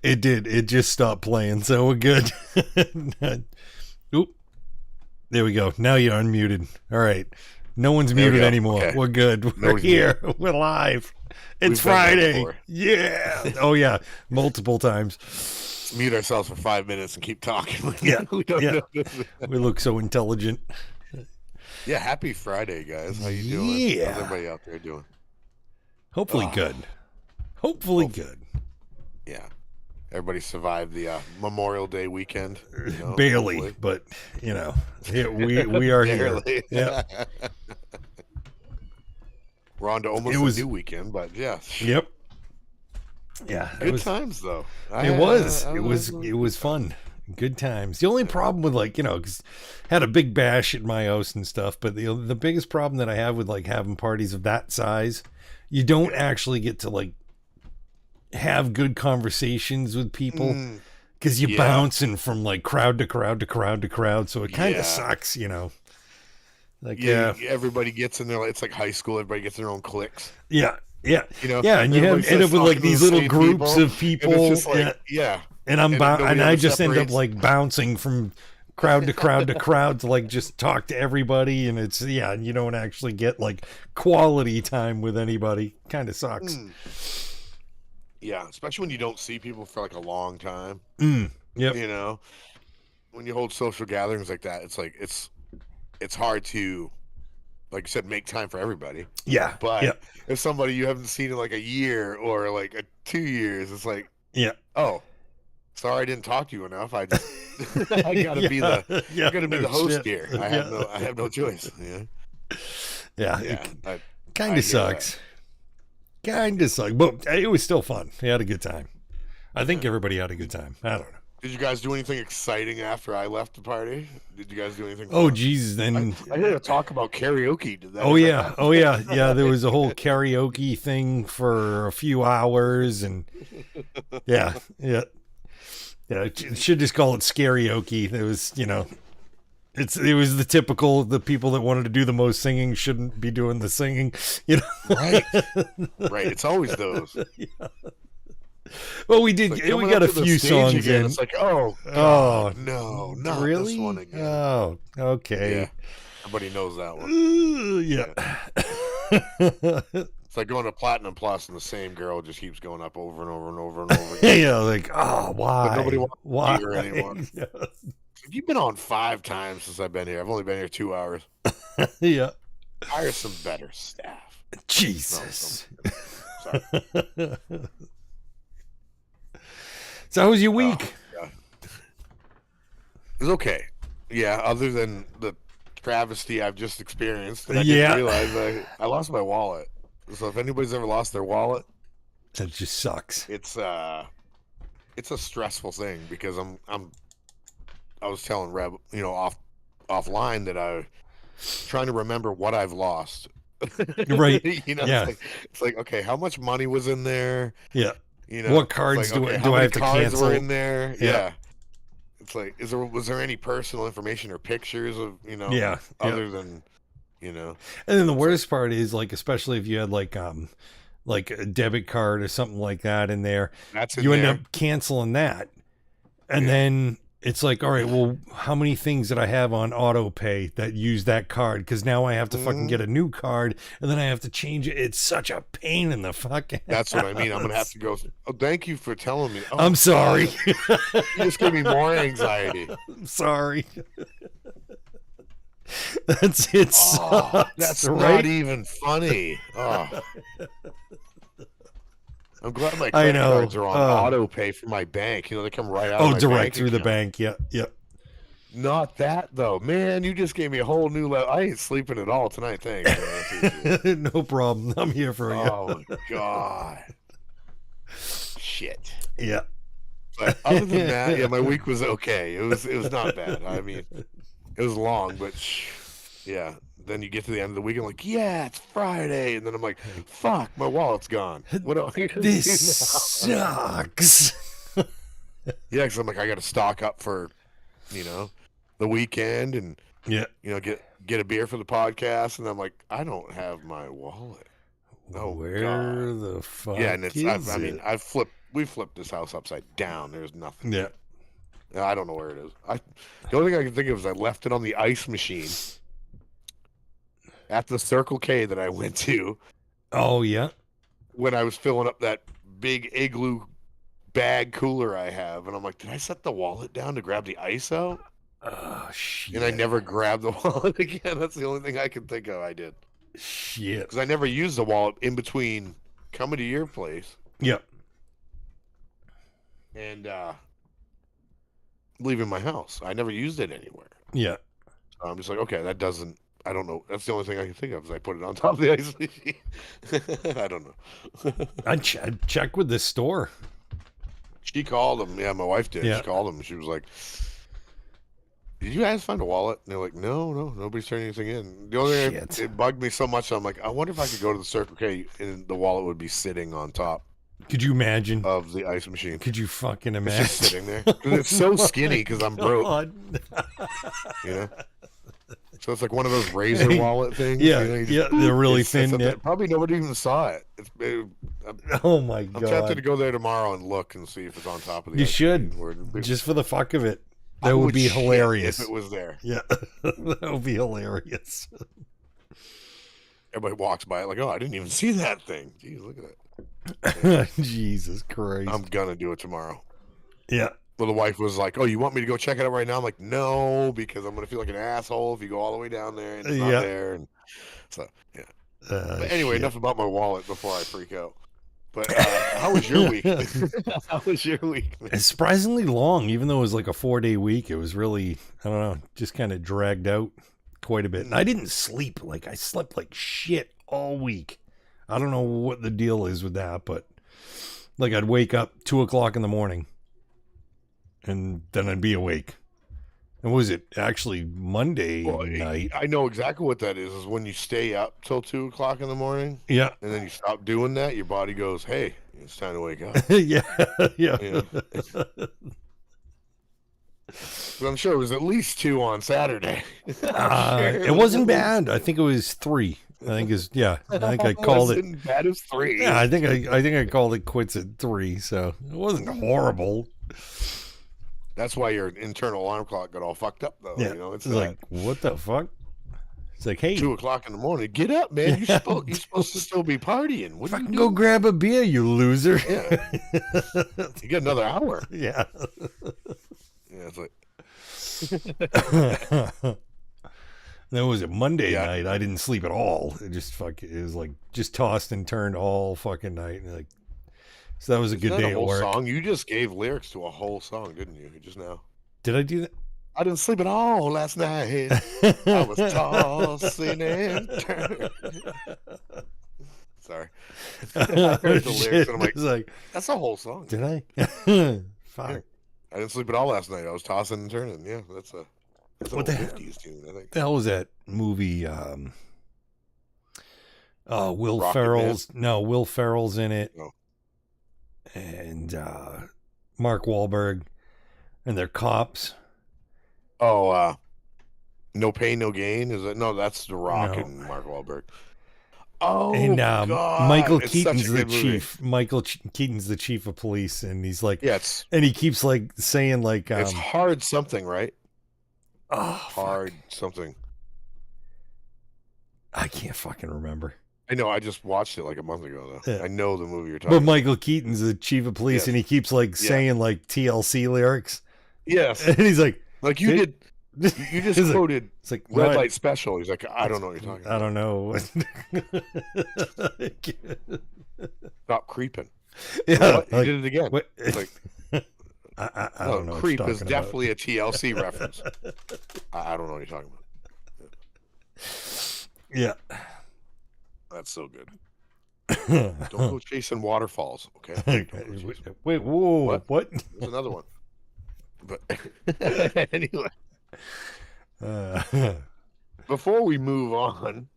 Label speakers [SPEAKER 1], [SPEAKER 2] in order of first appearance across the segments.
[SPEAKER 1] It did. It just stopped playing, so we're good. Oop. There we go. Now you're unmuted. All right. No one's muted anymore. Okay. We're good. We're here. Muted. We're live. It's Friday. Yeah. Oh, yeah. Multiple times.
[SPEAKER 2] Let's mute ourselves for 5 minutes and keep talking.
[SPEAKER 1] Yeah. We look so intelligent.
[SPEAKER 2] Yeah. Happy Friday, guys. How you doing?
[SPEAKER 1] Yeah.
[SPEAKER 2] How's everybody out there doing?
[SPEAKER 1] Hopefully good. Hopefully good.
[SPEAKER 2] Yeah. Everybody survived the Memorial Day weekend.
[SPEAKER 1] Barely, hopefully. But we are here. Yeah.
[SPEAKER 2] We're on to almost a new weekend, but yeah.
[SPEAKER 1] Yep. Yeah.
[SPEAKER 2] Good times though.
[SPEAKER 1] It was fun. Good times. The only problem with cause had a big bash at my house and stuff, but the biggest problem that I have with having parties of that size, you don't actually get to have good conversations with people because you're bouncing from crowd to crowd to crowd to crowd. So it kind of sucks,
[SPEAKER 2] everybody gets in there. It's like high school. Everybody gets their own cliques.
[SPEAKER 1] Yeah. Yeah. And you end up with these little groups of people. And it's just and I just end up bouncing from crowd to crowd to crowd to just talk to everybody. And it's, and you don't actually get quality time with anybody. Kind of sucks.
[SPEAKER 2] Yeah, especially when you don't see people for a long time.
[SPEAKER 1] Yep.
[SPEAKER 2] When you hold social gatherings like that, it's hard to, like you said, make time for everybody.
[SPEAKER 1] Yeah.
[SPEAKER 2] But if somebody you haven't seen in a year or 2 years, it's oh, sorry I didn't talk to you enough. I just I gotta be the host here. I have no choice.
[SPEAKER 1] Yeah. It kind of sucks. Kind of sucked, but it was still fun. We had a good time. I think everybody had a good time. I don't know.
[SPEAKER 2] Did you guys do anything exciting after I left the party? Did you guys do anything fun?
[SPEAKER 1] Oh, Jesus. Then
[SPEAKER 2] I heard to talk about karaoke. Did that?
[SPEAKER 1] Oh, yeah. Oh, yeah. Yeah, there was a whole karaoke thing for a few hours. And yeah. It should just call it scarioke. There was, it was the typical, the people that wanted to do the most singing shouldn't be doing the singing,
[SPEAKER 2] Right. It's always those.
[SPEAKER 1] Yeah. Well, we did. We got a few songs
[SPEAKER 2] again.
[SPEAKER 1] in.
[SPEAKER 2] It's no, not
[SPEAKER 1] really?
[SPEAKER 2] This one again.
[SPEAKER 1] Oh, okay.
[SPEAKER 2] Yeah. Everybody knows that one. It's like going to Platinum Plus and the same girl just keeps going up over and over and over and over again.
[SPEAKER 1] Why?
[SPEAKER 2] But nobody wants to hear her anymore.
[SPEAKER 1] Yeah.
[SPEAKER 2] You've been on 5 times since I've been here. I've only been here 2 hours.
[SPEAKER 1] Yeah.
[SPEAKER 2] Hire some better staff.
[SPEAKER 1] Jesus.
[SPEAKER 2] No, sorry.
[SPEAKER 1] So how was your week?
[SPEAKER 2] It was okay. Yeah, other than the travesty I've just experienced. And I didn't realize I lost my wallet. So if anybody's ever lost their wallet,
[SPEAKER 1] that just sucks.
[SPEAKER 2] It's a stressful thing because I was telling Reb, offline that I trying to remember what I've lost.
[SPEAKER 1] Right.
[SPEAKER 2] It's like, okay, how much money was in there?
[SPEAKER 1] Yeah. What cards do I have to cancel?
[SPEAKER 2] Were in there? Yeah. It's like, was there any personal information or pictures of, other than, And
[SPEAKER 1] then the worst part is especially if you had a debit card or something like that in there, you end up canceling that. And then it's all right, well, how many things did I have on auto pay that use that card? Because now I have to fucking get a new card and then I have to change it. It's such a pain in the fucking
[SPEAKER 2] That's what I mean. I'm going to have to go. Oh, thank you for telling me. Oh,
[SPEAKER 1] I'm sorry.
[SPEAKER 2] You just gave me more anxiety.
[SPEAKER 1] I'm sorry. It sucks,
[SPEAKER 2] that's
[SPEAKER 1] right?
[SPEAKER 2] Not even funny. Oh. I'm glad my credit cards are on auto pay for my bank. They come right out of my
[SPEAKER 1] direct
[SPEAKER 2] bank
[SPEAKER 1] through
[SPEAKER 2] account.
[SPEAKER 1] the bank. Yeah.
[SPEAKER 2] Not that, though. Man, you just gave me a whole new level. I ain't sleeping at all tonight. Thanks.
[SPEAKER 1] No problem. I'm here for you.
[SPEAKER 2] Oh, my God. Shit.
[SPEAKER 1] Yeah.
[SPEAKER 2] But other than that, yeah, my week was okay. It was not bad. I mean, it was long, but yeah. Then you get to the end of the week, and like, yeah, it's Friday, and then I'm like, fuck, my wallet's gone. What do I do
[SPEAKER 1] This
[SPEAKER 2] now?
[SPEAKER 1] sucks.
[SPEAKER 2] Yeah, because I'm like, I got to stock up for, the weekend, and get a beer for the podcast, and I'm like, I don't have my wallet. Oh,
[SPEAKER 1] where
[SPEAKER 2] God.
[SPEAKER 1] the fuck?
[SPEAKER 2] Yeah, and
[SPEAKER 1] it's
[SPEAKER 2] we flipped this house upside down. There's nothing.
[SPEAKER 1] Yeah.
[SPEAKER 2] I don't know where it is. The only thing I can think of is I left it on the ice machine at the Circle K that I went to.
[SPEAKER 1] Oh yeah.
[SPEAKER 2] When I was filling up that big igloo bag cooler I have, and I'm like, did I set the wallet down to grab the ice out?
[SPEAKER 1] Oh shit.
[SPEAKER 2] And I never grabbed the wallet again. That's the only thing I can think of I did.
[SPEAKER 1] Shit.
[SPEAKER 2] Because I never used the wallet in between coming to your place.
[SPEAKER 1] Yep.
[SPEAKER 2] And leaving my house. I never used it anywhere.
[SPEAKER 1] Yeah.
[SPEAKER 2] So I'm just like, okay, I don't know. That's the only thing I can think of is I put it on top of the ice machine. I don't know.
[SPEAKER 1] I'd check with the store.
[SPEAKER 2] She called them. Yeah, my wife did.
[SPEAKER 1] Yeah.
[SPEAKER 2] She called them. She was like, did you guys find a wallet? And they're like, no, nobody's turned anything in. The only thing, it bugged me so much. I'm like, I wonder if I could go to the Circle K and the wallet would be sitting on top.
[SPEAKER 1] Could you imagine?
[SPEAKER 2] Of the ice machine.
[SPEAKER 1] Could you fucking imagine?
[SPEAKER 2] It's just sitting there. It's so skinny because I'm broke. So it's like one of those razor wallet things.
[SPEAKER 1] Yeah, they're really thin. Yeah.
[SPEAKER 2] Probably nobody even saw it.
[SPEAKER 1] Oh my God.
[SPEAKER 2] I'm tempted to go there tomorrow and look and see if it's on top of the.
[SPEAKER 1] You should, just for the fuck of it. That would be hilarious
[SPEAKER 2] if it was there.
[SPEAKER 1] Yeah, that would be hilarious.
[SPEAKER 2] Everybody walks by it like, oh, I didn't even see that thing. Jeez, look at that.
[SPEAKER 1] Jesus Christ.
[SPEAKER 2] I'm gonna do it tomorrow.
[SPEAKER 1] Yeah.
[SPEAKER 2] Well, the wife was like, oh, you want me to go check it out right now? I'm like, no, because I'm gonna feel like an asshole if you go all the way down there and it's not there. And so, yeah. But anyway, enough about my wallet before I freak out. But how was your week? How was your week?
[SPEAKER 1] It's surprisingly long, even though it was like a 4-day week. It was really, I don't know, just kind of dragged out quite a bit. And I didn't sleep. Like, I slept like shit all week. I don't know what the deal is with that, but like I'd wake up 2:00 in the morning and then I'd be awake. And was it actually Monday night?
[SPEAKER 2] I know exactly what that is when you stay up till 2:00 in the morning.
[SPEAKER 1] Yeah.
[SPEAKER 2] And then you stop doing that, your body goes, hey, it's time to wake up.
[SPEAKER 1] Yeah.
[SPEAKER 2] But I'm sure it was at least 2 on Saturday.
[SPEAKER 1] It wasn't bad. I think it was 3. I think I called it
[SPEAKER 2] bad as 3.
[SPEAKER 1] Yeah, I think I called it quits at 3, so it wasn't horrible.
[SPEAKER 2] That's why your internal alarm clock got all fucked up, though.
[SPEAKER 1] Yeah.
[SPEAKER 2] It's
[SPEAKER 1] like, what the fuck? It's like, hey,
[SPEAKER 2] 2:00 in the morning. Get up, man. You're supposed to still be partying. What
[SPEAKER 1] fucking go grab a beer, you loser.
[SPEAKER 2] Yeah. You get another hour.
[SPEAKER 1] Yeah.
[SPEAKER 2] Yeah, it's like.
[SPEAKER 1] Then was it Monday night? I didn't sleep at all. It was like just tossed and turned all fucking night. And like, so that was a good day at work.
[SPEAKER 2] Song? You just gave lyrics to a whole song, didn't you? Just now.
[SPEAKER 1] Did I do that?
[SPEAKER 2] I didn't sleep at all last night. I was tossing and turning. Sorry. I heard the lyrics and I'm like, that's a whole song.
[SPEAKER 1] Did I? Fuck.
[SPEAKER 2] Yeah. I didn't sleep at all last night. I was tossing and turning. Yeah, that's a
[SPEAKER 1] what the
[SPEAKER 2] 50s tune, I think.
[SPEAKER 1] The hell was that movie? Will
[SPEAKER 2] Rocket
[SPEAKER 1] Ferrell's. Man? No, Will Ferrell's in it.
[SPEAKER 2] Oh.
[SPEAKER 1] And Mark Wahlberg. And they're cops.
[SPEAKER 2] Oh, No Pain, No Gain? Is it? No, that's The Rock and Mark Wahlberg. Oh,
[SPEAKER 1] and
[SPEAKER 2] God.
[SPEAKER 1] Michael Keaton's the chief. Michael Keaton's the chief of police, and he's like, and he keeps like saying like,
[SPEAKER 2] it's hard something, right?
[SPEAKER 1] Oh,
[SPEAKER 2] hard something.
[SPEAKER 1] I can't fucking remember.
[SPEAKER 2] I know. I just watched it like a month ago, though. Yeah. I know the movie you're talking.
[SPEAKER 1] But Michael Keaton's the chief of police, and he keeps like saying like TLC lyrics.
[SPEAKER 2] Yes,
[SPEAKER 1] and he's like
[SPEAKER 2] you did. You just quoted
[SPEAKER 1] it's like
[SPEAKER 2] Red Light Special. He's like, I don't know what you're talking about.
[SPEAKER 1] I don't know.
[SPEAKER 2] Stop creeping.
[SPEAKER 1] Yeah,
[SPEAKER 2] you did it again. It's like,
[SPEAKER 1] I don't know.
[SPEAKER 2] Creep is definitely a TLC reference. I don't know what you're talking about.
[SPEAKER 1] Yeah.
[SPEAKER 2] That's so good. Don't go chasing waterfalls, okay?
[SPEAKER 1] Wait, whoa, what?
[SPEAKER 2] There's another one. But anyway, before we move on,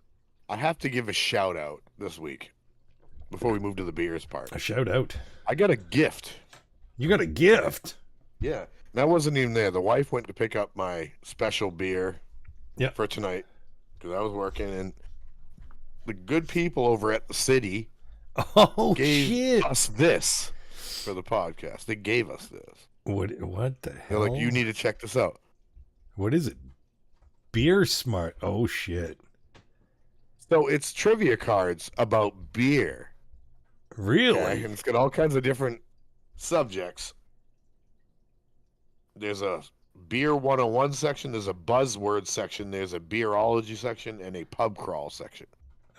[SPEAKER 2] I have to give a shout out this week. Before we move to the beers part,
[SPEAKER 1] a shout out.
[SPEAKER 2] I got a gift.
[SPEAKER 1] You got a gift?
[SPEAKER 2] Yeah, that wasn't even there. The wife went to pick up my special beer. For tonight because I was working, and the good people over at the city gave us this for the podcast. They gave us this.
[SPEAKER 1] What the hell?
[SPEAKER 2] They're like, you need to check this out.
[SPEAKER 1] What is it? Beer Smart. Oh shit.
[SPEAKER 2] So it's trivia cards about beer.
[SPEAKER 1] Really?
[SPEAKER 2] Okay? And it's got all kinds of different subjects. There's a Beer 101 section, there's a buzzword section, there's a beerology section, and a pub crawl section.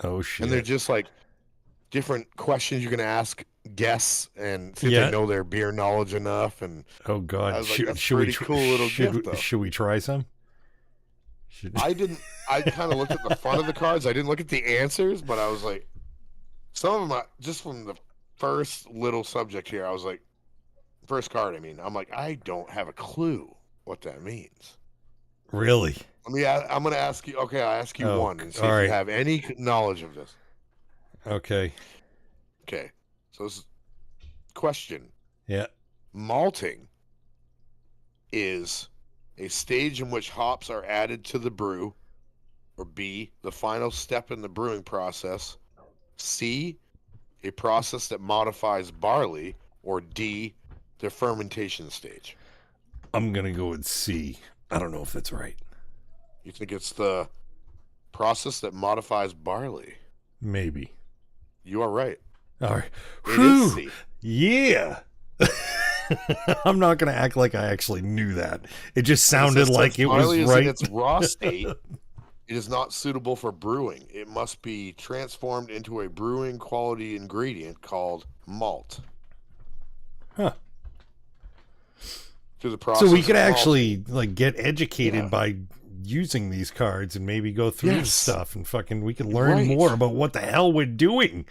[SPEAKER 1] Oh shit.
[SPEAKER 2] And they're just like different questions you can ask guests and see if they know their beer knowledge enough. And
[SPEAKER 1] oh god,
[SPEAKER 2] I was like, that's pretty cool little gift, though.
[SPEAKER 1] Should we try some?
[SPEAKER 2] I kind of looked at the front of the cards. I didn't look at the answers, but I was like, some of them, just from the first little subject here, I was like, first card, I'm like, I don't have a clue what that means.
[SPEAKER 1] Really?
[SPEAKER 2] I'm going to ask you. Okay, I'll ask you one and see if you have any knowledge of this.
[SPEAKER 1] Okay.
[SPEAKER 2] So this is question.
[SPEAKER 1] Yeah.
[SPEAKER 2] Malting is a stage in which hops are added to the brew, or B, the final step in the brewing process, C, a process that modifies barley, or D, the fermentation stage.
[SPEAKER 1] I'm going to go with C. I don't know if that's right.
[SPEAKER 2] You think it's the process that modifies barley?
[SPEAKER 1] Maybe.
[SPEAKER 2] You are right.
[SPEAKER 1] All right.
[SPEAKER 2] It is C.
[SPEAKER 1] Yeah. I'm not going to act like I actually knew that. It just sounded like it was right.
[SPEAKER 2] In its raw state, it is not suitable for brewing. It must be transformed into a brewing quality ingredient called malt.
[SPEAKER 1] Huh.
[SPEAKER 2] Through the process.
[SPEAKER 1] So we could actually get educated by using these cards and maybe go through stuff and we could learn more about what the hell we're doing.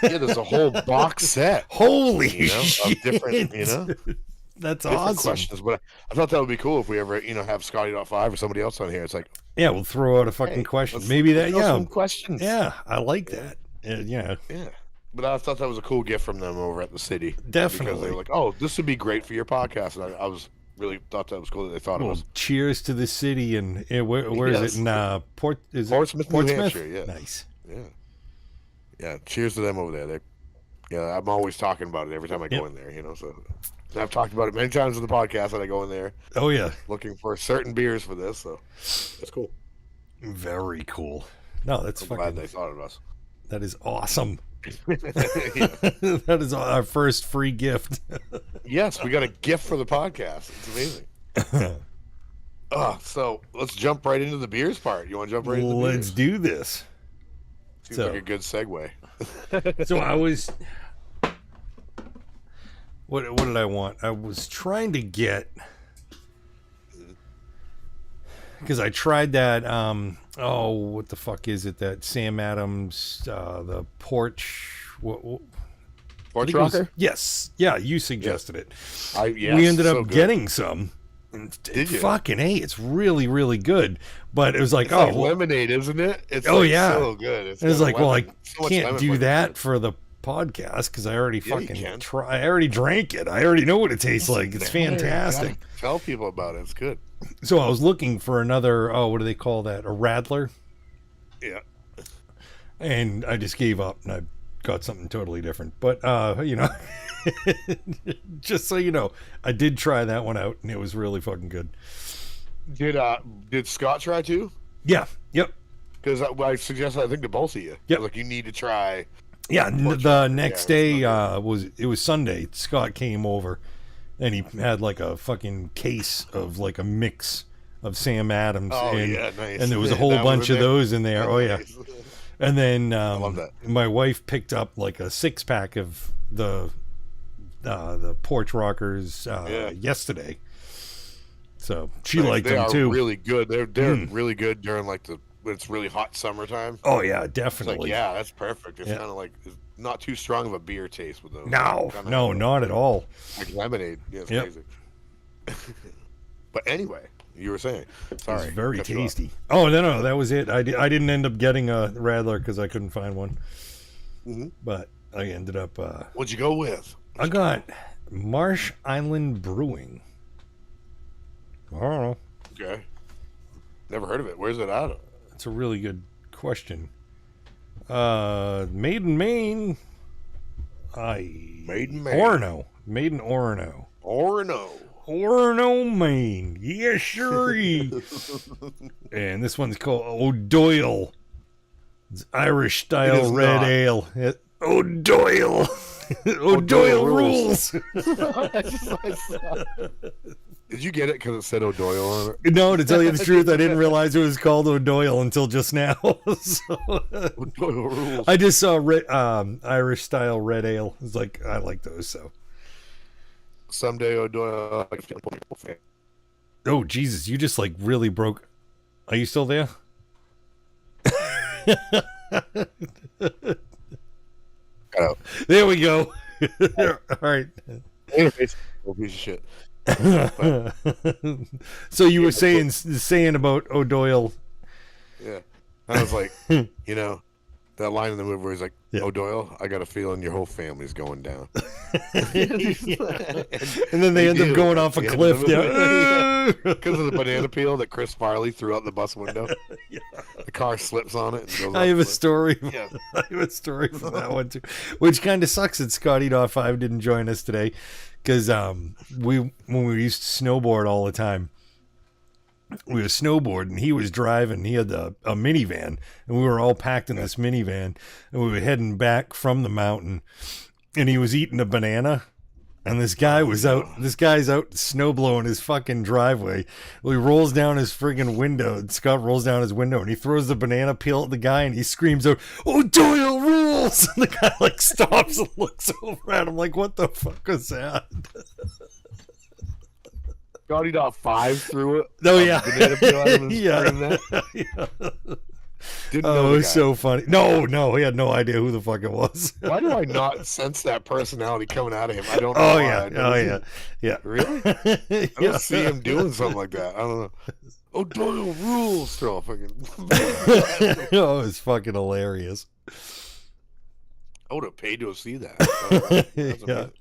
[SPEAKER 2] Yeah, there's a whole box set.
[SPEAKER 1] Holy shit.
[SPEAKER 2] Of different,
[SPEAKER 1] That's
[SPEAKER 2] different
[SPEAKER 1] awesome.
[SPEAKER 2] Questions, but I thought that would be cool if we ever, have Scotty.5 or somebody else on here. It's like,
[SPEAKER 1] we'll throw out a fucking question. Maybe that,
[SPEAKER 2] some questions.
[SPEAKER 1] Yeah, I like that.
[SPEAKER 2] Yeah. But I thought that was a cool gift from them over at the city.
[SPEAKER 1] Definitely.
[SPEAKER 2] Because they were like, oh, this would be great for your podcast. And I was really thought that was cool that they thought it was.
[SPEAKER 1] Cheers to the city. And where is it? In
[SPEAKER 2] Portsmouth, New Hampshire. Yeah.
[SPEAKER 1] Nice.
[SPEAKER 2] Yeah. Cheers to them over there. I'm always talking about it every time I go in there, so I've talked about it many times in the podcast that I go in there.
[SPEAKER 1] Oh, yeah.
[SPEAKER 2] Looking for certain beers for this. So that's cool.
[SPEAKER 1] Very cool. No, that's
[SPEAKER 2] glad they thought of us.
[SPEAKER 1] That is awesome. That is our first free gift.
[SPEAKER 2] Yes, we got a gift for the podcast. It's amazing. So let's jump right into the beers part. You want to jump right into the beers?
[SPEAKER 1] Let's do this.
[SPEAKER 2] Seems like a good segue.
[SPEAKER 1] So I was... What did I want? I was trying to get... Because I tried that... what the fuck is it? That Sam Adams, the porch...
[SPEAKER 2] Porch rocker?
[SPEAKER 1] Yes. Yeah, you suggested it.
[SPEAKER 2] Yes,
[SPEAKER 1] we ended up getting some.
[SPEAKER 2] Did you?
[SPEAKER 1] Fucking A, it's really, really good. But it was like,
[SPEAKER 2] it's like lemonade, isn't it? It's so good.
[SPEAKER 1] It was like, I can't do that for the podcast because I already I already drank it. I already know what it tastes like. It's fantastic.
[SPEAKER 2] Tell people about it. It's good.
[SPEAKER 1] So I was looking for another, what do they call that? A Radler?
[SPEAKER 2] Yeah.
[SPEAKER 1] And I just gave up and I got something totally different. But, just so you know, I did try that one out and it was really fucking good.
[SPEAKER 2] Did Scott try too?
[SPEAKER 1] Yeah. Yep.
[SPEAKER 2] Because I suggested, I think, to both of you.
[SPEAKER 1] Yep.
[SPEAKER 2] Like, you need to try.
[SPEAKER 1] Yeah. The next day was Sunday. Scott came over and he had like a fucking case of like a mix of Sam Adams.
[SPEAKER 2] Oh,
[SPEAKER 1] nice.
[SPEAKER 2] And
[SPEAKER 1] there was a whole bunch of those in there. Oh, yeah.
[SPEAKER 2] Nice.
[SPEAKER 1] And then
[SPEAKER 2] I love that.
[SPEAKER 1] My wife picked up like a 6-pack of the Porch Rockers yesterday. So she liked them too.
[SPEAKER 2] They're really good. They're really good during like the when it's really hot summertime.
[SPEAKER 1] Oh yeah, definitely.
[SPEAKER 2] It's like, yeah, that's perfect. It's kind of like it's not too strong of a beer taste with those.
[SPEAKER 1] No, not at all.
[SPEAKER 2] Like lemonade. Yeah, it's crazy. But anyway, you were saying. Sorry.
[SPEAKER 1] It's very tasty. Oh no, that was it. I didn't end up getting a Radler because I couldn't find one.
[SPEAKER 2] Mm-hmm.
[SPEAKER 1] But I ended up.
[SPEAKER 2] What'd you go with?
[SPEAKER 1] I got Marsh Island Brewing. I don't know.
[SPEAKER 2] Okay. Never heard of it. Where's it out of?
[SPEAKER 1] That's a really good question. Made in Maine.
[SPEAKER 2] Made in Maine.
[SPEAKER 1] Orono. Made in Orono. Orono, Maine. Yes, sure. And this one's called O'Doyle. It's Irish style red ale. O'Doyle. O'Doyle rules.
[SPEAKER 2] Did you get it because it said O'Doyle on it?
[SPEAKER 1] No, to tell you the truth, I didn't realize it was called O'Doyle until just now. So,
[SPEAKER 2] O'Doyle rules.
[SPEAKER 1] I just saw Irish style red ale. It's like, I like those. So
[SPEAKER 2] someday O'Doyle.
[SPEAKER 1] Oh Jesus! You just like really broke. Are you still there? There we go. All right.
[SPEAKER 2] Piece of shit.
[SPEAKER 1] So you were saying about O'Doyle.
[SPEAKER 2] Yeah, I was like, that line in the movie where he's like, O'Doyle, I got a feeling your whole family's going down.
[SPEAKER 1] And then they end up going off a cliff.
[SPEAKER 2] Because of the banana peel that Chris Farley threw out the bus window. The car slips on it. And goes
[SPEAKER 1] I have a story. I have a story from that one too, which kind of sucks that Scotty.5 didn't join us today, because when we used to snowboard all the time. We were snowboarding. He was driving. He had a minivan, and we were all packed in this minivan, and we were heading back from the mountain, and he was eating a banana, and this guy's out snow blowing his fucking driveway. Well, he rolls down his friggin' window, and Scott rolls down his window, and he throws the banana peel at the guy, and he screams out, "Oh, Doyle rules!" And the guy like stops and looks over at him like, "What the fuck was that?"
[SPEAKER 2] Scotty.5 through it.
[SPEAKER 1] Oh yeah,
[SPEAKER 2] Didn't
[SPEAKER 1] know it was so funny. No, he had no idea who the fuck it was.
[SPEAKER 2] Why do I not sense that personality coming out of him? I don't know.
[SPEAKER 1] Yeah.
[SPEAKER 2] Really? I don't see him doing something like that. I don't know. Oh, Doyle rules. Throw fucking.
[SPEAKER 1] Oh, it's fucking hilarious.
[SPEAKER 2] I would have paid to see that.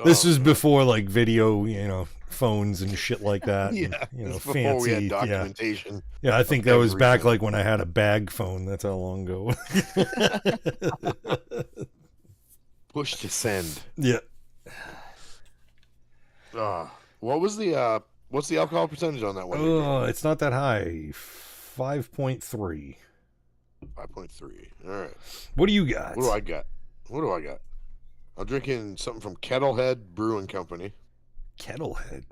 [SPEAKER 1] This was before like video, phones and shit like that.
[SPEAKER 2] Yeah,
[SPEAKER 1] and,
[SPEAKER 2] before
[SPEAKER 1] fancy
[SPEAKER 2] we had documentation.
[SPEAKER 1] Yeah, I think that was back like when I had a bag phone. That's how long ago.
[SPEAKER 2] Push to send.
[SPEAKER 1] Yeah.
[SPEAKER 2] What was the what's the alcohol percentage on that one?
[SPEAKER 1] Oh, it's not that high. 5.3.
[SPEAKER 2] 5.3. All right.
[SPEAKER 1] What do you got?
[SPEAKER 2] What do I got? I'm drinking something from Kettlehead Brewing Company.
[SPEAKER 1] Kettlehead?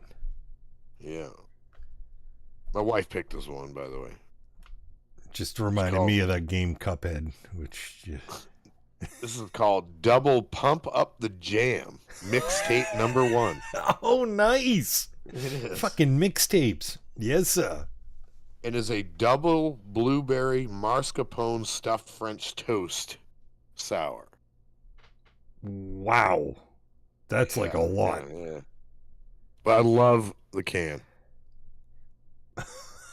[SPEAKER 2] Yeah. My wife picked this one, by the way.
[SPEAKER 1] Just reminded me of that game Cuphead, which... Yeah.
[SPEAKER 2] This is called Double Pump Up the Jam, mixtape number 1.
[SPEAKER 1] Oh, nice.
[SPEAKER 2] It is.
[SPEAKER 1] Fucking mixtapes. Yes, sir.
[SPEAKER 2] It is a double blueberry mascarpone stuffed French toast sour.
[SPEAKER 1] Wow. That's like a lot.
[SPEAKER 2] Yeah. But I love the can.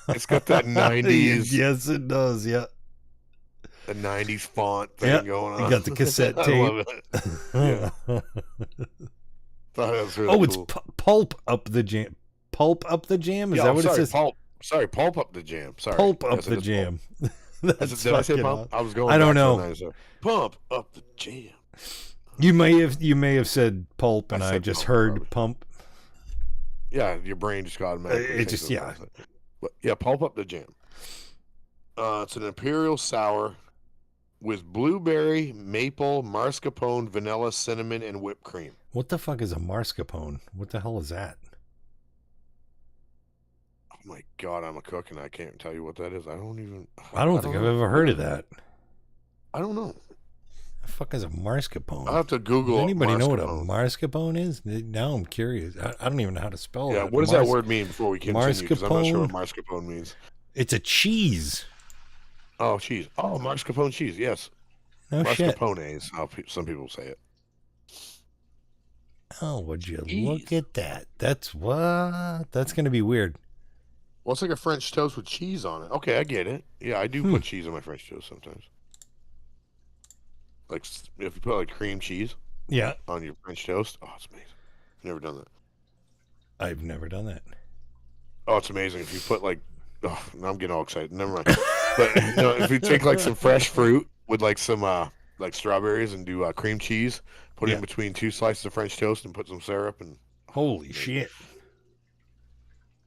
[SPEAKER 2] It's got that 90s.
[SPEAKER 1] Yes, it does. Yeah.
[SPEAKER 2] The 90s font thing going on.
[SPEAKER 1] You got the cassette tape.
[SPEAKER 2] I love it. Yeah. Thought it was really
[SPEAKER 1] it's
[SPEAKER 2] cool.
[SPEAKER 1] Pulp Up the Jam. Pulp Up the Jam? Is that what it says?
[SPEAKER 2] Pulp Up the Jam. Sorry.
[SPEAKER 1] Pulp Up the Jam.
[SPEAKER 2] Did I say pump? I was going.
[SPEAKER 1] I don't know.
[SPEAKER 2] Pump Up the Jam.
[SPEAKER 1] You may have said pulp, and I just heard pump.
[SPEAKER 2] Yeah, your brain just got automatically.
[SPEAKER 1] It just
[SPEAKER 2] But yeah, Pulp Up the Jam. It's an imperial sour with blueberry, maple, mascarpone, vanilla, cinnamon, and whipped cream.
[SPEAKER 1] What the fuck is a mascarpone? What the hell is that?
[SPEAKER 2] Oh my god, I'm a cook and I can't tell you what that is. I don't
[SPEAKER 1] think I've ever heard of that.
[SPEAKER 2] I don't know.
[SPEAKER 1] The fuck is a mascarpone?
[SPEAKER 2] I'll have to Google.
[SPEAKER 1] Does anybody know what a mascarpone is? Now I'm curious. I don't even know how to spell that.
[SPEAKER 2] Yeah, what does that word mean before we continue? Because I'm not sure what mascarpone means.
[SPEAKER 1] It's a cheese.
[SPEAKER 2] Oh, cheese. Oh, mascarpone cheese. Yes.
[SPEAKER 1] No shit.
[SPEAKER 2] Mascarpone is how some people say it.
[SPEAKER 1] Oh, would you look at that? That's what? That's going to be weird.
[SPEAKER 2] Well, it's like a French toast with cheese on it. Okay, I get it. Yeah, I do put cheese on my French toast sometimes. Like, if you put like cream cheese on your French toast, oh, it's amazing. Never done that.
[SPEAKER 1] I've never done that.
[SPEAKER 2] Oh, it's amazing. If you put like, oh, now I'm getting all excited. Never mind. But if you take like some fresh fruit with like some like strawberries and do cream cheese, put it in between 2 slices of French toast and put some syrup and
[SPEAKER 1] holy shit,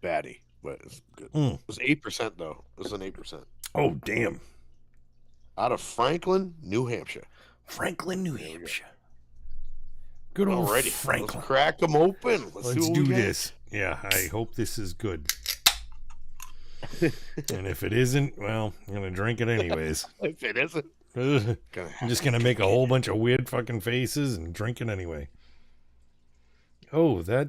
[SPEAKER 2] batty, but it's good. It was 8% though. It was an 8%.
[SPEAKER 1] Oh damn!
[SPEAKER 2] Out of Franklin, New Hampshire.
[SPEAKER 1] Franklin, New Hampshire. Good old Franklin.
[SPEAKER 2] Let's crack them open.
[SPEAKER 1] Let's do this. Yeah, I hope this is good. And if it isn't, well, I'm gonna drink it anyways.
[SPEAKER 2] If it isn't,
[SPEAKER 1] I'm just gonna make a whole bunch of weird fucking faces and drink it anyway. Oh, that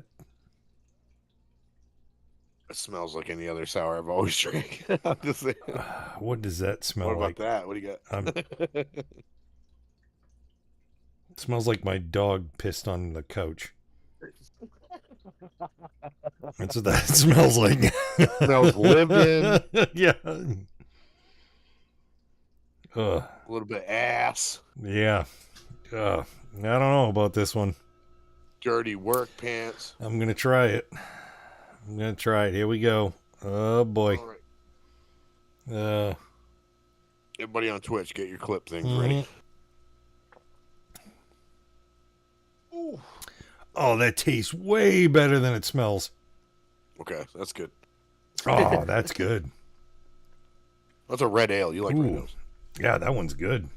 [SPEAKER 2] smells like any other sour I've always drank.
[SPEAKER 1] What does that smell like?
[SPEAKER 2] What about that? What do you got?
[SPEAKER 1] It smells like my dog pissed on the couch. That's what that smells like.
[SPEAKER 2] Smells lived in.
[SPEAKER 1] Yeah.
[SPEAKER 2] A little bit ass.
[SPEAKER 1] Yeah. I don't know about this one.
[SPEAKER 2] Dirty work pants.
[SPEAKER 1] I'm going to try it. Here we go. Oh, boy.
[SPEAKER 2] All right. Everybody on Twitch, get your clip things ready.
[SPEAKER 1] Ooh. Oh, that tastes way better than it smells.
[SPEAKER 2] Okay, that's good.
[SPEAKER 1] Oh, that's good.
[SPEAKER 2] That's a red ale. You like red ales?
[SPEAKER 1] Yeah, that one's good.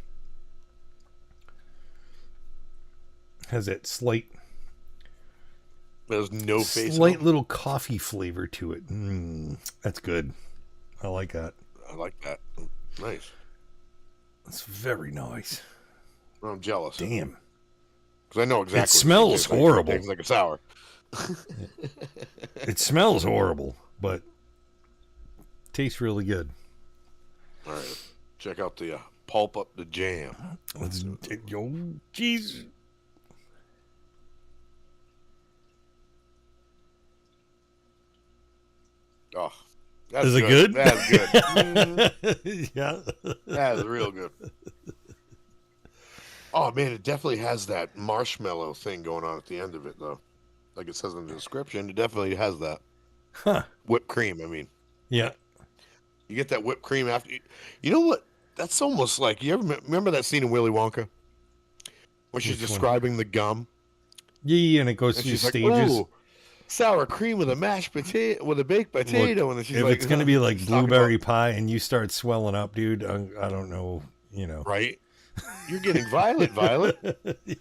[SPEAKER 1] Has that slight...
[SPEAKER 2] There's no face.
[SPEAKER 1] Slight little coffee flavor to it. That's good. I like that.
[SPEAKER 2] I like that. Nice.
[SPEAKER 1] That's very nice.
[SPEAKER 2] I'm jealous.
[SPEAKER 1] Damn.
[SPEAKER 2] Because I know exactly.
[SPEAKER 1] It smells horrible.
[SPEAKER 2] It's like a sour.
[SPEAKER 1] It smells horrible, but tastes really good.
[SPEAKER 2] All right. Check out the pulp up the jam.
[SPEAKER 1] Let's yo, jeez.
[SPEAKER 2] Oh, that's
[SPEAKER 1] is it good?
[SPEAKER 2] That's good.
[SPEAKER 1] Yeah,
[SPEAKER 2] that is real good. Oh man, it definitely has that marshmallow thing going on at the end of it, though. Like it says in the description, it definitely has that.
[SPEAKER 1] Huh?
[SPEAKER 2] Whipped cream. I mean,
[SPEAKER 1] yeah.
[SPEAKER 2] You get that whipped cream after. You know what? That's almost like you ever remember that scene in Willy Wonka when she's describing the gum.
[SPEAKER 1] Yeah, and it goes through stages.
[SPEAKER 2] Like, sour cream with a mashed potato, with a baked potato,
[SPEAKER 1] Look,
[SPEAKER 2] and she's
[SPEAKER 1] if
[SPEAKER 2] like,
[SPEAKER 1] it's gonna be like blueberry pie, and you start swelling up, dude. I don't know,
[SPEAKER 2] right? You're getting Violet.
[SPEAKER 1] Yeah.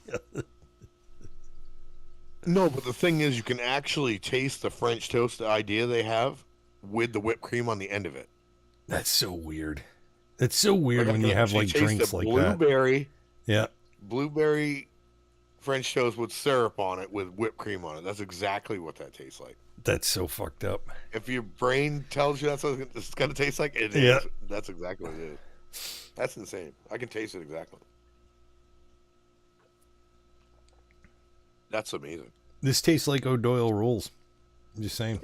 [SPEAKER 2] No, but the thing is, you can actually taste the French toast idea they have with the whipped cream on the end of it.
[SPEAKER 1] That's so weird. It's so weird when you have like drinks like that.
[SPEAKER 2] Blueberry French toast with syrup on it with whipped cream on it. That's exactly what that tastes like.
[SPEAKER 1] That's so fucked up.
[SPEAKER 2] If your brain tells you that's what it's going to taste like, it
[SPEAKER 1] is.
[SPEAKER 2] That's exactly what it is. That's insane. I can taste it exactly. That's amazing.
[SPEAKER 1] This tastes like O'Doyle rules. I'm just saying.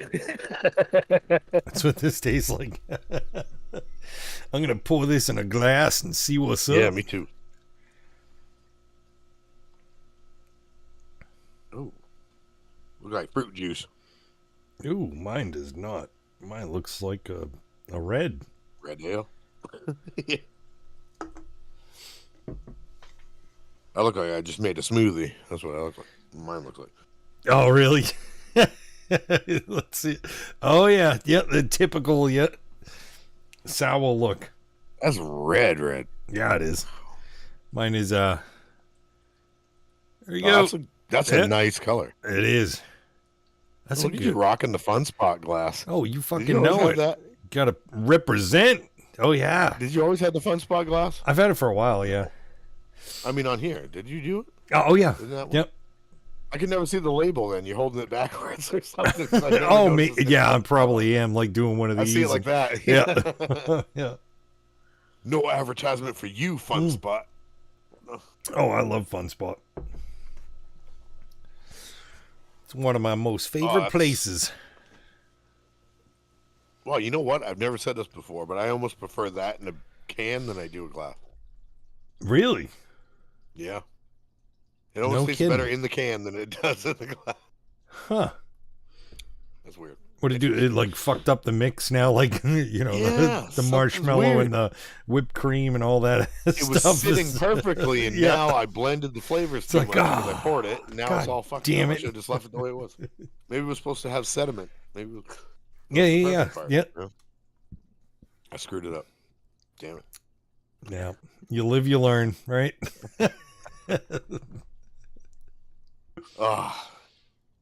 [SPEAKER 1] That's what this tastes like. I'm going to pour this in a glass and see what's up.
[SPEAKER 2] Yeah, me too. Oh. Looks like fruit juice.
[SPEAKER 1] Ooh, mine does not. Mine looks like a red.
[SPEAKER 2] Red ale? Yeah. I look like I just made a smoothie. That's what I look like. Mine looks like.
[SPEAKER 1] Oh, really? Let's see. Oh, yeah. Yep, the typical, sour look.
[SPEAKER 2] That's red.
[SPEAKER 1] Yeah, it is. Mine is, there you go.
[SPEAKER 2] That's a nice color.
[SPEAKER 1] It is. That's
[SPEAKER 2] Look at you rocking the Fun Spot glass.
[SPEAKER 1] Oh, you fucking know it. That? Gotta represent. Oh, yeah.
[SPEAKER 2] Did you always have the Fun Spot glass?
[SPEAKER 1] I've had it for a while, yeah.
[SPEAKER 2] I mean, on here. Did you do it?
[SPEAKER 1] Oh, yeah.
[SPEAKER 2] Yep. I can never see the label then. You're holding it backwards or something.
[SPEAKER 1] Oh, me. Yeah, I probably am like doing one of these.
[SPEAKER 2] I see it like that.
[SPEAKER 1] Yeah. Yeah.
[SPEAKER 2] No advertisement for you, Fun Spot.
[SPEAKER 1] Oh, I love Fun Spot. It's one of my most favorite places.
[SPEAKER 2] Well, you know what? I've never said this before, but I almost prefer that in a can than I do a glass.
[SPEAKER 1] Really?
[SPEAKER 2] Yeah. It almost tastes better in the can than it does in the glass.
[SPEAKER 1] Huh.
[SPEAKER 2] That's weird.
[SPEAKER 1] What did it do? It like fucked up the mix now, like, you know, the marshmallow and the whipped cream and all that
[SPEAKER 2] it
[SPEAKER 1] stuff.
[SPEAKER 2] It was sitting perfectly, and now I blended the flavors too much because I poured it, and now it's all fucked up. I should have just left it the way it was. Maybe it was supposed to have sediment. Maybe it was,
[SPEAKER 1] yeah.
[SPEAKER 2] I screwed it up. Damn it.
[SPEAKER 1] Yeah. You live, you learn, right?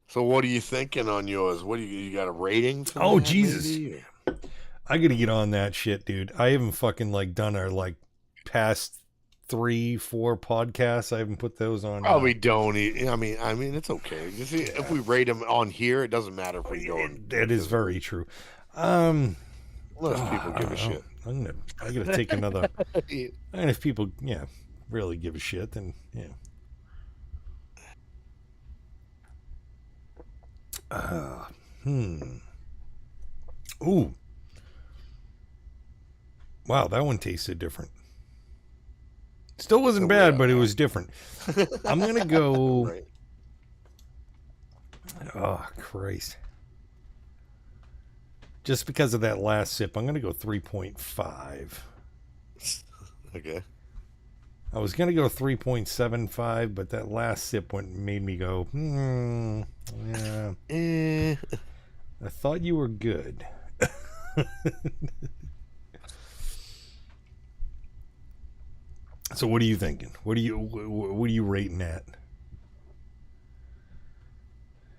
[SPEAKER 2] So what are you thinking on yours? What do you got a rating for?
[SPEAKER 1] Oh, Jesus. Maybe? I gotta get on that shit, dude. I haven't fucking like done our like past 3-4 podcasts. I haven't put those on.
[SPEAKER 2] Probably don't. I mean, it's okay. You see, if we rate them on here, it doesn't matter if we go.
[SPEAKER 1] That is very true.
[SPEAKER 2] Unless people give a shit.
[SPEAKER 1] I gotta take another. And if people, really give a shit, then Ooh. Wow, that one tasted different. Still wasn't bad, but it was different. I'm gonna go. Right. Oh, Christ. Just because of that last sip, I'm gonna go 3.5.
[SPEAKER 2] Okay.
[SPEAKER 1] I was gonna go 3.75, but that last sip made me go, yeah. I thought you were good. So what are you thinking? What are you rating at?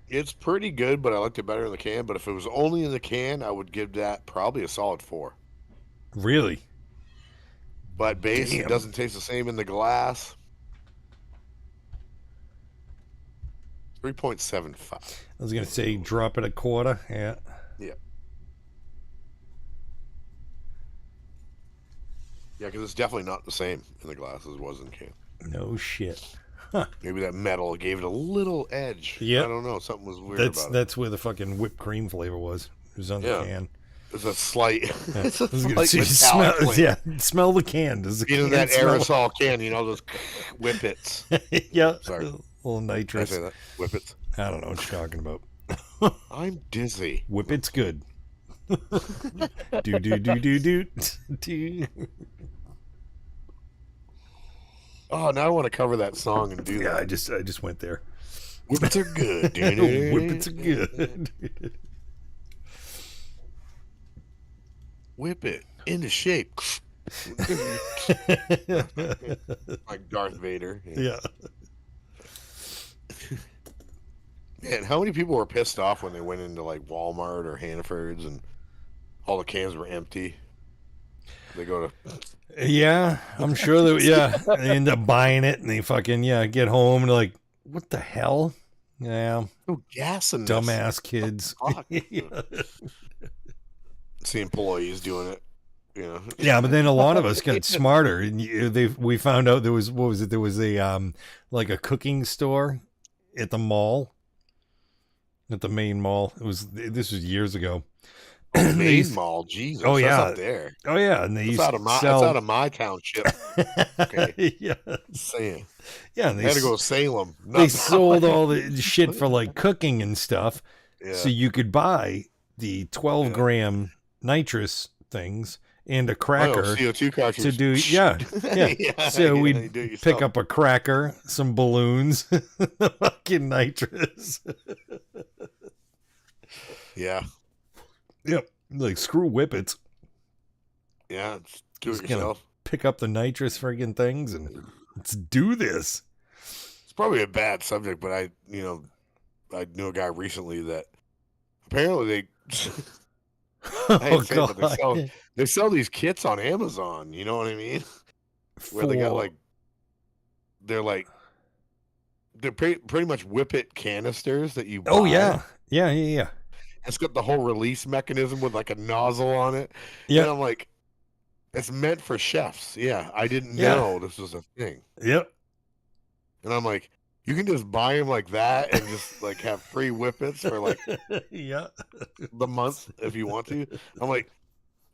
[SPEAKER 2] It's pretty good, but I liked it better in the can. But if it was only in the can, I would give that probably a solid 4.
[SPEAKER 1] Really?
[SPEAKER 2] But base, it doesn't taste the same in the glass. 3.75.
[SPEAKER 1] I was going to say drop it a quarter. Yeah.
[SPEAKER 2] Yeah. Yeah, because it's definitely not the same in the glass as it was in the can.
[SPEAKER 1] No shit. Huh.
[SPEAKER 2] Maybe that metal gave it a little edge.
[SPEAKER 1] Yeah.
[SPEAKER 2] I don't know. Something was weird about it.
[SPEAKER 1] That's where the fucking whipped cream flavor was. It was on the can.
[SPEAKER 2] It's a slight.
[SPEAKER 1] Yeah.
[SPEAKER 2] It's a slight
[SPEAKER 1] smell the can. Does the
[SPEAKER 2] can that aerosol can? You know those whippets.
[SPEAKER 1] Yeah.
[SPEAKER 2] Sorry.
[SPEAKER 1] A little nitrous.
[SPEAKER 2] Did I say that? Whippets.
[SPEAKER 1] I don't know what you're talking about.
[SPEAKER 2] I'm dizzy.
[SPEAKER 1] Whippet's good. do.
[SPEAKER 2] Oh, now I want to cover that song and do that.
[SPEAKER 1] Yeah, I just went there.
[SPEAKER 2] Whippets are good, dude.
[SPEAKER 1] Whippets are good.
[SPEAKER 2] Whip it into shape. Like Darth Vader.
[SPEAKER 1] Yeah.
[SPEAKER 2] Man, how many people were pissed off when they went into like Walmart or Hannaford's and all the cans were empty? They go to...
[SPEAKER 1] Yeah, I'm sure that, they end up buying it and they fucking, get home and they're like, what the hell? Yeah.
[SPEAKER 2] No gas in
[SPEAKER 1] dumbass kids.
[SPEAKER 2] See employees doing it,
[SPEAKER 1] Yeah, but then a lot of us got smarter, and we found out there was There was a like a cooking store at the mall, at the main mall. This was years ago.
[SPEAKER 2] Oh, main mall, Jesus.
[SPEAKER 1] Oh yeah,
[SPEAKER 2] that's up there.
[SPEAKER 1] Oh yeah, and they used
[SPEAKER 2] to sell. It's out of my township. Okay.
[SPEAKER 1] Yeah,
[SPEAKER 2] saying.
[SPEAKER 1] Yeah, and
[SPEAKER 2] they had to go to Salem.
[SPEAKER 1] They sold all the shit for like cooking and stuff, so you could buy the 12-gram nitrous things and a cracker,
[SPEAKER 2] CO2 cartridge
[SPEAKER 1] to do. Yeah. So we'd pick up a cracker, some balloons, fucking nitrous.
[SPEAKER 2] Yeah.
[SPEAKER 1] Yep. Like screw whippets.
[SPEAKER 2] Yeah, do it yourself.
[SPEAKER 1] Pick up the nitrous friggin' things and let's do this.
[SPEAKER 2] It's probably a bad subject, but I knew a guy recently that apparently they sell these kits on Amazon. You know what I mean? Where they got they're pretty much whippet canisters that you buy.
[SPEAKER 1] Oh yeah. Yeah.
[SPEAKER 2] It's got the whole release mechanism with like a nozzle on it.
[SPEAKER 1] Yeah.
[SPEAKER 2] And I'm like, It's meant for chefs. Yeah, I didn't know this was a thing.
[SPEAKER 1] Yep.
[SPEAKER 2] And I'm like, you can just buy them like that and just like have free whippets for like the month if you want to. I'm like,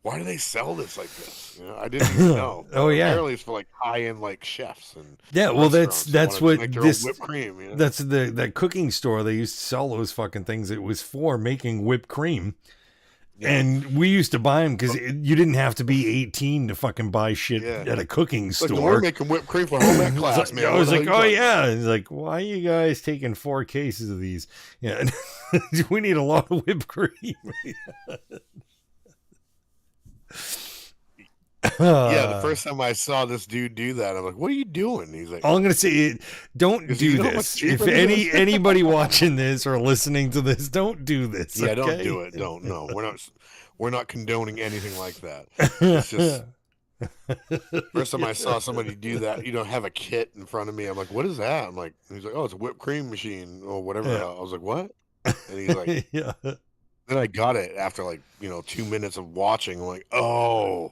[SPEAKER 2] why do they sell this like this? You know, I didn't even know. Apparently it's for like high-end like chefs and
[SPEAKER 1] well, that's what this
[SPEAKER 2] whipped cream. You know?
[SPEAKER 1] That's that cooking store. They used to sell those fucking things. It was for making whipped cream. Yeah. And we used to buy them because you didn't have to be 18 to fucking buy shit at a cooking store.
[SPEAKER 2] Like, we're making whipped cream for home ec class, man.
[SPEAKER 1] I was like, oh yeah. It's like, why are you guys taking 4 cases of these? Yeah, we need a lot of whipped cream.
[SPEAKER 2] The first time I saw this dude do that, I'm like, what are you doing? He's like,
[SPEAKER 1] all I'm gonna say, don't do this. If anybody watching this or listening to this, don't do this.
[SPEAKER 2] Yeah, okay? Don't do it. Don't. No, we're not condoning anything like that. It's just first time I saw somebody do that, have a kit in front of me. I'm like, what is that? I'm like, he's like, oh, it's a whipped cream machine or whatever. Yeah. I was like, what? And he's like, yeah. Then I got it after 2 minutes of watching. I'm like, oh.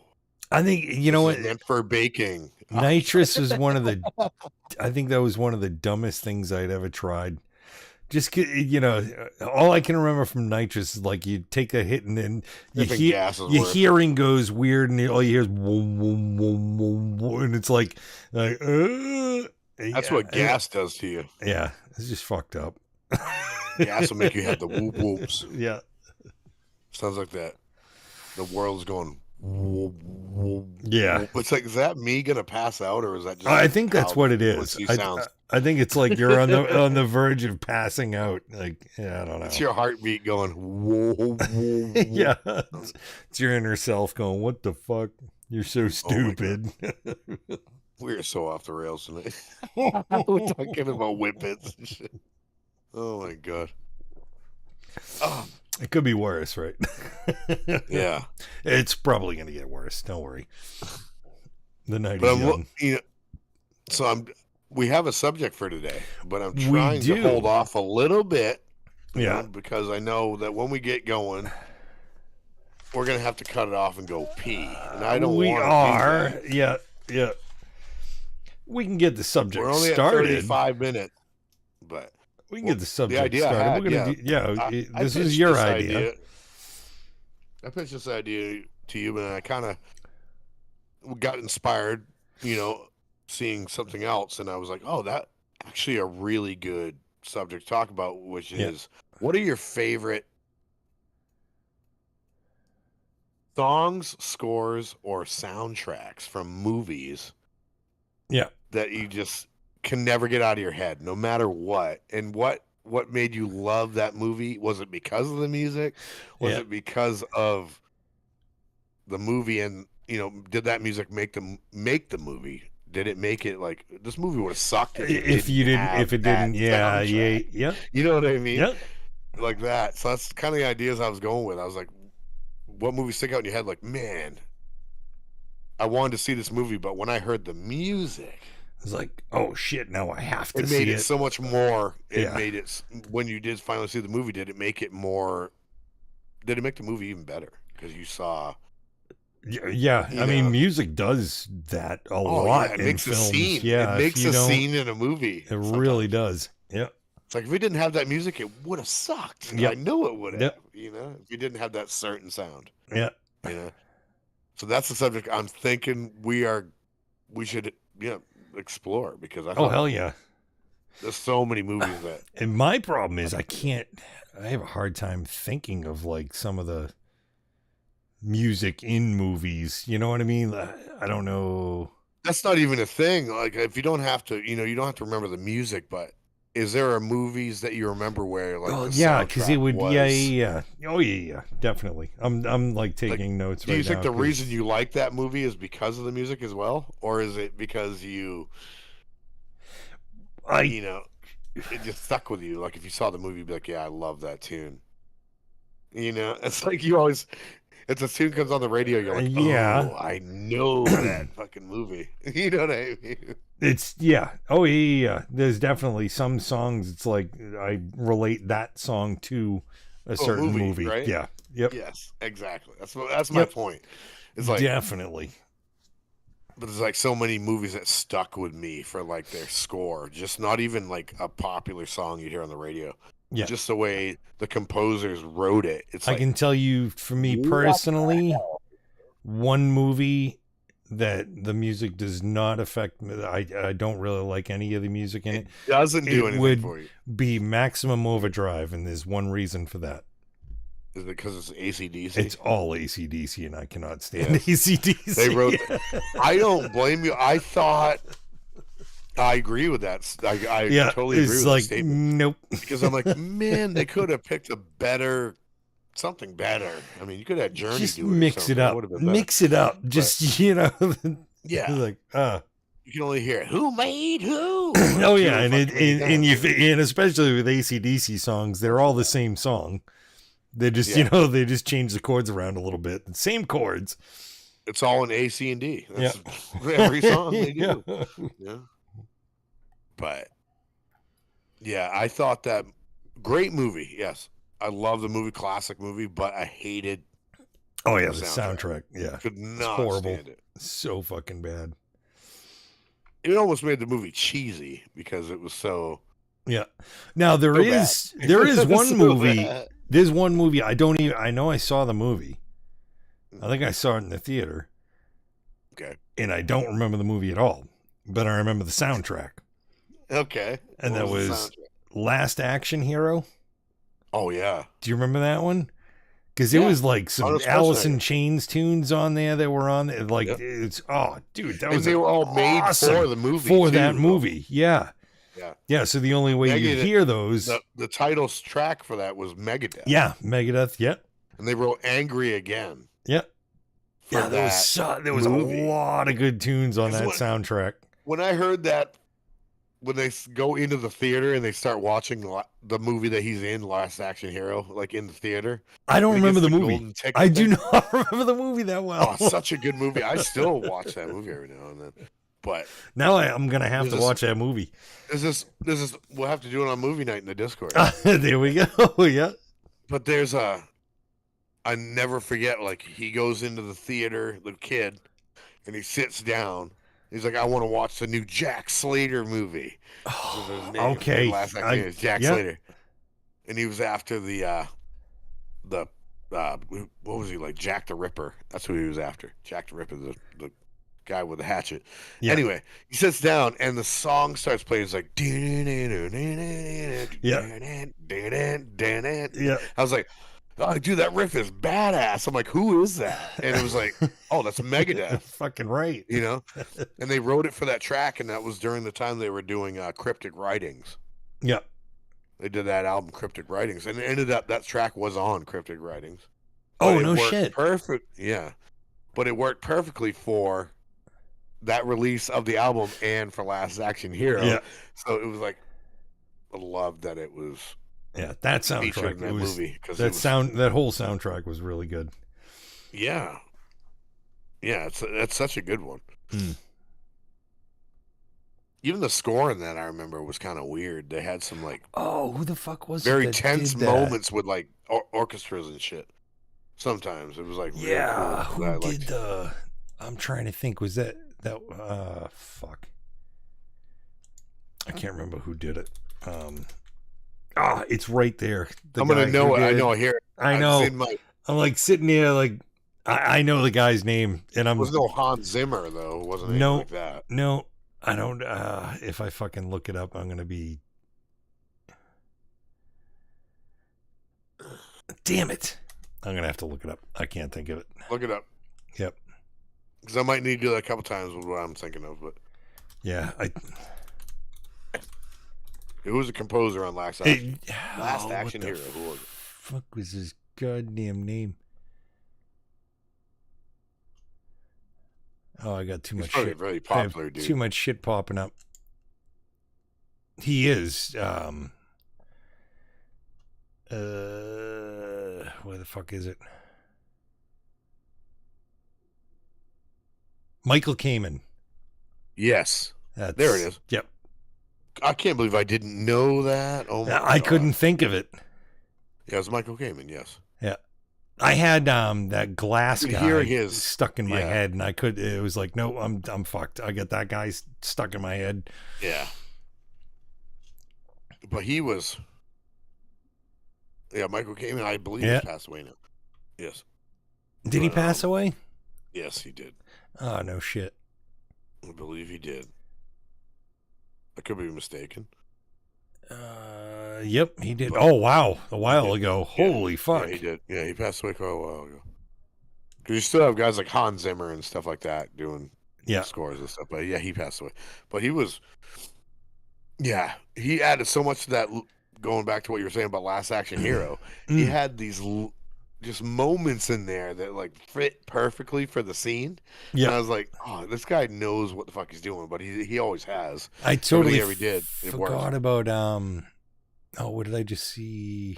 [SPEAKER 1] I think what
[SPEAKER 2] meant for baking.
[SPEAKER 1] Nitrous was I think that was one of the dumbest things I'd ever tried. Just all I can remember from nitrous is like you take a hit and then your hearing goes weird and all you hear is boom, boom, boom, boom, boom, and it's like
[SPEAKER 2] that's what gas does to you.
[SPEAKER 1] Yeah, it's just fucked up.
[SPEAKER 2] Gas will make you have the whoop whoops.
[SPEAKER 1] Yeah,
[SPEAKER 2] sounds like that. The world's going.
[SPEAKER 1] Yeah,
[SPEAKER 2] it's like, is that me gonna pass out, or is that just?
[SPEAKER 1] I think that's what it is. I think it's like you're on the verge of passing out. Like, yeah, I don't know.
[SPEAKER 2] It's your heartbeat going.
[SPEAKER 1] Yeah, it's your inner self going, "What the fuck? You're so stupid."
[SPEAKER 2] We're so off the rails tonight. We're talking about whippets and shit. Oh my god.
[SPEAKER 1] Oh. It could be worse, right?
[SPEAKER 2] Yeah.
[SPEAKER 1] It's probably going to get worse. Don't worry. The night is young.
[SPEAKER 2] So we have a subject for today, but I'm trying to hold off a little bit.
[SPEAKER 1] Yeah.
[SPEAKER 2] Because I know that when we get going, we're going to have to cut it off and go pee. And I don't want to. We are.
[SPEAKER 1] Yeah. We can get the subject started.
[SPEAKER 2] We're only at 35 minutes, but...
[SPEAKER 1] We can get the subject started. This is your idea.
[SPEAKER 2] I pitched this idea to you, and I kind of got inspired, seeing something else, and I was like, oh, that actually a really good subject to talk about, which is, what are your favorite songs, scores, or soundtracks from movies?
[SPEAKER 1] Yeah.
[SPEAKER 2] That you just can never get out of your head, no matter what. And what made you love that movie? Was it because of the music? Was it because of the movie? And did that music make the movie? Did it make it like this movie would have sucked
[SPEAKER 1] if it didn't? Yeah.
[SPEAKER 2] You know what I mean?
[SPEAKER 1] Yeah.
[SPEAKER 2] Like that. So that's kind of the ideas I was going with. I was like, what movies stick out in your head? Like, man, I wanted to see this movie, but when I heard the music,
[SPEAKER 1] it's like, oh shit, now I have to see it.
[SPEAKER 2] It made it so much more. It made it, when you did finally see the movie, did it make it more, did it make the movie even better? Because you saw.
[SPEAKER 1] Yeah. I mean, music does that a lot.
[SPEAKER 2] It makes
[SPEAKER 1] films.
[SPEAKER 2] A scene.
[SPEAKER 1] Yeah.
[SPEAKER 2] It makes a scene in a movie.
[SPEAKER 1] It really does. Yeah.
[SPEAKER 2] It's like, if we didn't have that music, it would have sucked.
[SPEAKER 1] Yep.
[SPEAKER 2] I knew it would have,
[SPEAKER 1] Yep.
[SPEAKER 2] If you didn't have that certain sound.
[SPEAKER 1] Yeah.
[SPEAKER 2] So that's the subject I'm thinking we should, explore, because I
[SPEAKER 1] hell yeah,
[SPEAKER 2] there's so many movies that,
[SPEAKER 1] and my problem is I have a hard time thinking of like some of the music in movies, you know what I mean? I don't know,
[SPEAKER 2] that's not even a thing. Like, if you don't have to, you don't have to remember the music, but is there a movies that you remember where like
[SPEAKER 1] because it would was... yeah definitely. I'm like taking notes right now.
[SPEAKER 2] Do you think the reason you like that movie is because of the music as well, or is it because it just stuck with you? Like, if you saw the movie, you'd be like, yeah, I love that tune. It's like it's a tune comes on the radio, you're like, oh, I know that fucking movie. You know what I mean?
[SPEAKER 1] It's there's definitely some songs it's like I relate that song to a certain movie,
[SPEAKER 2] right?
[SPEAKER 1] Yeah. Yep.
[SPEAKER 2] Yes, exactly. That's my point. It's like,
[SPEAKER 1] definitely.
[SPEAKER 2] But there's like so many movies that stuck with me for like their score. Just not even like a popular song you'd hear on the radio.
[SPEAKER 1] Yeah.
[SPEAKER 2] Just the way the composers wrote it. It's
[SPEAKER 1] I can tell you, for me personally, one movie that the music does not affect me. I don't really like any of the music in it.
[SPEAKER 2] It doesn't do anything for you.
[SPEAKER 1] Be Maximum Overdrive, and there's one reason for that.
[SPEAKER 2] Is it because it's AC/DC?
[SPEAKER 1] It's all AC/DC, and I cannot stand AC/DC.
[SPEAKER 2] They wrote I don't blame you. I thought I agree with that. I totally agree with that statement.
[SPEAKER 1] Nope.
[SPEAKER 2] Because I'm like, man, they could have picked something better. I mean, you could have Journey
[SPEAKER 1] just
[SPEAKER 2] do it.
[SPEAKER 1] Mix it up. Mix it up. Just,
[SPEAKER 2] yeah.
[SPEAKER 1] Like,
[SPEAKER 2] you can only hear who made who.
[SPEAKER 1] Oh yeah, and especially with AC/DC songs, they're all the same song. They just, they just change the chords around a little bit. Same chords.
[SPEAKER 2] It's all in A, C, and D. That's every song they do. Yeah. But yeah, I thought that great movie. Yes, I love the movie, classic movie, but I hated.
[SPEAKER 1] Oh yeah, the soundtrack. Yeah,
[SPEAKER 2] could not
[SPEAKER 1] horrible.
[SPEAKER 2] Stand it.
[SPEAKER 1] So fucking bad.
[SPEAKER 2] It almost made the movie cheesy because it was so.
[SPEAKER 1] Yeah. Now there is one movie. Bad. There's one movie I know I saw the movie. I think I saw it in the theater.
[SPEAKER 2] Okay.
[SPEAKER 1] And I don't remember the movie at all, but I remember the soundtrack.
[SPEAKER 2] Okay.
[SPEAKER 1] And that was Last Action Hero.
[SPEAKER 2] Oh yeah.
[SPEAKER 1] Do you remember that one? Because it was like some Alice in Chains tunes on there that were on there. Like it's dude, that was
[SPEAKER 2] they were all made for the movie.
[SPEAKER 1] For that movie. Yeah.
[SPEAKER 2] Yeah.
[SPEAKER 1] Yeah, so the only way you hear those
[SPEAKER 2] the title track for that was Megadeth.
[SPEAKER 1] Yeah, Megadeth, yep.
[SPEAKER 2] And they wrote Angry Again.
[SPEAKER 1] Yep. Yeah, there was a lot of good tunes on that soundtrack.
[SPEAKER 2] When I heard that, when they go into the theater and they start watching the movie that he's in, Last Action Hero, like in the theater.
[SPEAKER 1] I don't remember the movie. I do not remember the movie that well.
[SPEAKER 2] Oh, such a good movie. I still watch that movie every now and then. But
[SPEAKER 1] now I'm going to have to watch that movie.
[SPEAKER 2] This is we'll have to do it on movie night in the Discord.
[SPEAKER 1] There we go. Yeah.
[SPEAKER 2] But there's I never forget, like he goes into the theater, the kid, and he sits down. He's like, I want to watch the new Jack Slater movie.
[SPEAKER 1] Oh, okay.
[SPEAKER 2] Last name is Jack Slater. And he was after the what was he, like Jack the Ripper? That's who he was after. Jack the Ripper, the guy with the hatchet. Yeah. Anyway, he sits down and the song starts playing. It's like,
[SPEAKER 1] yeah.
[SPEAKER 2] I was like, oh, dude, that riff is badass. I'm like, who is that? And it was like, oh, that's Megadeth.
[SPEAKER 1] Fucking right.
[SPEAKER 2] You know? And they wrote it for that track, and that was during the time they were doing Cryptic Writings.
[SPEAKER 1] Yeah.
[SPEAKER 2] They did that album, Cryptic Writings, and it ended up that track was on Cryptic Writings.
[SPEAKER 1] Oh, no shit.
[SPEAKER 2] Perfect. Yeah. But it worked perfectly for that release of the album and for Last Action Hero. Yeah. So it was like, I loved that it was.
[SPEAKER 1] Yeah, that soundtrack.
[SPEAKER 2] In that movie,
[SPEAKER 1] that whole soundtrack was really good.
[SPEAKER 2] Yeah. Yeah, that's such a good one. Even the score in that, I remember, was kind of weird. They had some like
[SPEAKER 1] who the fuck was
[SPEAKER 2] very tense moments with like orchestras and shit. Sometimes it was like
[SPEAKER 1] who did the? I'm trying to think. Was that fuck? I can't remember who did it. It's right there.
[SPEAKER 2] I'm gonna know it. I know. Here,
[SPEAKER 1] I know. I'm like sitting there, like I know the guy's name, and I'm.
[SPEAKER 2] It was no Hans Zimmer though, wasn't it? Like that.
[SPEAKER 1] No, I don't. If I fucking look it up, I'm gonna be. Damn it! I'm gonna have to look it up. I can't think of it.
[SPEAKER 2] Look it up.
[SPEAKER 1] Yep.
[SPEAKER 2] Because I might need to do that a couple times with what I'm thinking of, but.
[SPEAKER 1] Yeah,
[SPEAKER 2] Who was the composer on Last Action Hero? Who was it?
[SPEAKER 1] Fuck was his goddamn name? Oh, I got too much shit.
[SPEAKER 2] Really popular, dude.
[SPEAKER 1] Too much shit popping up. He is. Where the fuck is it? Michael Kamen.
[SPEAKER 2] Yes. There it is.
[SPEAKER 1] Yep.
[SPEAKER 2] I can't believe I didn't know that. Oh my God.
[SPEAKER 1] I couldn't think of it.
[SPEAKER 2] Yeah, it was Michael Kamen, yes.
[SPEAKER 1] Yeah. I had that glass guy
[SPEAKER 2] his
[SPEAKER 1] stuck in my head, and it was like, no, I'm fucked. I got that guy stuck in my head.
[SPEAKER 2] Yeah. But he was, Michael Kamen, I believe, has passed away now. Yes.
[SPEAKER 1] Did he pass away?
[SPEAKER 2] Yes, he did.
[SPEAKER 1] Oh, no shit.
[SPEAKER 2] I believe he did. I could be mistaken.
[SPEAKER 1] Yep, he did. Oh, wow. A while ago. Holy fuck.
[SPEAKER 2] Yeah, he did. Yeah, he passed away quite a while ago. Because you still have guys like Hans Zimmer and stuff like that doing scores and stuff. But yeah, he passed away. But he was, he added so much to that. Going back to what you were saying about Last Action Hero, he had these just moments in there that like fit perfectly for the scene. Yeah, and I was like, oh, this guy knows what the fuck he's doing, but he always has.
[SPEAKER 1] I totally forgot about what did I just see?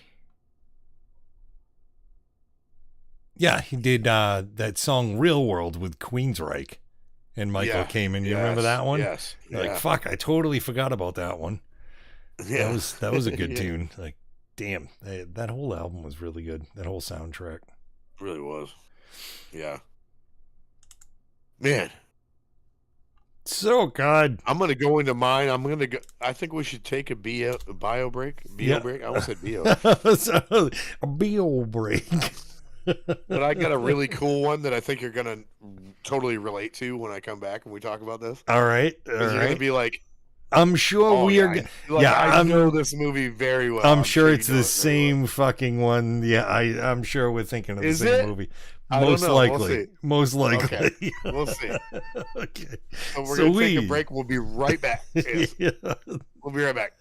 [SPEAKER 1] Yeah, he did that song "Real World" with Queensryche and Michael Kamen. You remember that one?
[SPEAKER 2] Yes.
[SPEAKER 1] Like fuck, I totally forgot about that one. Yeah, that was a good tune. Like, damn, that whole album was really good. That whole soundtrack
[SPEAKER 2] really was. Yeah, man.
[SPEAKER 1] So good.
[SPEAKER 2] I'm gonna go into mine. I think we should take a bio break. Break. I almost said bio.
[SPEAKER 1] A bio break.
[SPEAKER 2] But I got a really cool one that I think you're gonna totally relate to when I come back and we talk about this.
[SPEAKER 1] All right.
[SPEAKER 2] You're gonna be like,
[SPEAKER 1] I'm sure we are.
[SPEAKER 2] I know this movie very well.
[SPEAKER 1] I'm sure it's the same fucking one. Yeah, I'm sure we're thinking of the same movie. Most likely. Most likely.
[SPEAKER 2] Okay. We'll see.
[SPEAKER 1] Okay.
[SPEAKER 2] So we're going to take a break. We'll be right back. Yes. We'll be right back.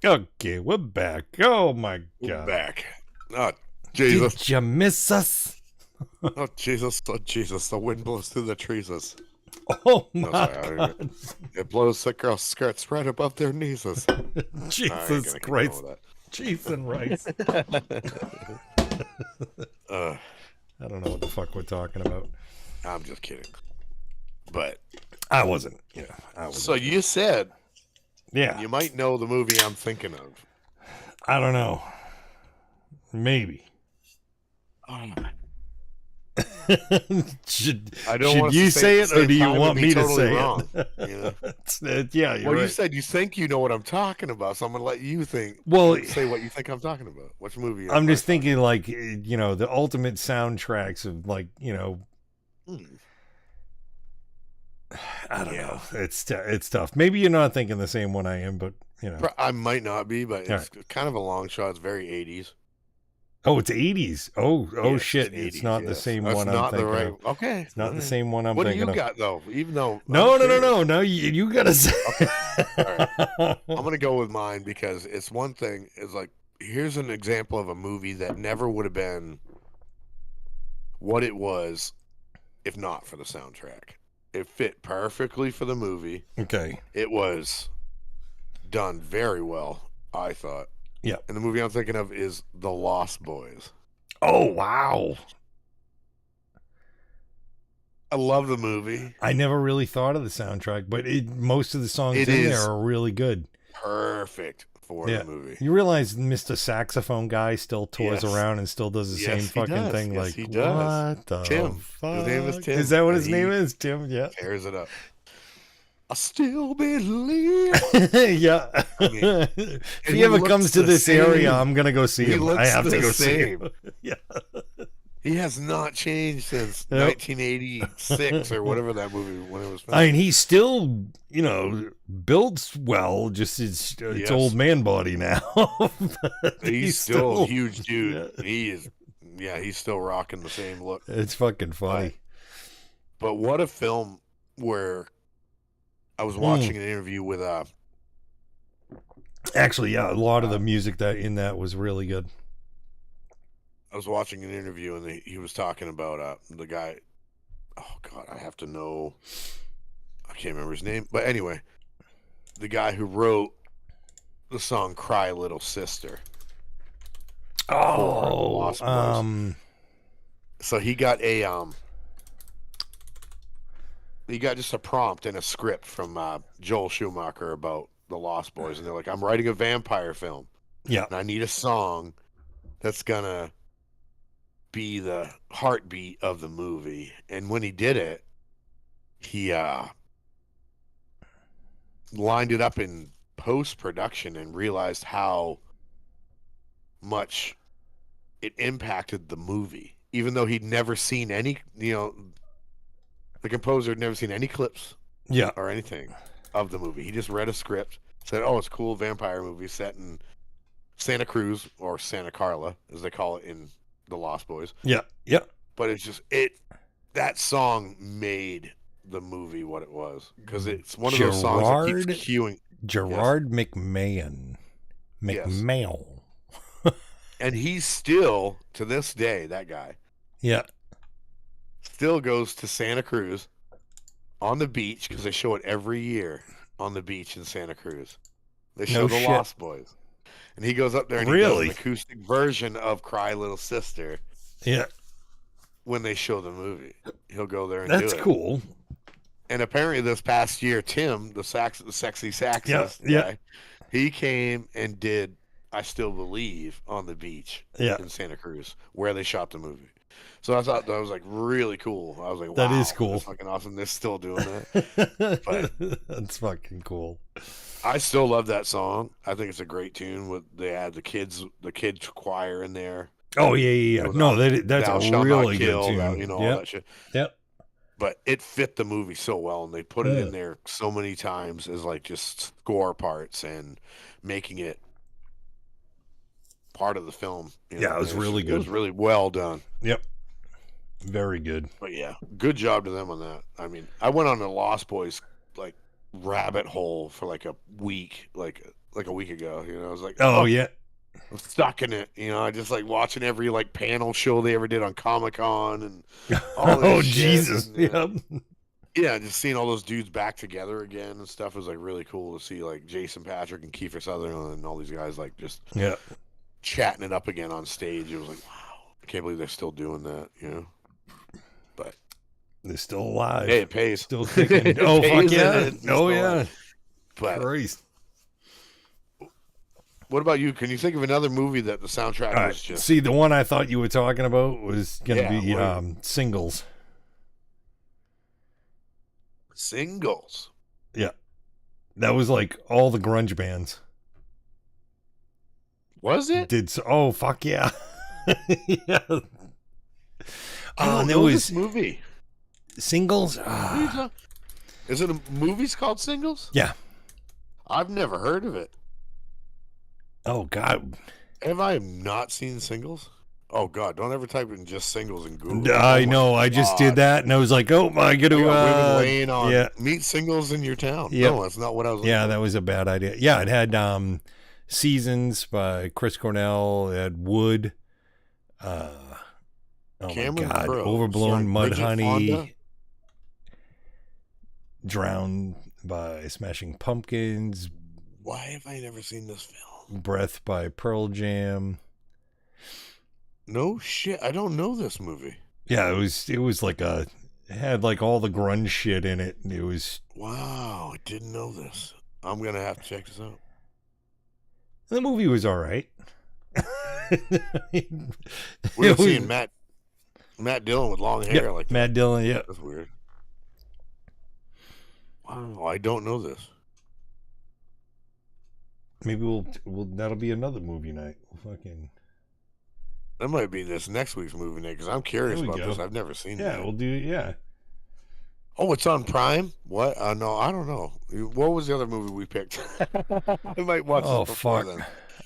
[SPEAKER 1] Okay, we're back. Oh my God.
[SPEAKER 2] We're back. Oh, Jesus.
[SPEAKER 1] Did you miss us?
[SPEAKER 2] Oh, Jesus. Oh, Jesus. The wind blows through the trees.
[SPEAKER 1] Oh my God.
[SPEAKER 2] It blows the girls' skirts right above their knees.
[SPEAKER 1] Jesus Christ. Cheese and rice. I don't know what the fuck we're talking about.
[SPEAKER 2] I'm just kidding. But
[SPEAKER 1] I wasn't. Yeah.
[SPEAKER 2] So you said
[SPEAKER 1] you
[SPEAKER 2] might know the movie I'm thinking of.
[SPEAKER 1] I don't know. Maybe. should you say it, or do you want me to say
[SPEAKER 2] wrong, it?
[SPEAKER 1] Yeah, you're right.
[SPEAKER 2] You said you think you know what I'm talking about, so I'm going to let you think.
[SPEAKER 1] Well,
[SPEAKER 2] say what you think I'm talking about. Which movie?
[SPEAKER 1] I'm just thinking, like, the ultimate soundtracks of, like, I don't know. It's tough. Maybe you're not thinking the same one I am, but
[SPEAKER 2] I might not be, but it's kind of a long shot. It's very 80s.
[SPEAKER 1] Oh, it's 80s. Oh, yes, shit! 80s, it's not the same
[SPEAKER 2] That's
[SPEAKER 1] one
[SPEAKER 2] not
[SPEAKER 1] I'm thinking
[SPEAKER 2] the right.
[SPEAKER 1] of.
[SPEAKER 2] Okay,
[SPEAKER 1] it's not the same one I'm thinking of.
[SPEAKER 2] What do you got though? Even though
[SPEAKER 1] no, you gotta say.
[SPEAKER 2] Okay. All right. I'm gonna go with mine because it's one thing. It's like, here's an example of a movie that never would have been what it was if not for the soundtrack. It fit perfectly for the movie.
[SPEAKER 1] Okay.
[SPEAKER 2] It was done very well, I thought.
[SPEAKER 1] Yeah.
[SPEAKER 2] And the movie I'm thinking of is The Lost Boys.
[SPEAKER 1] Oh, wow.
[SPEAKER 2] I love the movie.
[SPEAKER 1] I never really thought of the soundtrack, but most of the songs in there are really good.
[SPEAKER 2] Perfect for the movie.
[SPEAKER 1] You realize Mr. Saxophone guy still tours around and still does the same fucking thing?
[SPEAKER 2] Yes,
[SPEAKER 1] like,
[SPEAKER 2] he does.
[SPEAKER 1] What the
[SPEAKER 2] Tim.
[SPEAKER 1] fuck?
[SPEAKER 2] His name is Tim.
[SPEAKER 1] Is that what his name is? Tim, yeah.
[SPEAKER 2] Tears it up. I still believe.
[SPEAKER 1] Yeah. I mean, if he ever comes to this area, I'm going to go see him. I have to go see him. Yeah.
[SPEAKER 2] He has not changed since 1986 or whatever that movie when it was filmed.
[SPEAKER 1] I mean, he still, builds well, just it's old man body now.
[SPEAKER 2] he's still a huge dude. Yeah. He is. Yeah, he's still rocking the same look.
[SPEAKER 1] It's fucking funny.
[SPEAKER 2] But what a film where I was watching an interview with
[SPEAKER 1] actually, yeah, a lot of the music that was really good.
[SPEAKER 2] I was watching an interview and he was talking about the guy. Oh God, I have to know. I can't remember his name, but anyway, the guy who wrote the song "Cry Little Sister."
[SPEAKER 1] Oh,
[SPEAKER 2] so he got he got just a prompt and a script from Joel Schumacher about the Lost Boys, and they're like, "I'm writing a vampire film.
[SPEAKER 1] Yeah,
[SPEAKER 2] and I need a song that's gonna be the heartbeat of the movie." And when he did it, he lined it up in post-production and realized how much it impacted the movie, even though he'd never seen any, the composer had never seen any clips or anything of the movie. He just read a script, said, "Oh, it's a cool vampire movie set in Santa Cruz," or Santa Carla, as they call it in The Lost Boys.
[SPEAKER 1] Yeah, yeah.
[SPEAKER 2] But it's just that song made the movie what it was, because it's one of those songs that keeps cueing.
[SPEAKER 1] Gerard McMahon. McMahon.
[SPEAKER 2] And he's still, to this day, that guy.
[SPEAKER 1] Yeah.
[SPEAKER 2] Still goes to Santa Cruz on the beach, because they show it every year on the beach in Santa Cruz. They show the Lost Boys. And he goes up there and he does an acoustic version of "Cry Little Sister."
[SPEAKER 1] Yeah.
[SPEAKER 2] When they show the movie, he'll go there and do it.
[SPEAKER 1] That's cool.
[SPEAKER 2] And apparently this past year, Tim, the sexy saxophonist guy, he came and did "I Still Believe" on the beach in Santa Cruz, where they shot the movie. So I thought that was like really cool. I was like, wow,
[SPEAKER 1] that is cool.
[SPEAKER 2] That's fucking awesome. They're still doing that.
[SPEAKER 1] But that's fucking cool.
[SPEAKER 2] I still love that song. I think it's a great tune. They had the kids choir in there.
[SPEAKER 1] Oh yeah. No, that's a really good tune.
[SPEAKER 2] All that shit.
[SPEAKER 1] Yep.
[SPEAKER 2] But it fit the movie so well, and they put it in there so many times as like just score parts and making it part of the film.
[SPEAKER 1] It was really good.
[SPEAKER 2] It was really well done.
[SPEAKER 1] Yep. Very good.
[SPEAKER 2] But yeah, good job to them on that. I mean, I went on the Lost Boys like rabbit hole for like a week. Like like a week ago. You know, I was like,
[SPEAKER 1] oh yeah,
[SPEAKER 2] I'm stuck in it. You know, I just like watching every like panel show they ever did on Comic-Con and all this
[SPEAKER 1] oh
[SPEAKER 2] shit.
[SPEAKER 1] Jesus,
[SPEAKER 2] And,
[SPEAKER 1] yep.
[SPEAKER 2] yeah, just seeing all those dudes back together again and stuff was like really cool to see, like Jason Patrick and Kiefer Sutherland and all these guys like just chatting it up again on stage. It was like, wow, I can't believe they're still doing that, you know. But
[SPEAKER 1] they're still alive.
[SPEAKER 2] Hey, it pays.
[SPEAKER 1] Still kicking. Oh fuck yeah! Oh yeah.
[SPEAKER 2] But
[SPEAKER 1] Christ.
[SPEAKER 2] What about you? Can you think of another movie that the soundtrack was just?
[SPEAKER 1] See, the one I thought you were talking about was going to be Singles.
[SPEAKER 2] Singles.
[SPEAKER 1] Yeah, that was like all the grunge bands.
[SPEAKER 2] Was it?
[SPEAKER 1] Oh fuck yeah! Yeah.
[SPEAKER 2] Oh, there was this movie.
[SPEAKER 1] Singles.
[SPEAKER 2] Is it a movie's called Singles?
[SPEAKER 1] Yeah.
[SPEAKER 2] I've never heard of it.
[SPEAKER 1] Oh God.
[SPEAKER 2] Have I not seen Singles? Oh God! Don't ever type in just Singles in Google.
[SPEAKER 1] I know. I just did that, and I was like, "Oh my God!"
[SPEAKER 2] Women laying on meet singles in your town. Yep. No, that's not what I was.
[SPEAKER 1] Yeah, that was a bad idea. Yeah, it had Seasons by Chris Cornell. It had Wood. Oh Cameron my God! Crowe. Overblown Mudhoney. Fonda. Drowned by Smashing Pumpkins.
[SPEAKER 2] Why have I never seen this film?
[SPEAKER 1] Breath by Pearl Jam.
[SPEAKER 2] No shit, I don't know this movie.
[SPEAKER 1] Yeah, it was like it had like all the grunge shit in it. And it was
[SPEAKER 2] wow, I didn't know this. I'm gonna have to check this out.
[SPEAKER 1] The movie was all right.
[SPEAKER 2] We're seeing Matt Dillon with long hair like that.
[SPEAKER 1] Matt Dillon, yeah.
[SPEAKER 2] That's weird. Wow, I don't know this.
[SPEAKER 1] Maybe we'll that'll be another movie night. Fucking.
[SPEAKER 2] That might be this next week's movie night because I'm curious about this. I've never seen it.
[SPEAKER 1] Yeah, we'll do. Yeah.
[SPEAKER 2] Oh, it's on Prime. What? No, I don't know. What was the other movie we picked? I might watch.
[SPEAKER 1] Oh fuck.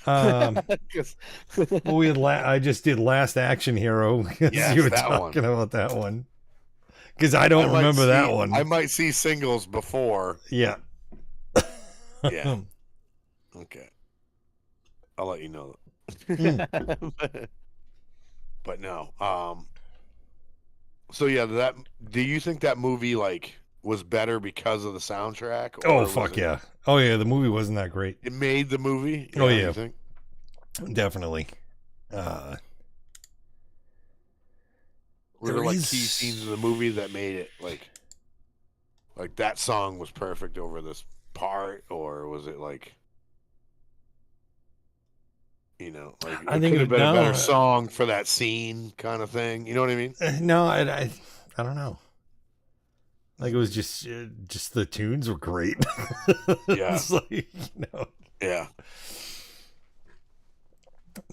[SPEAKER 1] Well, we had. I just did Last Action Hero.
[SPEAKER 2] Yes,
[SPEAKER 1] you were talking about that one. Because I don't remember that one.
[SPEAKER 2] I might see Singles before.
[SPEAKER 1] Yeah.
[SPEAKER 2] Yeah. Okay. I'll let you know. But no. So yeah, do you think that movie like was better because of the soundtrack?
[SPEAKER 1] Oh fuck yeah. Oh yeah, the movie wasn't that great.
[SPEAKER 2] It made the movie?
[SPEAKER 1] Oh yeah. Definitely.
[SPEAKER 2] Were there like key scenes in the movie that made it like that song was perfect over this part, or was it like, you know, like I think it would have been a better song for that scene kind of thing? You know what I mean?
[SPEAKER 1] No, I don't know. Like it was just the tunes were great.
[SPEAKER 2] Yeah.
[SPEAKER 1] It's like,
[SPEAKER 2] Yeah.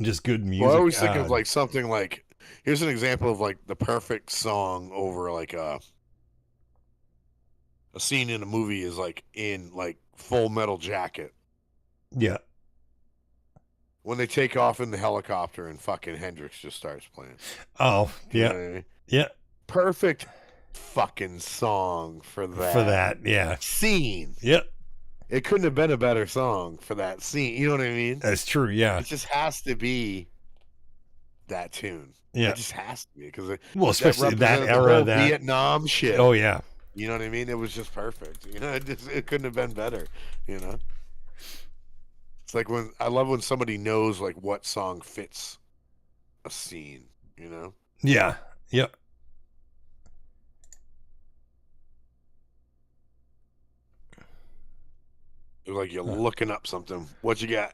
[SPEAKER 1] Just good music.
[SPEAKER 2] Well, I always think of like something like, here's an example of like the perfect song over like a scene in a movie is like in like Full Metal Jacket.
[SPEAKER 1] Yeah.
[SPEAKER 2] When they take off in the helicopter and fucking Hendrix just starts playing.
[SPEAKER 1] Oh, yeah.
[SPEAKER 2] You know what I mean?
[SPEAKER 1] Yeah.
[SPEAKER 2] Perfect fucking song for that.
[SPEAKER 1] For that, yeah.
[SPEAKER 2] Scene.
[SPEAKER 1] Yep.
[SPEAKER 2] It couldn't have been a better song for that scene. You know what I mean?
[SPEAKER 1] That's true, yeah.
[SPEAKER 2] It just has to be that tune.
[SPEAKER 1] Yeah.
[SPEAKER 2] It just has to be because
[SPEAKER 1] especially that era, that
[SPEAKER 2] Vietnam shit.
[SPEAKER 1] Oh yeah.
[SPEAKER 2] You know what I mean? It was just perfect. You know, it couldn't have been better. You know, it's like I love when somebody knows like what song fits a scene. You know?
[SPEAKER 1] Yeah. Yep.
[SPEAKER 2] It's like you're looking up something. What you got?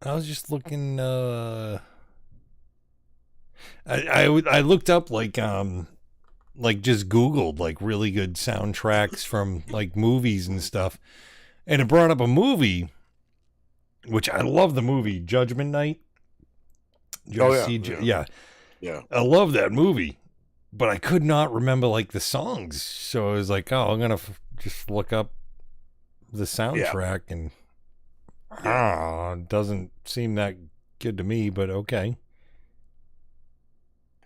[SPEAKER 1] I was just looking. I looked up like just Googled like really good soundtracks from like movies and stuff, and it brought up a movie, which I love the movie Judgment Night. Yeah. I love that movie, but I could not remember like the songs, so I was like, oh, I'm gonna just look up the soundtrack and. It doesn't seem that good to me, but okay.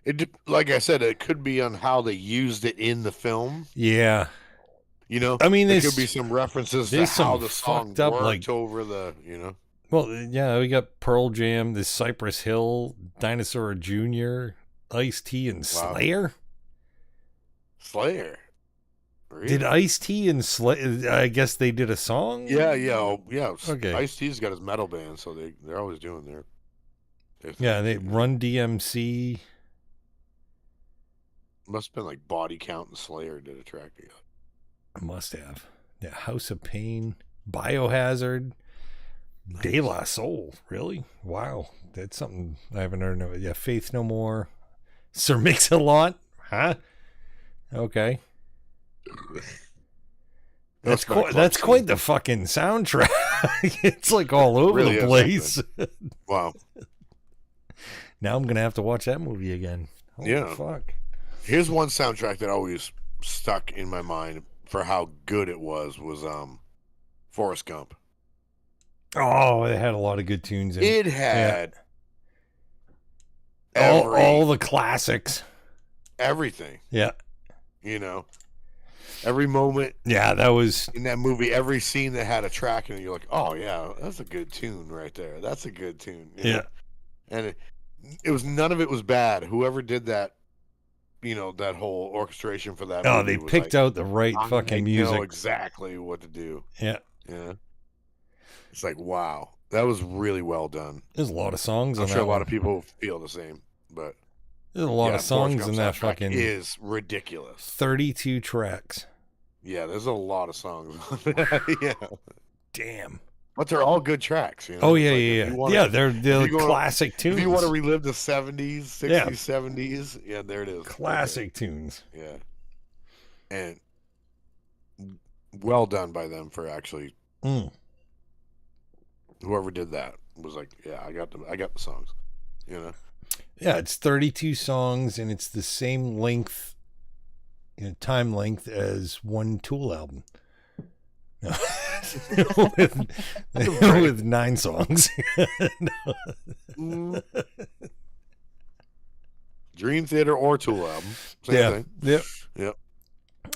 [SPEAKER 2] It, like I said, it could be on how they used it in the film.
[SPEAKER 1] Yeah.
[SPEAKER 2] You know,
[SPEAKER 1] I mean,
[SPEAKER 2] there could be some references to how the song worked
[SPEAKER 1] like,
[SPEAKER 2] over the, you know.
[SPEAKER 1] Well, yeah, we got Pearl Jam, this Cypress Hill, Dinosaur Jr., Ice-T, and Slayer.
[SPEAKER 2] Slayer. Really?
[SPEAKER 1] Did Ice-T and Slayer? I guess they did a song.
[SPEAKER 2] Yeah.
[SPEAKER 1] Okay.
[SPEAKER 2] Ice-T's got his metal band, so they're always doing their
[SPEAKER 1] yeah, they Run DMC.
[SPEAKER 2] Must have been like Body Count and Slayer did a track together.
[SPEAKER 1] Must have. Yeah, House of Pain, Biohazard. Nice. De La Soul, really? Wow, that's something I haven't heard of. Yeah, Faith No More, Sir Mix-a-Lot, huh? Okay, that's quite the fucking soundtrack. It's like all over really the place.
[SPEAKER 2] Wow.
[SPEAKER 1] Now I'm gonna have to watch that movie again.
[SPEAKER 2] Holy
[SPEAKER 1] fuck.
[SPEAKER 2] Here's one soundtrack that always stuck in my mind for how good it was Forrest Gump.
[SPEAKER 1] Oh, it had a lot of good tunes in it.
[SPEAKER 2] It had
[SPEAKER 1] all the classics.
[SPEAKER 2] Everything.
[SPEAKER 1] Yeah.
[SPEAKER 2] You know, every moment.
[SPEAKER 1] Yeah, that was
[SPEAKER 2] in that movie. Every scene that had a track in it, you're like, oh yeah, that's a good tune right there. That's a good tune. You know? And it was, none of it was bad. Whoever did that, you know, that whole orchestration for that.
[SPEAKER 1] Oh, they picked out the right fucking music.
[SPEAKER 2] Know exactly what to do.
[SPEAKER 1] Yeah.
[SPEAKER 2] Yeah. It's like, wow, that was really well done.
[SPEAKER 1] There's a lot of songs.
[SPEAKER 2] I'm sure a lot of people feel the same, but
[SPEAKER 1] there's a lot of songs in that fucking.
[SPEAKER 2] Is ridiculous.
[SPEAKER 1] 32 tracks.
[SPEAKER 2] Yeah, there's a lot of songs. Yeah.
[SPEAKER 1] Damn.
[SPEAKER 2] But they're all good tracks. You know?
[SPEAKER 1] Oh yeah. They're classic tunes.
[SPEAKER 2] If you want to relive the 70s, 60s, 70s, yeah, there it is.
[SPEAKER 1] Classic tunes.
[SPEAKER 2] Yeah. And well done by them for actually. Whoever did that was like, yeah, I got the songs, you know.
[SPEAKER 1] Yeah, it's 32 songs, and it's the same length, time length as one Tool album. with 9 songs.
[SPEAKER 2] Dream Theater or Tool album. Same thing. Yep.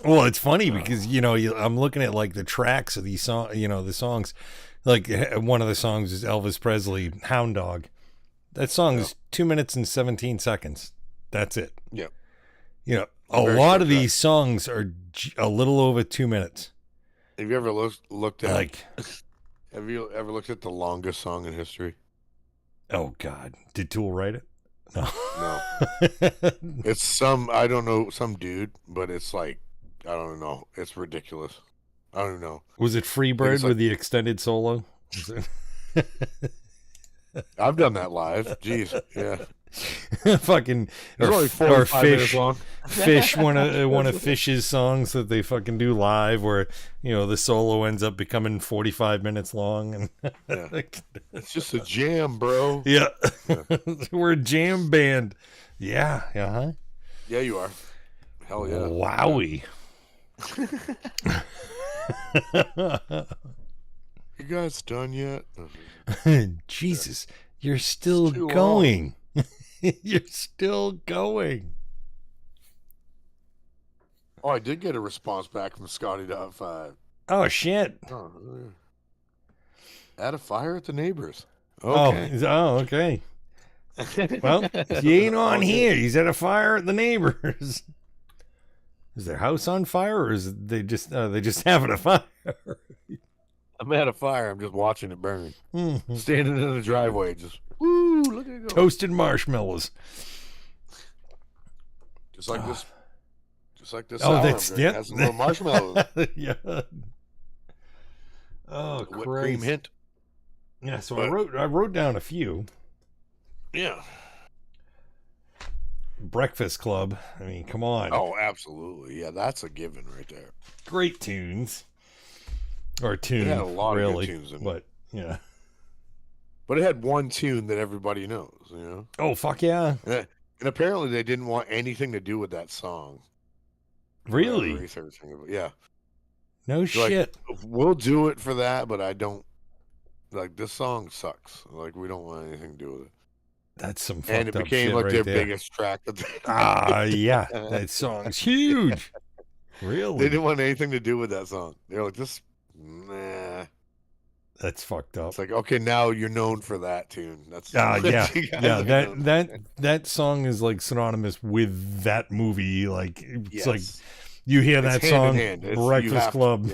[SPEAKER 1] Well, it's funny because I'm looking at like the tracks of these songs. The songs. Like one of the songs is Elvis Presley, Hound Dog. That song is 2 minutes and 17 seconds. That's it.
[SPEAKER 2] Yeah.
[SPEAKER 1] A lot of these songs are a little over 2 minutes.
[SPEAKER 2] Have you ever looked at Have you ever looked at the longest song in history?
[SPEAKER 1] Oh God, did Tool write it? No.
[SPEAKER 2] It's some dude, but it's like I don't know. It's ridiculous. I don't know.
[SPEAKER 1] Was it Freebird with the extended solo?
[SPEAKER 2] I've done that live. Jeez, yeah.
[SPEAKER 1] Fucking or Fish. Fish, one of Fish's songs that they fucking do live, where the solo ends up becoming 45 minutes long, and
[SPEAKER 2] it's just a jam, bro.
[SPEAKER 1] Yeah. We're a jam band. Yeah,
[SPEAKER 2] Yeah, you are. Hell yeah.
[SPEAKER 1] Wowie.
[SPEAKER 2] You guys done yet?
[SPEAKER 1] Jesus, you're still going. You're still going.
[SPEAKER 2] Oh, I did get a response back from Scotty.5.
[SPEAKER 1] Oh shit.
[SPEAKER 2] Oh, add a fire at the neighbors.
[SPEAKER 1] Okay. Oh, okay. Well, he ain't on here. He's at a fire at the neighbors. Is their house on fire, or is they just having a fire?
[SPEAKER 2] I'm at a fire. I'm just watching it burn.
[SPEAKER 1] Mm-hmm.
[SPEAKER 2] Standing in the driveway, just woo! Look at it go.
[SPEAKER 1] Toasted marshmallows.
[SPEAKER 2] Just like this. Just like this.
[SPEAKER 1] Oh, that's
[SPEAKER 2] has some little marshmallows.
[SPEAKER 1] Yeah. Oh,
[SPEAKER 2] whipped cream hint.
[SPEAKER 1] Yeah. So I wrote down a few.
[SPEAKER 2] Yeah.
[SPEAKER 1] Breakfast Club. I mean, come on.
[SPEAKER 2] Oh, absolutely. Yeah, that's a given right there.
[SPEAKER 1] Great tunes. Or tune.
[SPEAKER 2] It had a lot of good tunes in it.
[SPEAKER 1] But, yeah.
[SPEAKER 2] But it had one tune that everybody knows,
[SPEAKER 1] Oh, fuck yeah.
[SPEAKER 2] And apparently they didn't want anything to do with that song.
[SPEAKER 1] Really?
[SPEAKER 2] Yeah.
[SPEAKER 1] No shit.
[SPEAKER 2] Like, we'll do it for that, but I don't. Like, this song sucks. Like, we don't want anything to do with it.
[SPEAKER 1] That's some fucked
[SPEAKER 2] and it
[SPEAKER 1] up
[SPEAKER 2] became
[SPEAKER 1] shit
[SPEAKER 2] like
[SPEAKER 1] right
[SPEAKER 2] their
[SPEAKER 1] there.
[SPEAKER 2] biggest track.
[SPEAKER 1] Yeah, that song's huge. Really?
[SPEAKER 2] They didn't want anything to do with that song. They're like, this, nah.
[SPEAKER 1] That's fucked up.
[SPEAKER 2] It's like, okay, now you're known for that tune. That's
[SPEAKER 1] yeah.
[SPEAKER 2] that
[SPEAKER 1] that song is like synonymous with that movie. Like it's like you hear that
[SPEAKER 2] hand
[SPEAKER 1] song,
[SPEAKER 2] in hand.
[SPEAKER 1] Breakfast Club,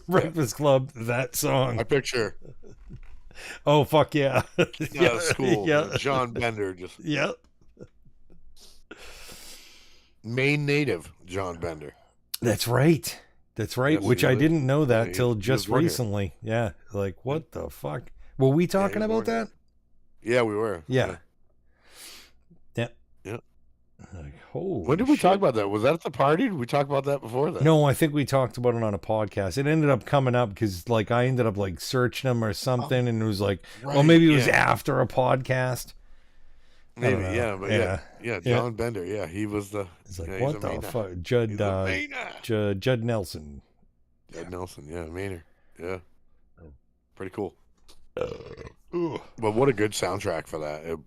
[SPEAKER 1] Breakfast Club, that song.
[SPEAKER 2] I picture.
[SPEAKER 1] Oh fuck yeah!
[SPEAKER 2] That's cool. Yeah, John Bender just.
[SPEAKER 1] Yeah.
[SPEAKER 2] Maine native John Bender.
[SPEAKER 1] That's right. That's right. Yes, which I didn't know that till just recently. Yeah. Like, what the fuck? Were we talking about that?
[SPEAKER 2] Yeah, we were.
[SPEAKER 1] Yeah.
[SPEAKER 2] Yeah.
[SPEAKER 1] Like, holy
[SPEAKER 2] when did we talk about that? Was that at the party? Did we talk about that before that?
[SPEAKER 1] No, I think we talked about it on a podcast. It ended up coming up because, like, I ended up like searching them or something, and it was like, well, maybe it was after a podcast.
[SPEAKER 2] Maybe, yeah, John Bender, he was the.
[SPEAKER 1] It's like, what the fuck, Judd Nelson.
[SPEAKER 2] Judd Nelson, Mainer, pretty cool. But what a good soundtrack for that.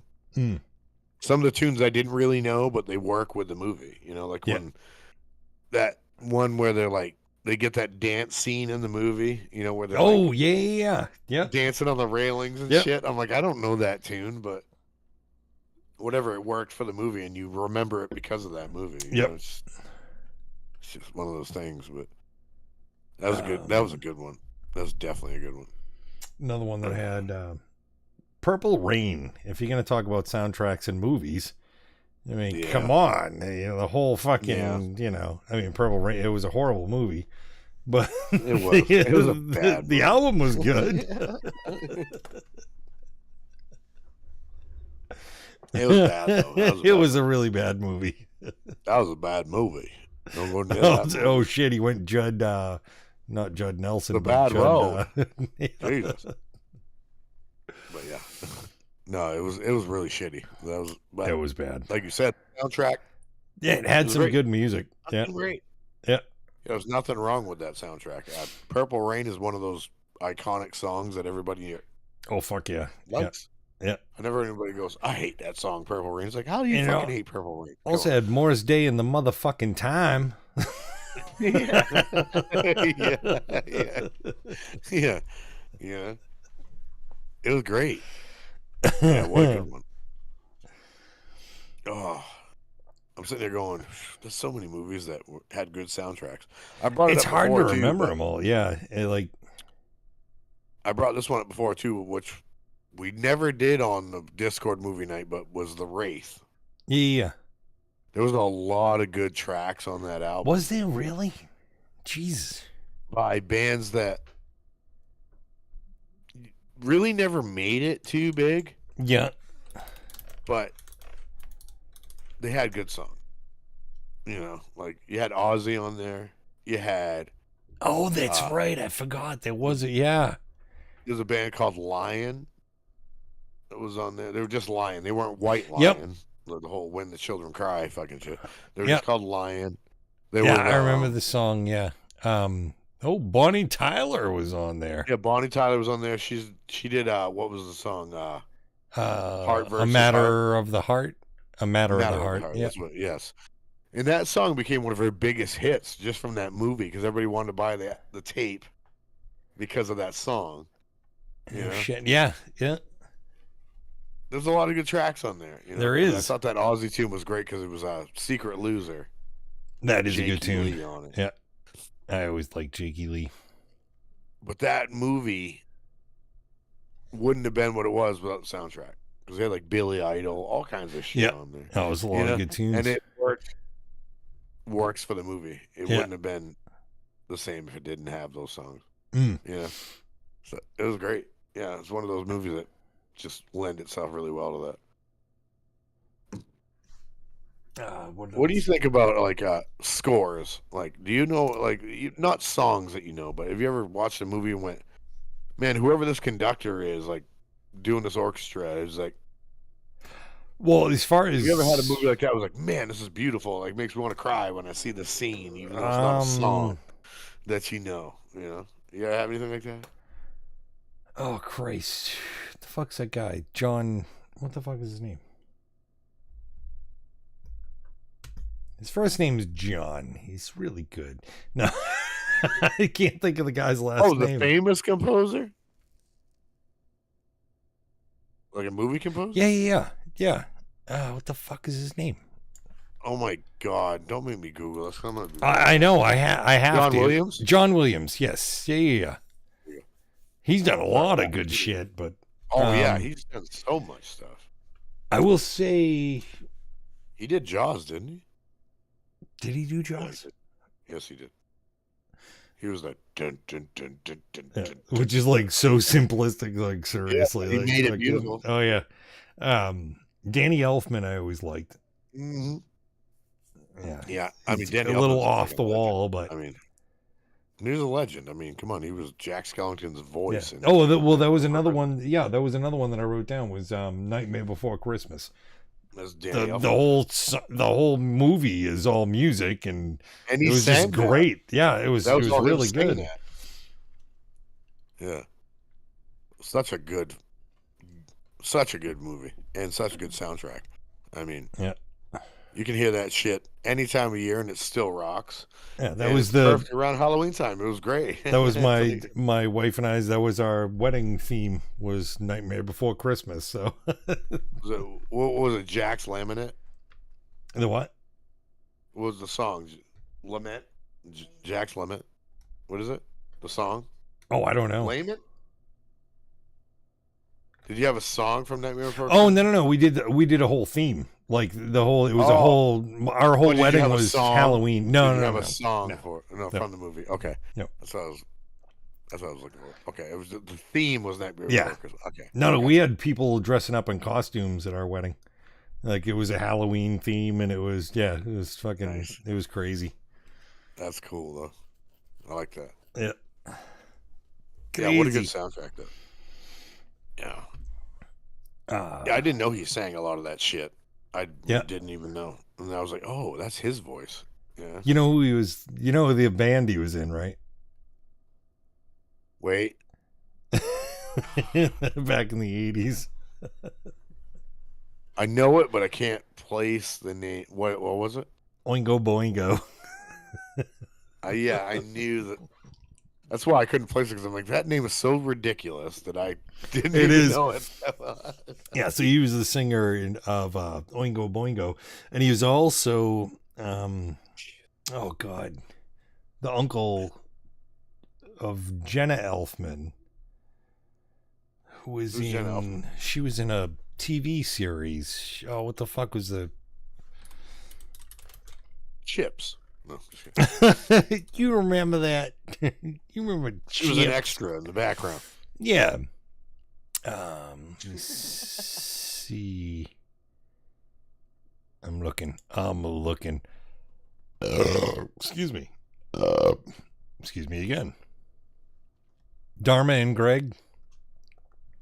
[SPEAKER 2] Some of the tunes I didn't really know, but they work with the movie. You know, like when that one where they're like they get that dance scene in the movie. You know, where they're dancing on the railings and shit. I'm like, I don't know that tune, but. Whatever, it worked for the movie, and you remember it because of that movie. You know, it's just one of those things. But that was good. That was a good one. That was definitely a good one.
[SPEAKER 1] Another one that had Purple Rain. If you're going to talk about soundtracks and movies, I mean, come on, the whole fucking, I mean, Purple Rain. It was a horrible movie, but
[SPEAKER 2] it was. It was a bad.
[SPEAKER 1] The album was good.
[SPEAKER 2] It was bad, though.
[SPEAKER 1] It was a really bad movie.
[SPEAKER 2] That was a bad movie. Don't go near that movie.
[SPEAKER 1] Oh shit, he went Judd, not Judd Nelson.
[SPEAKER 2] The bad road. Jesus. But yeah. No, it was really shitty. It
[SPEAKER 1] was bad.
[SPEAKER 2] Like you said, soundtrack.
[SPEAKER 1] Yeah, it had some good music.
[SPEAKER 2] Great.
[SPEAKER 1] Yeah.
[SPEAKER 2] There's nothing wrong with that soundtrack. Purple Rain is one of those iconic songs that everybody
[SPEAKER 1] fuck yeah.
[SPEAKER 2] likes.
[SPEAKER 1] Yeah.
[SPEAKER 2] I never anybody goes, I hate that song, Purple Rain. It's like, how do you fucking hate Purple Rain?
[SPEAKER 1] Also had Morris Day in the motherfucking time.
[SPEAKER 2] Yeah. It was great. Yeah, what a good one. Oh, I'm sitting there going, there's so many movies that had good soundtracks. I brought it up
[SPEAKER 1] hard
[SPEAKER 2] before,
[SPEAKER 1] to remember them all. Yeah.
[SPEAKER 2] I brought this one up before too, which we never did on the Discord movie night, but was The Wraith.
[SPEAKER 1] Yeah.
[SPEAKER 2] There was a lot of good tracks on that album.
[SPEAKER 1] Was there really? Jeez.
[SPEAKER 2] By bands that really never made it too big.
[SPEAKER 1] Yeah.
[SPEAKER 2] But they had good songs. Like you had Ozzy on there. You had...
[SPEAKER 1] Oh, that's right. I forgot. There was
[SPEAKER 2] There's a band called Lion. That was on there. They were just Lion. They weren't White Lion. The whole When the Children Cry fucking shit. They were just called Lion.
[SPEAKER 1] I remember the song. Yeah. Bonnie Tyler was on there.
[SPEAKER 2] Yeah, Bonnie Tyler was on there. She did what was the song? Heart versus
[SPEAKER 1] A Matter
[SPEAKER 2] Heart.
[SPEAKER 1] of the Heart. A Matter of the Heart. Yeah.
[SPEAKER 2] Yes. And that song became one of her biggest hits just from that movie because everybody wanted to buy the tape because of that song.
[SPEAKER 1] Shit. Yeah.
[SPEAKER 2] There's a lot of good tracks on there.
[SPEAKER 1] There is.
[SPEAKER 2] I thought that Ozzy tune was great because it was a Secret Loser.
[SPEAKER 1] That is
[SPEAKER 2] Jakey
[SPEAKER 1] a good tune.
[SPEAKER 2] Lee on it.
[SPEAKER 1] Yeah. I always liked Jakey Lee.
[SPEAKER 2] But that movie wouldn't have been what it was without the soundtrack. Because they had like Billy Idol, all kinds of shit on there.
[SPEAKER 1] That was a lot of good tunes.
[SPEAKER 2] And it works for the movie. It wouldn't have been the same if it didn't have those songs. So it was great. Yeah, it's one of those movies that just lend itself really well to that. What do you think about like scores? Like, do you know like not songs that you know, but have you ever watched a movie and went, man, whoever this conductor is, like doing this orchestra is like.
[SPEAKER 1] Well, as far as
[SPEAKER 2] have you ever had a movie like that? I was like, man, this is beautiful. Like, makes me want to cry when I see the scene, even though it's not a song that you know. You ever have anything like that?
[SPEAKER 1] Oh Christ! What the fuck's that guy? John. What the fuck is his name? His first name is John. He's really good. No, I can't think of the guy's last name.
[SPEAKER 2] Oh, the famous composer? Like a movie composer?
[SPEAKER 1] Yeah. What the fuck is his name?
[SPEAKER 2] Oh my God! Don't make me Google this. I'm gonna.
[SPEAKER 1] I know. I have
[SPEAKER 2] John
[SPEAKER 1] to.
[SPEAKER 2] Williams.
[SPEAKER 1] John Williams. Yes. Yeah. He's done a lot of good shit, but.
[SPEAKER 2] Yeah, he's done so much stuff.
[SPEAKER 1] I will say.
[SPEAKER 2] He did Jaws, didn't he?
[SPEAKER 1] Did he do Jaws?
[SPEAKER 2] Yes, he did. He was like dun, dun, dun, dun, dun,
[SPEAKER 1] yeah,
[SPEAKER 2] dun,
[SPEAKER 1] which is like so simplistic, like seriously.
[SPEAKER 2] He
[SPEAKER 1] like,
[SPEAKER 2] made it
[SPEAKER 1] like,
[SPEAKER 2] beautiful.
[SPEAKER 1] Oh yeah. Danny Elfman I always liked.
[SPEAKER 2] Mm-hmm.
[SPEAKER 1] Yeah.
[SPEAKER 2] I mean, Danny
[SPEAKER 1] a little
[SPEAKER 2] Elfman's
[SPEAKER 1] off
[SPEAKER 2] like
[SPEAKER 1] the
[SPEAKER 2] a
[SPEAKER 1] wall,
[SPEAKER 2] legend.
[SPEAKER 1] but
[SPEAKER 2] I mean, he's a legend. I mean, come on, he was Jack Skellington's voice.
[SPEAKER 1] Yeah. That was another one. Yeah, that was another one that I wrote down was Nightmare Before Christmas.
[SPEAKER 2] That's Danny
[SPEAKER 1] the whole movie is all music and
[SPEAKER 2] he
[SPEAKER 1] it was just great. Yeah, it was really good.
[SPEAKER 2] That. Yeah, such a good movie and such a good soundtrack. I mean,
[SPEAKER 1] yeah,
[SPEAKER 2] you can hear that shit any time of year and it still rocks.
[SPEAKER 1] Yeah, that was perfect
[SPEAKER 2] around Halloween time. It was great.
[SPEAKER 1] That was my wife and I's. That was our wedding theme. Was Nightmare Before Christmas. So,
[SPEAKER 2] what was it? Jack's Laminate.
[SPEAKER 1] The what?
[SPEAKER 2] What was the song? Lament. Jack's Lament. What is it? The song?
[SPEAKER 1] Oh, I don't know.
[SPEAKER 2] Lament. Did you have a song from Nightmare Before
[SPEAKER 1] Christmas? Oh
[SPEAKER 2] no.
[SPEAKER 1] We did a whole theme. Like our whole wedding was Halloween. No,
[SPEAKER 2] have a song from the movie. Okay.
[SPEAKER 1] No.
[SPEAKER 2] That's what I was looking for. Okay. It was the theme was Nightmare
[SPEAKER 1] Before
[SPEAKER 2] Christmas. Okay.
[SPEAKER 1] No, we had people dressing up in costumes at our wedding. Like it was a Halloween theme and it was fucking nice. It was crazy.
[SPEAKER 2] That's cool though. I like that.
[SPEAKER 1] Yeah.
[SPEAKER 2] Crazy. Yeah, what a good soundtrack though. Yeah. I didn't know he sang a lot of that shit. I didn't even know. And I was like, oh, that's his voice. Yeah.
[SPEAKER 1] You know who he was? You know the band he was in, right?
[SPEAKER 2] Wait.
[SPEAKER 1] Back in the 80s.
[SPEAKER 2] I know it, but I can't place the name. What was it?
[SPEAKER 1] Oingo Boingo.
[SPEAKER 2] Yeah, I knew that. That's why I couldn't place it because I'm like, that name is so ridiculous that I didn't even know it.
[SPEAKER 1] Yeah, so he was the singer of Oingo Boingo. And he was also, the uncle of Jenna Elfman, she was in a TV series. Oh, what the fuck was the...
[SPEAKER 2] Chips. No,
[SPEAKER 1] you remember that? You remember
[SPEAKER 2] she was an extra in the background.
[SPEAKER 1] Yeah. Let's see. I'm looking. Excuse me. Excuse me again. Dharma and Greg.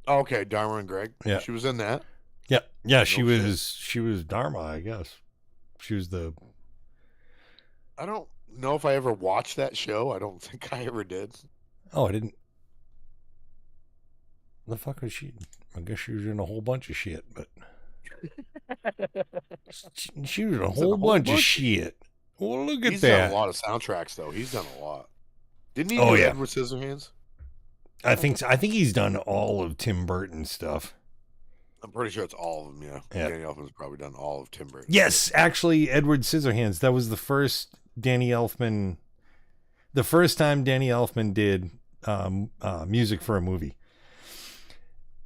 [SPEAKER 2] Oh, okay, Dharma and Greg.
[SPEAKER 1] Yeah,
[SPEAKER 2] she was in that.
[SPEAKER 1] Yeah, yeah. She was Dharma, I guess. She was the...
[SPEAKER 2] I don't know if I ever watched that show. I don't think I ever did.
[SPEAKER 1] Oh, I didn't. The fuck was she? I guess she was in a whole bunch of shit, but she was in a whole bunch of shit. Well, look at that.
[SPEAKER 2] He's done a lot of soundtracks, though. He's done a lot. Didn't he do Edward Scissorhands?
[SPEAKER 1] I think he's done all of Tim Burton's stuff.
[SPEAKER 2] I'm pretty sure it's all of them, yeah. Danny Elfman's probably done all of Tim Burton.
[SPEAKER 1] Yes, actually, Edward Scissorhands. That was the first Danny Elfman... The first time Danny Elfman did music for a movie.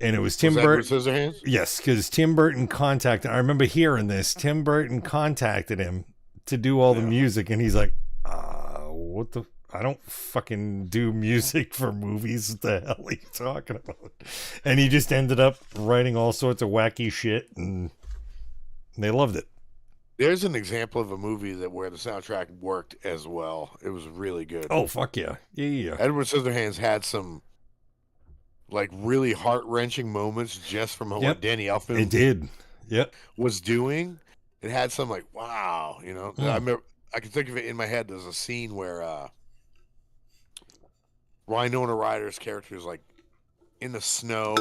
[SPEAKER 1] And it was Tim Burton.
[SPEAKER 2] Edward Scissorhands?
[SPEAKER 1] Yes, because Tim Burton contacted... I remember hearing this. Tim Burton contacted him to do all the music, and he's like, what the... I don't fucking do music for movies. What the hell are you talking about? And he just ended up writing all sorts of wacky shit, and they loved it.
[SPEAKER 2] There's an example of a movie where the soundtrack worked as well. It was really good.
[SPEAKER 1] Oh, fuck yeah. Yeah.
[SPEAKER 2] Edward Scissorhands had some like really heart-wrenching moments just from what Danny Elfman was doing. It had some like, wow, you know. I remember, I can think of it in my head. There's a scene where Winona Ryder's character is like in the snow,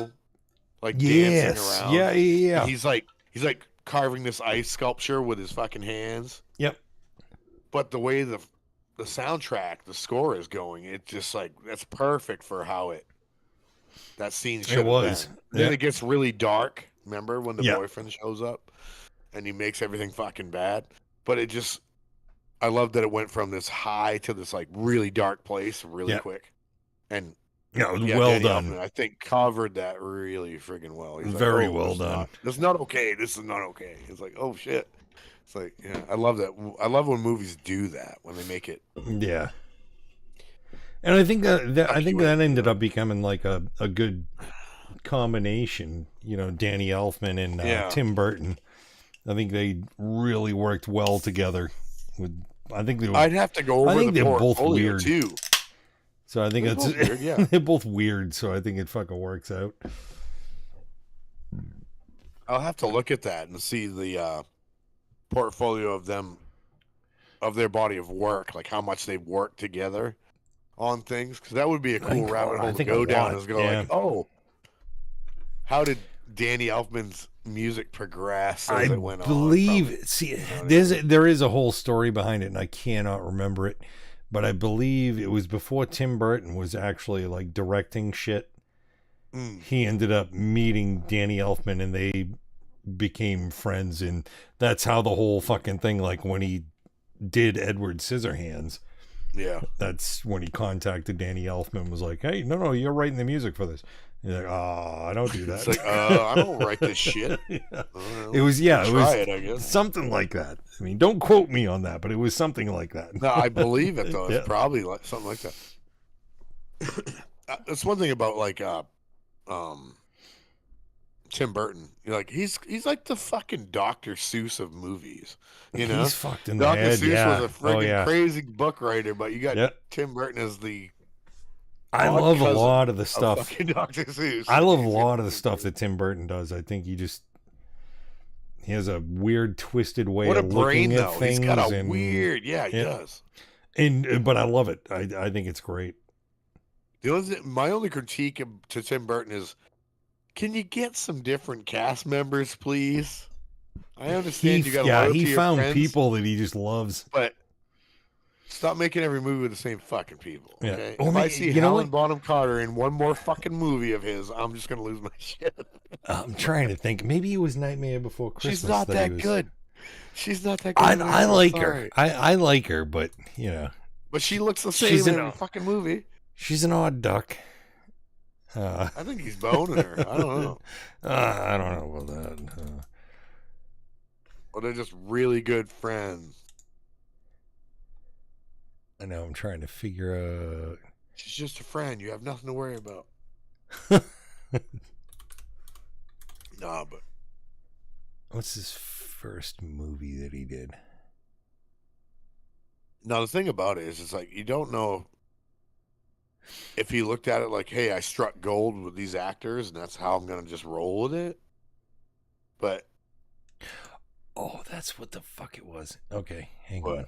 [SPEAKER 2] like dancing around.
[SPEAKER 1] Yeah.
[SPEAKER 2] And he's like carving this ice sculpture with his fucking hands.
[SPEAKER 1] Yep.
[SPEAKER 2] but the way the soundtrack, the score is going, it just like that's perfect for how that scene should have been. Then it gets really dark. Remember when the boyfriend shows up and he makes everything fucking bad? But it just, I love that it went from this high to this like really dark place really quick. And
[SPEAKER 1] well
[SPEAKER 2] Danny
[SPEAKER 1] done.
[SPEAKER 2] Elfman, I think covered that really friggin' well. He's
[SPEAKER 1] very
[SPEAKER 2] like,
[SPEAKER 1] well done.
[SPEAKER 2] This is not okay. This is not okay. It's like, oh shit. It's like, yeah, I love that. I love when movies do that, when they make it.
[SPEAKER 1] Yeah. And I think that ended up becoming like a good combination, Danny Elfman and Tim Burton. I think they really worked well together.
[SPEAKER 2] I'd have to go over.
[SPEAKER 1] I think they're both weird
[SPEAKER 2] too.
[SPEAKER 1] So I think
[SPEAKER 2] they're both weird, yeah.
[SPEAKER 1] They're both weird. So I think it fucking works out.
[SPEAKER 2] I'll have to look at that and see the portfolio of their body of work, like how much they work together on things, because that would be a cool rabbit hole to go down. Is go like, oh, how did Danny Elfman's music progress as it went
[SPEAKER 1] on? See, there is a whole story behind it, and I cannot remember it, but I believe it was before Tim Burton was actually like directing shit. He ended up meeting Danny Elfman, and they became friends, and that's how the whole fucking thing, like when he did Edward Scissorhands, that's when he contacted Danny Elfman, was like, hey, no, you're writing the music for this. He's like, oh, I don't do that.
[SPEAKER 2] It's like, I don't write this shit.
[SPEAKER 1] It was I guess something like that. I mean, don't quote me on that, but it was something like that.
[SPEAKER 2] No, I believe it though. It's probably like something like that. That's one thing about like Tim Burton. Like he's like the fucking Dr. Seuss of movies.
[SPEAKER 1] He's fucked in
[SPEAKER 2] the
[SPEAKER 1] head.
[SPEAKER 2] Dr. Seuss was a freaking crazy book writer, but you got Tim Burton as the.
[SPEAKER 1] I love a lot of the stuff.
[SPEAKER 2] Dr. Seuss.
[SPEAKER 1] I love a lot of the stuff that Tim Burton does. I think he has a weird, twisted way of looking at things.
[SPEAKER 2] He's got a weird, he does.
[SPEAKER 1] But I love it. I think it's great.
[SPEAKER 2] My only critique to Tim Burton is, can you get some different cast members, please? I understand you got to love
[SPEAKER 1] he
[SPEAKER 2] to
[SPEAKER 1] found
[SPEAKER 2] your friends,
[SPEAKER 1] people that he just loves,
[SPEAKER 2] but stop making every movie with the same fucking people. Okay?
[SPEAKER 1] Yeah.
[SPEAKER 2] If I see Helen Bonham Carter in one more fucking movie of his, I'm just gonna lose my shit.
[SPEAKER 1] I'm trying to think. Maybe it was Nightmare Before Christmas.
[SPEAKER 2] She's not that good. She's not that good.
[SPEAKER 1] I like her. I like her, but
[SPEAKER 2] But she looks the same in a fucking movie.
[SPEAKER 1] She's an odd duck.
[SPEAKER 2] I think he's boning her. I don't know.
[SPEAKER 1] I don't know about that.
[SPEAKER 2] Well, they're just really good friends.
[SPEAKER 1] I know. I'm trying to figure out.
[SPEAKER 2] She's just a friend. You have nothing to worry about. Nah, but
[SPEAKER 1] what's his first movie that he did?
[SPEAKER 2] Now the thing about it is, it's like you don't know if he looked at it like, "Hey, I struck gold with these actors, and that's how I'm gonna just roll with it." But
[SPEAKER 1] that's what the fuck it was. Okay, hang on.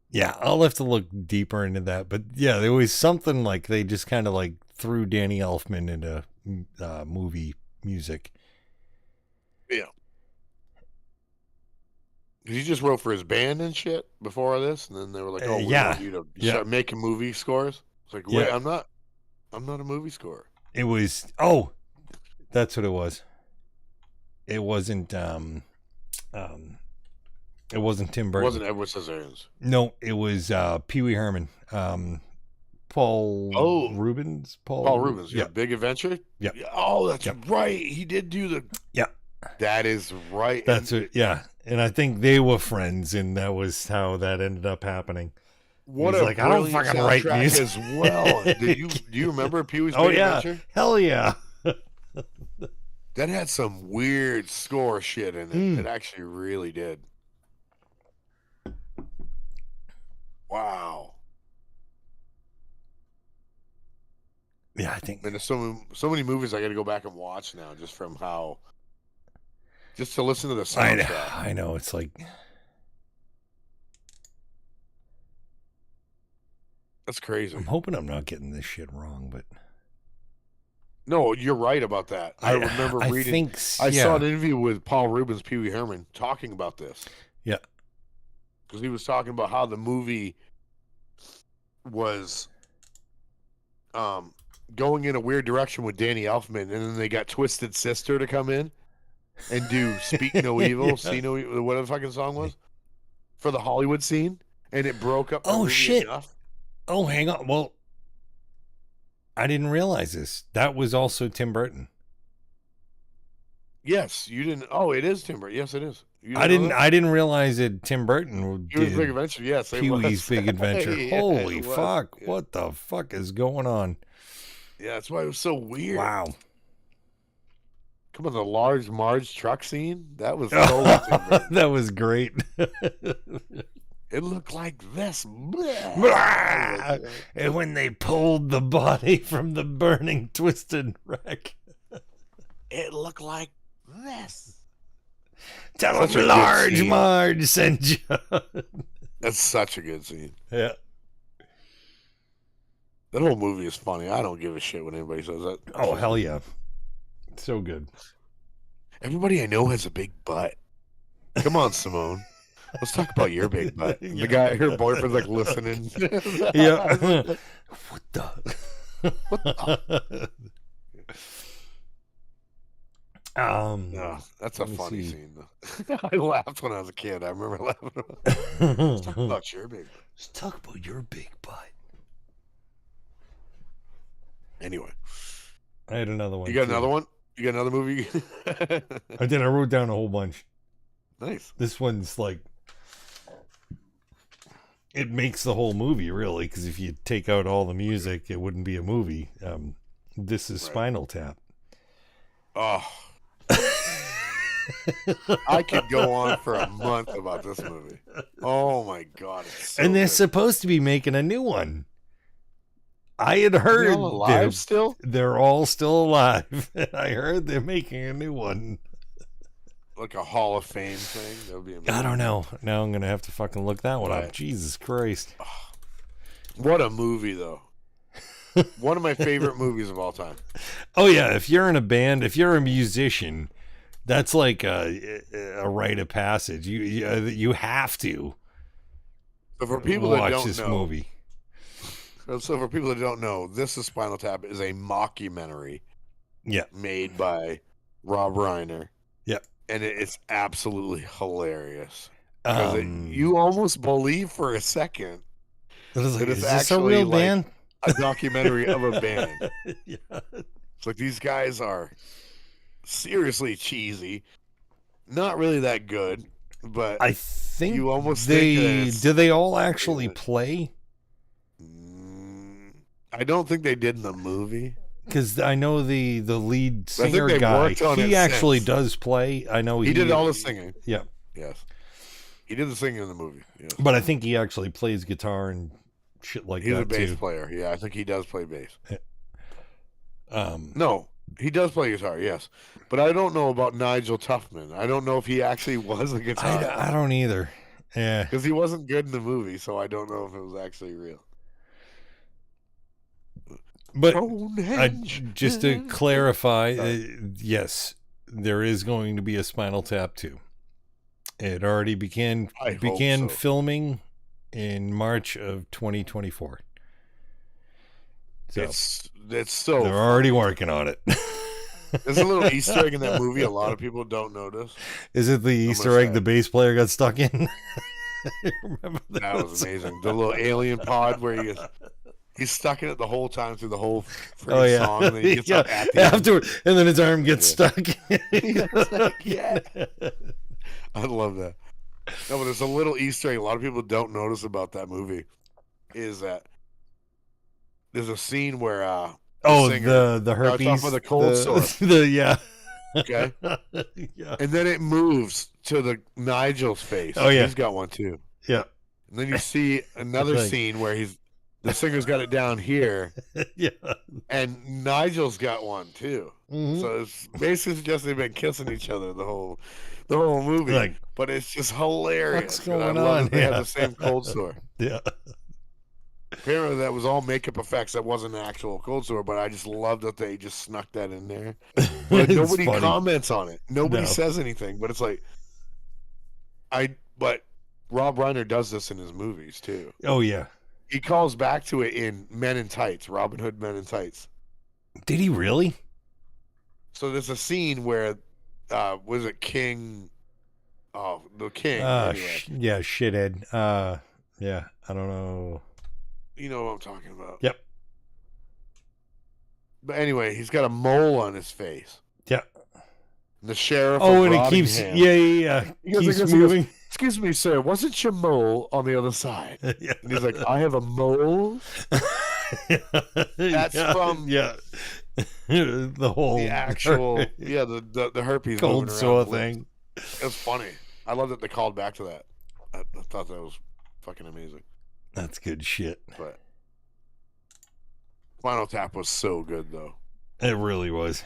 [SPEAKER 1] Yeah, I'll have to look deeper into that. But yeah, there was something like they just kind of like threw Danny Elfman into movie music.
[SPEAKER 2] Yeah. He just wrote for his band and shit before this, and then they were like, "Oh, we want you to start making movie scores." It's like, wait, I'm not a movie scorer.
[SPEAKER 1] It was that's what it was. It wasn't it wasn't Tim Burton.
[SPEAKER 2] It wasn't Edward Scissorhands.
[SPEAKER 1] No, it was Pee Wee Herman. Paul Rubens.
[SPEAKER 2] Paul Rubens. Yeah. Big Adventure.
[SPEAKER 1] Yeah.
[SPEAKER 2] Oh, that's right. He did do the.
[SPEAKER 1] Yeah.
[SPEAKER 2] That is right.
[SPEAKER 1] That's it. Yeah, and I think they were friends, and that was how that ended up happening.
[SPEAKER 2] What a
[SPEAKER 1] like, I don't fucking write music
[SPEAKER 2] as well. Do you remember Pee Wee's Big Adventure?
[SPEAKER 1] Hell yeah.
[SPEAKER 2] That had some weird score shit in it. It actually really did. Wow.
[SPEAKER 1] Yeah, I think.
[SPEAKER 2] And there's so many movies I got to go back and watch now, just from just to listen to the soundtrack.
[SPEAKER 1] I know. It's like.
[SPEAKER 2] That's crazy.
[SPEAKER 1] I'm hoping I'm not getting this shit wrong, but.
[SPEAKER 2] No, you're right about that. I remember reading. I saw an interview with Paul Rubens, Pee Wee Herman, talking about this.
[SPEAKER 1] Yeah.
[SPEAKER 2] because he was talking about how the movie was going in a weird direction with Danny Elfman, and then they got Twisted Sister to come in and do Speak No Evil, See No Evil, whatever the fucking song was, for the Hollywood scene, and it broke up the movie
[SPEAKER 1] shit.
[SPEAKER 2] enough.
[SPEAKER 1] Oh, hang on. Well, I didn't realize this. That was also Tim Burton.
[SPEAKER 2] Yes, you didn't. Oh, it is Tim Burton. Yes, it is.
[SPEAKER 1] I didn't realize that Tim Burton did
[SPEAKER 2] Big Adventure. Yes,
[SPEAKER 1] Pee-wee's Big Adventure.
[SPEAKER 2] Yeah,
[SPEAKER 1] Holy fuck!
[SPEAKER 2] Yeah.
[SPEAKER 1] What the fuck is going on?
[SPEAKER 2] Yeah, that's why it was so weird.
[SPEAKER 1] Wow.
[SPEAKER 2] Come on, the large Marge truck scene. That was so
[SPEAKER 1] that was great.
[SPEAKER 2] It looked like this.
[SPEAKER 1] And when they pulled the body from the burning, twisted wreck,
[SPEAKER 2] it looked like this.
[SPEAKER 1] Tell them large Marge sent you.
[SPEAKER 2] That's such a good scene.
[SPEAKER 1] Yeah.
[SPEAKER 2] That whole movie is funny. I don't give a shit when anybody says that.
[SPEAKER 1] Oh, hell yeah. So good.
[SPEAKER 2] Everybody I know has a big butt. Come on, Simone. Let's talk about your big butt. The guy, her boyfriend's like listening.
[SPEAKER 1] Yeah. What the?
[SPEAKER 2] What the? That's a funny scene, though. I laughed when I was a kid. I remember laughing. Let's talk about your big butt.
[SPEAKER 1] Let's talk about your big butt.
[SPEAKER 2] Anyway.
[SPEAKER 1] I had another one.
[SPEAKER 2] You got another one? You got another movie?
[SPEAKER 1] I did. I wrote down a whole bunch.
[SPEAKER 2] Nice.
[SPEAKER 1] This one's like, it makes the whole movie, really, because if you take out all the music, it wouldn't be a movie. This is Spinal Tap.
[SPEAKER 2] Oh. I could go on for a month about this movie. Oh my God. It's so
[SPEAKER 1] and they're
[SPEAKER 2] good.
[SPEAKER 1] supposed to be making a new one. I had heard
[SPEAKER 2] they're all alive still?
[SPEAKER 1] They're all still alive. And I heard they're making a new one.
[SPEAKER 2] Like a Hall of Fame thing? That would be amazing.
[SPEAKER 1] I don't know. Now I'm going to have to fucking look that one up. Jesus Christ.
[SPEAKER 2] What a movie, though. One of my favorite movies of all time.
[SPEAKER 1] Oh, yeah. If you're in a band, if you're a musician, that's like a rite of passage. You have to
[SPEAKER 2] so for people
[SPEAKER 1] watch
[SPEAKER 2] that don't
[SPEAKER 1] this
[SPEAKER 2] know,
[SPEAKER 1] movie.
[SPEAKER 2] So for people that don't know, This is Spinal Tap is a mockumentary made by Rob Reiner.
[SPEAKER 1] Yeah.
[SPEAKER 2] And it's absolutely hilarious. Because you almost believe for a second
[SPEAKER 1] that
[SPEAKER 2] it's
[SPEAKER 1] is this
[SPEAKER 2] actually
[SPEAKER 1] a real band?
[SPEAKER 2] A documentary of a band.
[SPEAKER 1] Yeah.
[SPEAKER 2] It's like these guys are seriously cheesy, not really that good, but
[SPEAKER 1] I think
[SPEAKER 2] you almost
[SPEAKER 1] do they all actually play?
[SPEAKER 2] I don't think they did in the movie.
[SPEAKER 1] Because I know the lead singer guy, he actually does play. I know
[SPEAKER 2] he did all the singing.
[SPEAKER 1] Yeah.
[SPEAKER 2] Yes. He did the singing in the movie. Yes.
[SPEAKER 1] But I think he actually plays guitar and shit like
[SPEAKER 2] He's
[SPEAKER 1] that.
[SPEAKER 2] He's a bass
[SPEAKER 1] too.
[SPEAKER 2] player. Yeah, I think he does play bass.
[SPEAKER 1] Yeah.
[SPEAKER 2] No, he does play guitar, yes. But I don't know about Nigel Tuffman. I don't know if he actually was a guitar.
[SPEAKER 1] I don't either. Yeah.
[SPEAKER 2] Because he wasn't good in the movie, so I don't know if it was actually real.
[SPEAKER 1] But just to clarify, yes, there is going to be a Spinal Tap 2. It already began filming in March of 2024. So
[SPEAKER 2] it's so
[SPEAKER 1] they're already working on it.
[SPEAKER 2] There's a little Easter egg in that movie a lot of people don't notice.
[SPEAKER 1] Is it the Easter egg the bass player got stuck in? Remember
[SPEAKER 2] that was amazing. The little alien pod where he's stuck in it the whole time through the whole song, and then he gets up at the
[SPEAKER 1] afterward, and then his arm gets stuck.
[SPEAKER 2] Yeah. I love that. No, but there's a little Easter egg a lot of people don't notice about that movie is that there's a scene where
[SPEAKER 1] the herpes,
[SPEAKER 2] off with a cold sore. Okay.
[SPEAKER 1] Yeah.
[SPEAKER 2] And then it moves to the Nigel's face.
[SPEAKER 1] Oh yeah,
[SPEAKER 2] he's got one too.
[SPEAKER 1] Yeah.
[SPEAKER 2] And then you see another scene where the singer's got it down here.
[SPEAKER 1] Yeah.
[SPEAKER 2] And Nigel's got one too. Mm-hmm. So it's basically just they've been kissing each other the whole movie. But it's just hilarious.
[SPEAKER 1] What's going on?
[SPEAKER 2] They have the same cold sore.
[SPEAKER 1] Yeah.
[SPEAKER 2] Apparently that was all makeup effects. That wasn't an actual cold sore, but I just love that they just snuck that in there. But nobody comments on it. Nobody says anything. But it's like, but Rob Reiner does this in his movies too.
[SPEAKER 1] Oh yeah.
[SPEAKER 2] He calls back to it in Men in Tights, Robin Hood Men in Tights.
[SPEAKER 1] Did he really?
[SPEAKER 2] So there's a scene where, was it King? Oh, the king. Anyway.
[SPEAKER 1] Yeah, shithead. Yeah, I don't know.
[SPEAKER 2] You know what I'm talking about.
[SPEAKER 1] Yep.
[SPEAKER 2] But anyway, he's got a mole on his face.
[SPEAKER 1] Yeah.
[SPEAKER 2] The sheriff.
[SPEAKER 1] Oh, and it keeps. Yeah. Keeps moving.
[SPEAKER 2] Excuse me, sir. Wasn't your mole on the other side?
[SPEAKER 1] Yeah.
[SPEAKER 2] And he's like, I have a mole. That's from
[SPEAKER 1] the whole
[SPEAKER 2] the actual the herpes
[SPEAKER 1] cold sore thing.
[SPEAKER 2] It was funny. I love that they called back to that. I thought that was fucking amazing.
[SPEAKER 1] That's good shit.
[SPEAKER 2] But Spinal Tap was so good though.
[SPEAKER 1] It really was.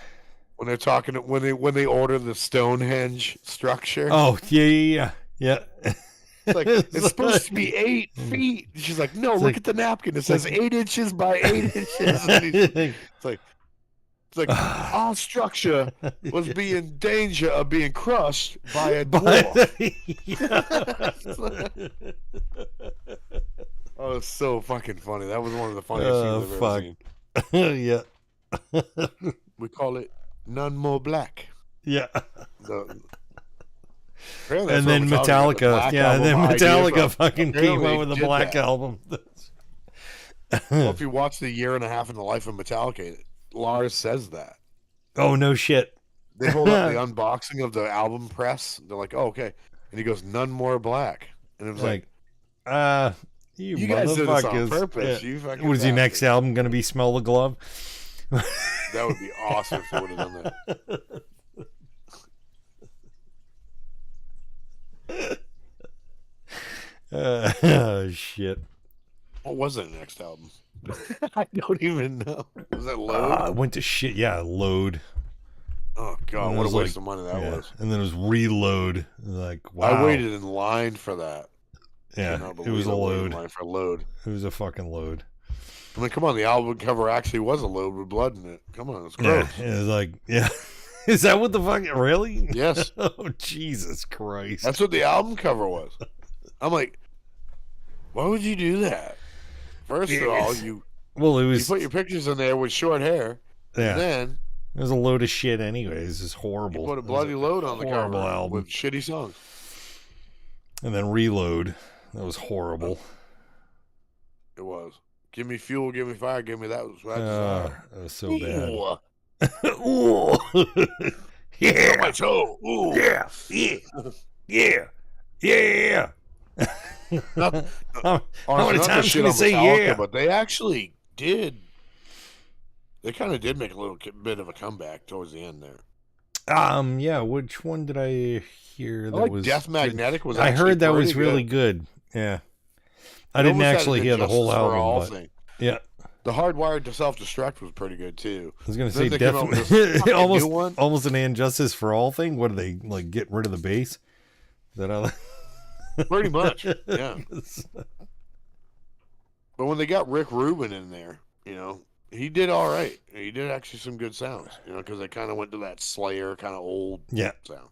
[SPEAKER 2] When they're talking, when they order the Stonehenge structure.
[SPEAKER 1] Oh yeah.
[SPEAKER 2] It's like it's supposed to be 8 feet. She's like, no, look at the napkin. It says 8 inches by 8 inches. It's like all structure was being in danger of being crushed by a dwarf. Oh, it's so fucking funny. That was one of the funniest things I've ever seen.
[SPEAKER 1] Yeah.
[SPEAKER 2] We call it None More Black.
[SPEAKER 1] Yeah.
[SPEAKER 2] And
[SPEAKER 1] then Metallica. Yeah, and then Metallica fucking came out with the Black Album.
[SPEAKER 2] Well, if you watch the year and a half in the life of Metallica, Lars says that. Oh,
[SPEAKER 1] no shit.
[SPEAKER 2] They hold up the unboxing of the album press. They're like, oh, okay. And he goes, None More Black. And it was like
[SPEAKER 1] you
[SPEAKER 2] guys did this on purpose.
[SPEAKER 1] Yeah.
[SPEAKER 2] You fucking
[SPEAKER 1] what is your next album going to be? Smell the Glove?
[SPEAKER 2] That would be awesome if they would have done
[SPEAKER 1] that. Oh, shit.
[SPEAKER 2] What was their next album? I don't even know. Was that Load?
[SPEAKER 1] I went to shit. Yeah, Load.
[SPEAKER 2] Oh, God. What a waste of money that was.
[SPEAKER 1] And then it was Reload. Like, wow.
[SPEAKER 2] I waited in line for that.
[SPEAKER 1] Yeah, it was a load.
[SPEAKER 2] Line for Load.
[SPEAKER 1] It was a fucking load.
[SPEAKER 2] I mean, come on. The album cover actually was a load with blood in it. Come on. It's gross.
[SPEAKER 1] Yeah, it was like, yeah. Is that what the fuck? Really?
[SPEAKER 2] Yes.
[SPEAKER 1] Oh, Jesus Christ.
[SPEAKER 2] That's what the album cover was. I'm like, why would you do that? First of all, you put your pictures in there with short hair.
[SPEAKER 1] Yeah.
[SPEAKER 2] And then
[SPEAKER 1] it was a load of shit anyways. It's horrible.
[SPEAKER 2] You put a bloody load on the cover album with shitty songs.
[SPEAKER 1] And then Reload. That was horrible.
[SPEAKER 2] It was. Give me fuel, give me fire, give me that.
[SPEAKER 1] That was so bad.
[SPEAKER 2] Ooh.
[SPEAKER 1] Yeah.
[SPEAKER 2] On my toe. Ooh.
[SPEAKER 1] Yeah. Yeah. Yeah. How many times can you say yeah?
[SPEAKER 2] But they actually did. They kind of did make a little bit of a comeback towards the end there.
[SPEAKER 1] Yeah. Which one did I hear that was
[SPEAKER 2] Death Magnetic? Was
[SPEAKER 1] I heard that was really good. Yeah. I didn't actually hear the whole album. But, yeah.
[SPEAKER 2] The Hardwired to Self-Destruct was pretty good too.
[SPEAKER 1] I was going to say definitely almost an Injustice for All thing. What do they like? Get rid of the bass? Is that
[SPEAKER 2] pretty much, yeah. But when they got Rick Rubin in there, he did all right. He did actually some good sounds, because they kind of went to that Slayer kind of old sound.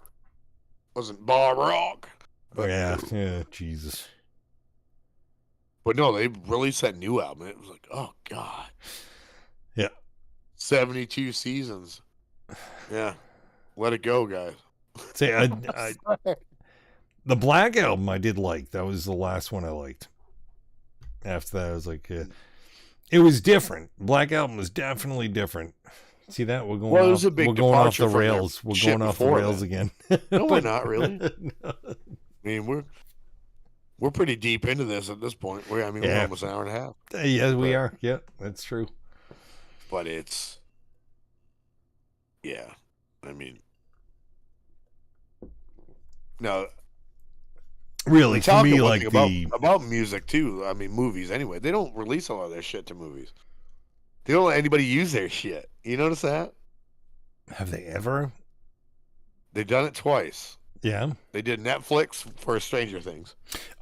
[SPEAKER 2] Wasn't bar rock.
[SPEAKER 1] But, yeah, Jesus.
[SPEAKER 2] But no, they released that new album. It was like, oh God.
[SPEAKER 1] Yeah.
[SPEAKER 2] 72 seasons. Yeah. Let it go, guys.
[SPEAKER 1] See, the Black Album I did like. That was the last one I liked. After that, I was like, it was different. Black Album was definitely different. See that? We're going off the rails. We're going off the rails again.
[SPEAKER 2] No, we're not really. No. I mean, we're pretty deep into this at this point. We're almost an hour and a half.
[SPEAKER 1] Yeah, we are. Yeah, that's true.
[SPEAKER 2] But it's, no.
[SPEAKER 1] Really, for me, like
[SPEAKER 2] about music too. I mean, movies anyway. They don't release a lot of their shit to movies. They don't let anybody use their shit. You notice that?
[SPEAKER 1] Have they ever?
[SPEAKER 2] They've done it twice.
[SPEAKER 1] Yeah.
[SPEAKER 2] They did Netflix for Stranger Things.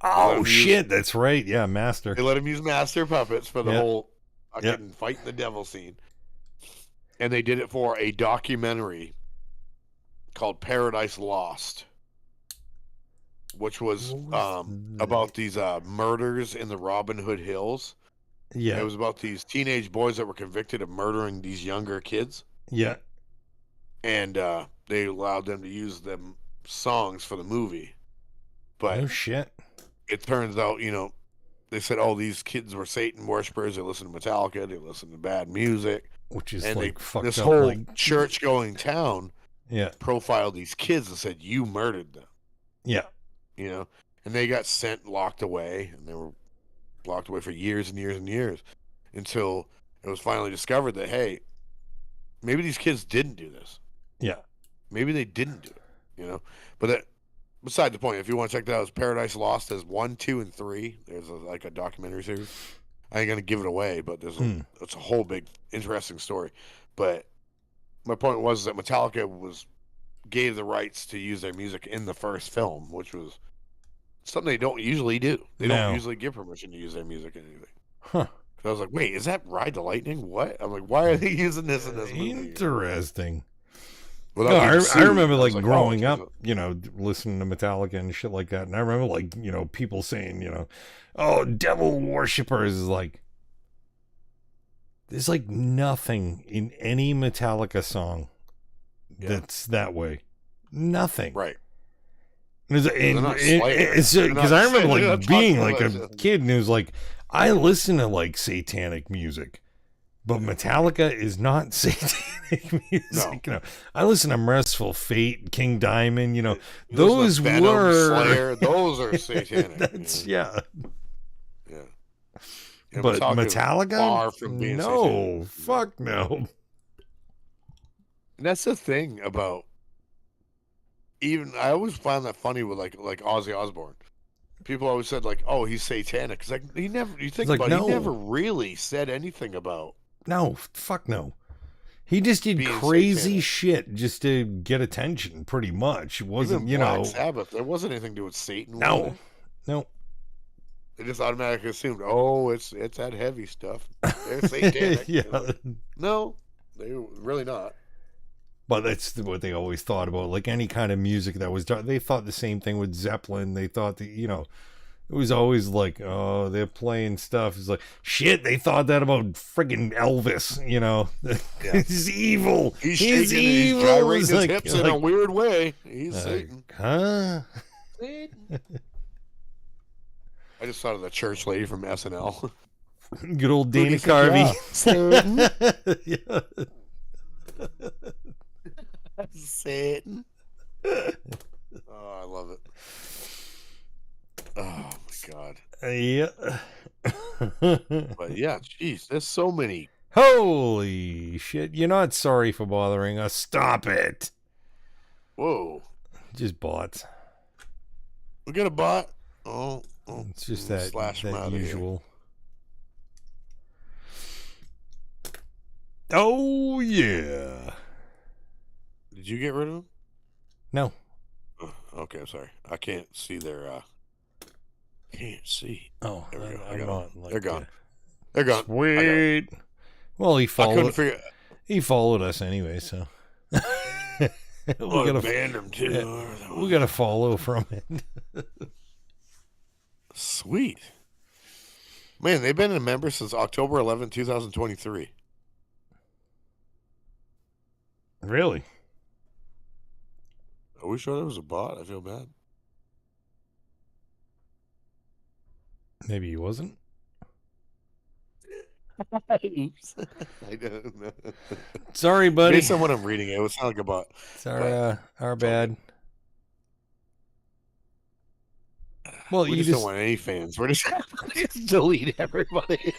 [SPEAKER 1] Oh shit, that's right. Yeah, Master.
[SPEAKER 2] They let him use Master puppets for the whole fucking fight the devil scene. And they did it for a documentary called Paradise Lost. which was about these murders in the Robin Hood Hills.
[SPEAKER 1] Yeah.
[SPEAKER 2] It was about these teenage boys that were convicted of murdering these younger kids.
[SPEAKER 1] Yeah.
[SPEAKER 2] And they allowed them to use them songs for the movie. But
[SPEAKER 1] oh, shit.
[SPEAKER 2] It turns out, they said, these kids were Satan worshipers. They listened to Metallica. They listened to bad music.
[SPEAKER 1] Which is
[SPEAKER 2] fucked this
[SPEAKER 1] up,
[SPEAKER 2] whole church-going town profiled these kids and said, you murdered them.
[SPEAKER 1] Yeah.
[SPEAKER 2] And they got locked away, and they were locked away for years and years and years until it was finally discovered that, hey, maybe these kids didn't do this.
[SPEAKER 1] Yeah.
[SPEAKER 2] Maybe they didn't do it, But that, beside the point, if you want to check that out, it's Paradise Lost as 1, 2, and 3. There's a documentary series. I ain't going to give it away, but it's a whole big, interesting story. But my point was that Metallica gave the rights to use their music in the first film, which was something they don't usually do. They don't usually give permission to use their music in anything.
[SPEAKER 1] Huh.
[SPEAKER 2] I was like, wait, is that Ride the Lightning? What? I'm like, why are they using this in this movie?
[SPEAKER 1] Interesting. I remember growing up, listening to Metallica and shit like that. And I remember people saying, oh, devil worshippers is there's nothing in any Metallica song that's that way. Nothing.
[SPEAKER 2] Right.
[SPEAKER 1] Because I remember being a kid and it was I listen to satanic music, but Metallica is not satanic music.
[SPEAKER 2] No.
[SPEAKER 1] I listen to Merciful Fate, King Diamond. Those
[SPEAKER 2] Venom,
[SPEAKER 1] were
[SPEAKER 2] Slayer, those are satanic.
[SPEAKER 1] That's
[SPEAKER 2] Yeah.
[SPEAKER 1] But Metallica,
[SPEAKER 2] far from being
[SPEAKER 1] no,
[SPEAKER 2] satanic.
[SPEAKER 1] Fuck no.
[SPEAKER 2] And that's the thing about. Even I always find that funny with like Ozzy Osbourne. People always said oh, he's satanic. Cause he never. You think about it, he never really said anything about.
[SPEAKER 1] No, fuck no. He just did crazy shit just to get attention. Pretty much, it wasn't
[SPEAKER 2] Black Sabbath. There wasn't anything to do with Satan.
[SPEAKER 1] No.
[SPEAKER 2] They just automatically assumed, it's that heavy stuff. They're satanic.
[SPEAKER 1] Yeah.
[SPEAKER 2] No, they were really not.
[SPEAKER 1] But that's what they always thought about. Any kind of music that was dark. They thought the same thing with Zeppelin. They thought that, it was always they're playing stuff. It's shit, they thought that about friggin' Elvis,
[SPEAKER 2] Yeah.
[SPEAKER 1] He's evil.
[SPEAKER 2] He's
[SPEAKER 1] evil.
[SPEAKER 2] He's gyrating his hips in a weird way. He's Satan.
[SPEAKER 1] Huh?
[SPEAKER 2] Satan. I just thought of the church lady from SNL.
[SPEAKER 1] Good old Dana Carvey.
[SPEAKER 2] Satan.
[SPEAKER 1] Yeah.
[SPEAKER 2] Satan. Oh, I love it. Oh my god.
[SPEAKER 1] Yeah.
[SPEAKER 2] But yeah, jeez, there's so many.
[SPEAKER 1] Holy shit! You're not sorry for bothering us. Stop it.
[SPEAKER 2] Whoa.
[SPEAKER 1] Just bots.
[SPEAKER 2] We got a bot. Oh,
[SPEAKER 1] it's just that usual. Oh yeah.
[SPEAKER 2] Did you get rid of them?
[SPEAKER 1] No.
[SPEAKER 2] Oh, okay, I'm sorry. I can't see their. Can't see.
[SPEAKER 1] Oh,
[SPEAKER 2] there we go.
[SPEAKER 1] I'm not.
[SPEAKER 2] They're gone. They're gone.
[SPEAKER 1] Sweet. Well, he followed.
[SPEAKER 2] He
[SPEAKER 1] followed us anyway, so. we gotta
[SPEAKER 2] ban him too.
[SPEAKER 1] Yeah, we got to follow from it.
[SPEAKER 2] Sweet. Man, they've been a member since October 11, 2023.
[SPEAKER 1] Really?
[SPEAKER 2] Are we sure that was a bot? I feel bad.
[SPEAKER 1] Maybe he wasn't.
[SPEAKER 2] Oops. I don't know.
[SPEAKER 1] Sorry, buddy.
[SPEAKER 2] Based on what I'm reading, it would sound like a bot.
[SPEAKER 1] Sorry, our bad. Well,
[SPEAKER 2] we just don't want any fans. We're just delete everybody.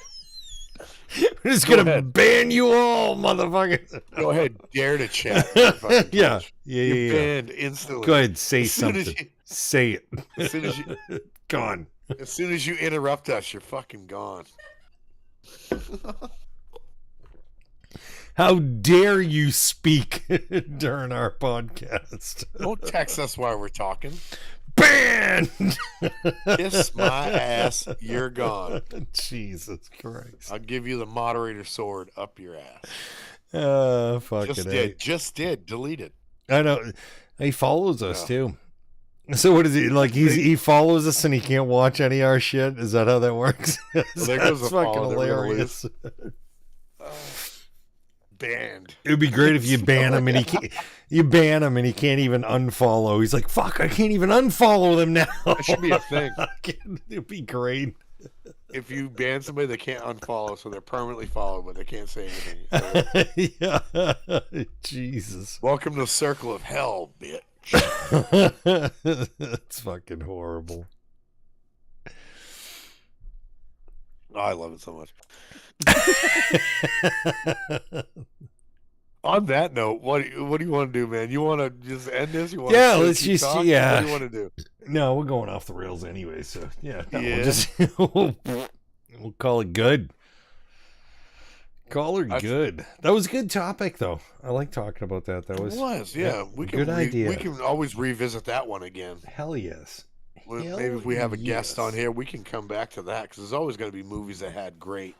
[SPEAKER 1] We're just gonna ban you all, motherfucker.
[SPEAKER 2] Go ahead, dare to chat.
[SPEAKER 1] Yeah.
[SPEAKER 2] You're banned instantly.
[SPEAKER 1] Go ahead, say something. Say it.
[SPEAKER 2] As soon as you
[SPEAKER 1] gone.
[SPEAKER 2] As soon as you interrupt us, you're fucking gone.
[SPEAKER 1] How dare you speak during our podcast?
[SPEAKER 2] Don't text us while we're talking.
[SPEAKER 1] Banned!
[SPEAKER 2] Kiss my ass, you're gone.
[SPEAKER 1] Jesus Christ.
[SPEAKER 2] I'll give you the moderator sword up your ass.
[SPEAKER 1] Fuck
[SPEAKER 2] just
[SPEAKER 1] it.
[SPEAKER 2] Just did. Delete it.
[SPEAKER 1] I know. He follows us too. So what is he like? He follows us and he can't watch any of our shit. Is that how that works?
[SPEAKER 2] Well, there goes the
[SPEAKER 1] fucking
[SPEAKER 2] follow
[SPEAKER 1] hilarious.
[SPEAKER 2] Banned.
[SPEAKER 1] It would be great if you ban him and he can't. You ban him and he can't even unfollow. He's like, "Fuck! I can't even unfollow them now."
[SPEAKER 2] That should be a thing.
[SPEAKER 1] It'd be great.
[SPEAKER 2] If you ban somebody, they can't unfollow, so they're permanently followed, but they can't say anything.
[SPEAKER 1] Yeah, Jesus.
[SPEAKER 2] Welcome to the circle of hell, bitch.
[SPEAKER 1] That's fucking horrible.
[SPEAKER 2] Oh, I love it so much. On that note, what do you want to do, man? You want to just end this? You want
[SPEAKER 1] let's just
[SPEAKER 2] talk?
[SPEAKER 1] yeah.
[SPEAKER 2] What do you want to do?
[SPEAKER 1] No, we're going off the rails anyway, so yeah.
[SPEAKER 2] Yeah.
[SPEAKER 1] We'll call it good. Call her good. That was a good topic, though. I like talking about that. That was
[SPEAKER 2] yeah. We can
[SPEAKER 1] good idea.
[SPEAKER 2] We can always revisit that one again.
[SPEAKER 1] Hell yes.
[SPEAKER 2] Maybe if we have a guest on here, we can come back to that because there's always going to be movies that had great.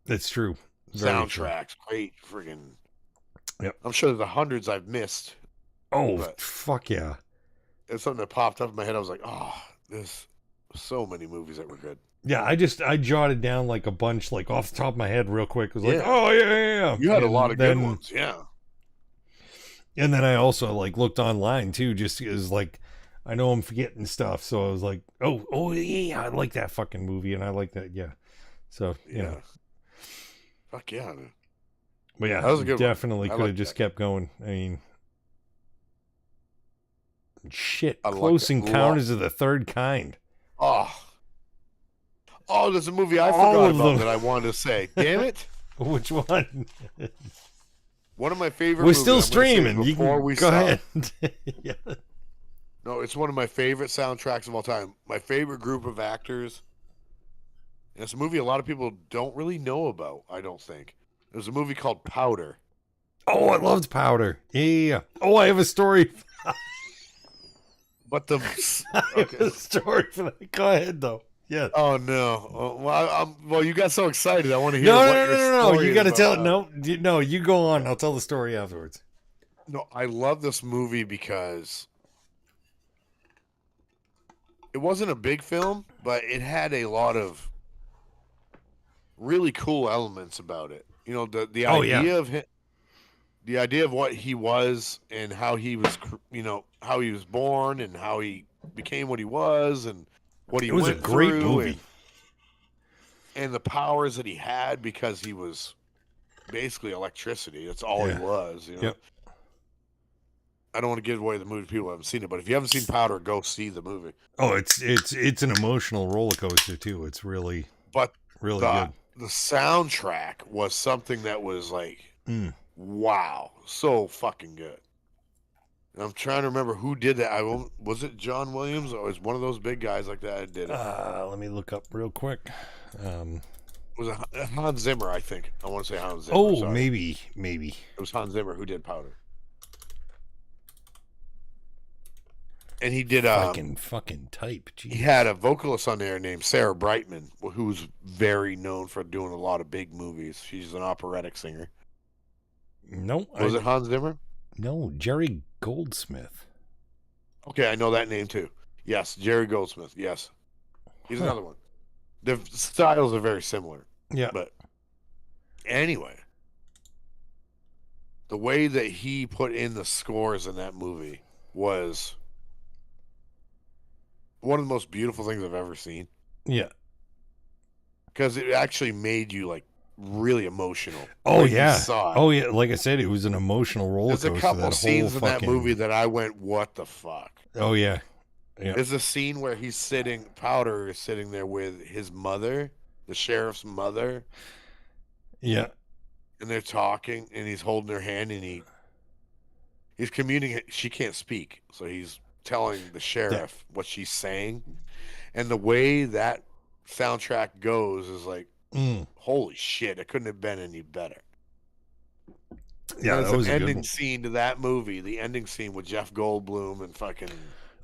[SPEAKER 1] That's true.
[SPEAKER 2] Soundtracks, great friggin'.
[SPEAKER 1] Yep.
[SPEAKER 2] I'm sure there's hundreds I've missed.
[SPEAKER 1] Oh, fuck yeah.
[SPEAKER 2] It's something that popped up in my head. I was like, oh, there's so many movies that were good.
[SPEAKER 1] Yeah, I jotted down like a bunch, like off the top of my head real quick. It was like, oh, yeah.
[SPEAKER 2] You had a lot of good ones, yeah.
[SPEAKER 1] And then I also like looked online too, just as like, I know I'm forgetting stuff. So I was like, oh, yeah, I like that fucking movie. And I like that, yeah. So, you know.
[SPEAKER 2] Fuck yeah, man.
[SPEAKER 1] But yeah,
[SPEAKER 2] that was a good
[SPEAKER 1] definitely could have just kept going. I mean, shit. Close Encounters of the Third Kind.
[SPEAKER 2] Oh, there's a movie I forgot about that I wanted to say. Damn it.
[SPEAKER 1] Which one?
[SPEAKER 2] One of my favorite
[SPEAKER 1] We're
[SPEAKER 2] movies.
[SPEAKER 1] still streaming. You can go ahead.
[SPEAKER 2] Yeah. No, it's one of my favorite soundtracks of all time. My favorite group of actors. And it's a movie a lot of people don't really know about, I don't think. There's a movie called Powder.
[SPEAKER 1] Oh, I loved Powder. Yeah. Oh, I have a story.
[SPEAKER 2] But I
[SPEAKER 1] have a story for that. Go ahead, though. Yeah.
[SPEAKER 2] Oh no. Well, you got so excited. I want to hear. No.
[SPEAKER 1] You got to tell it. No. You go on. I'll tell the story afterwards.
[SPEAKER 2] No, I love this movie because it wasn't a big film, but it had a lot of really cool elements about it. You know, the idea of him, the idea of what he was and how he was, how he was born and how he became what he was and what he went through. It was a great movie. And the powers that he had because he was basically electricity. That's all he was. You know? Yep. I don't want to give away the movie to people who haven't seen it, but if you haven't seen Powder, go see the movie.
[SPEAKER 1] Oh, it's an emotional roller coaster too. It's really really good.
[SPEAKER 2] The soundtrack was something that was like, wow, so fucking good. And I'm trying to remember who did that. Was it John Williams or was one of those big guys like that that did it?
[SPEAKER 1] Let me look up real quick.
[SPEAKER 2] Was it Hans Zimmer? I think I want to say Hans Zimmer.
[SPEAKER 1] Oh, sorry. maybe
[SPEAKER 2] it was Hans Zimmer who did Powder. And he did
[SPEAKER 1] fucking type. Jeez.
[SPEAKER 2] He had a vocalist on there named Sarah Brightman, who's very known for doing a lot of big movies. She's an operatic singer.
[SPEAKER 1] No,
[SPEAKER 2] was it Hans Zimmer?
[SPEAKER 1] No, Jerry Goldsmith.
[SPEAKER 2] Okay, I know that name too. Yes, Jerry Goldsmith. Yes, he's another one. The styles are very similar.
[SPEAKER 1] Yeah,
[SPEAKER 2] but anyway, the way that he put in the scores in that movie was one of the most beautiful things I've ever seen.
[SPEAKER 1] Yeah.
[SPEAKER 2] Because it actually made you like really emotional.
[SPEAKER 1] Oh yeah. Oh yeah. Like I said, it was an emotional roller coaster.
[SPEAKER 2] There's a couple scenes in that movie that I went, what the fuck?
[SPEAKER 1] Oh yeah. Yeah.
[SPEAKER 2] There's a scene where Powder is sitting there with his mother, the sheriff's mother.
[SPEAKER 1] Yeah.
[SPEAKER 2] And they're talking and he's holding her hand and he's communicating. She can't speak. So he's telling the sheriff what she's saying, and the way that soundtrack goes is like, holy shit! It couldn't have been any better.
[SPEAKER 1] Yeah, that was
[SPEAKER 2] an ending scene to that movie. The ending scene with Jeff Goldblum and fucking.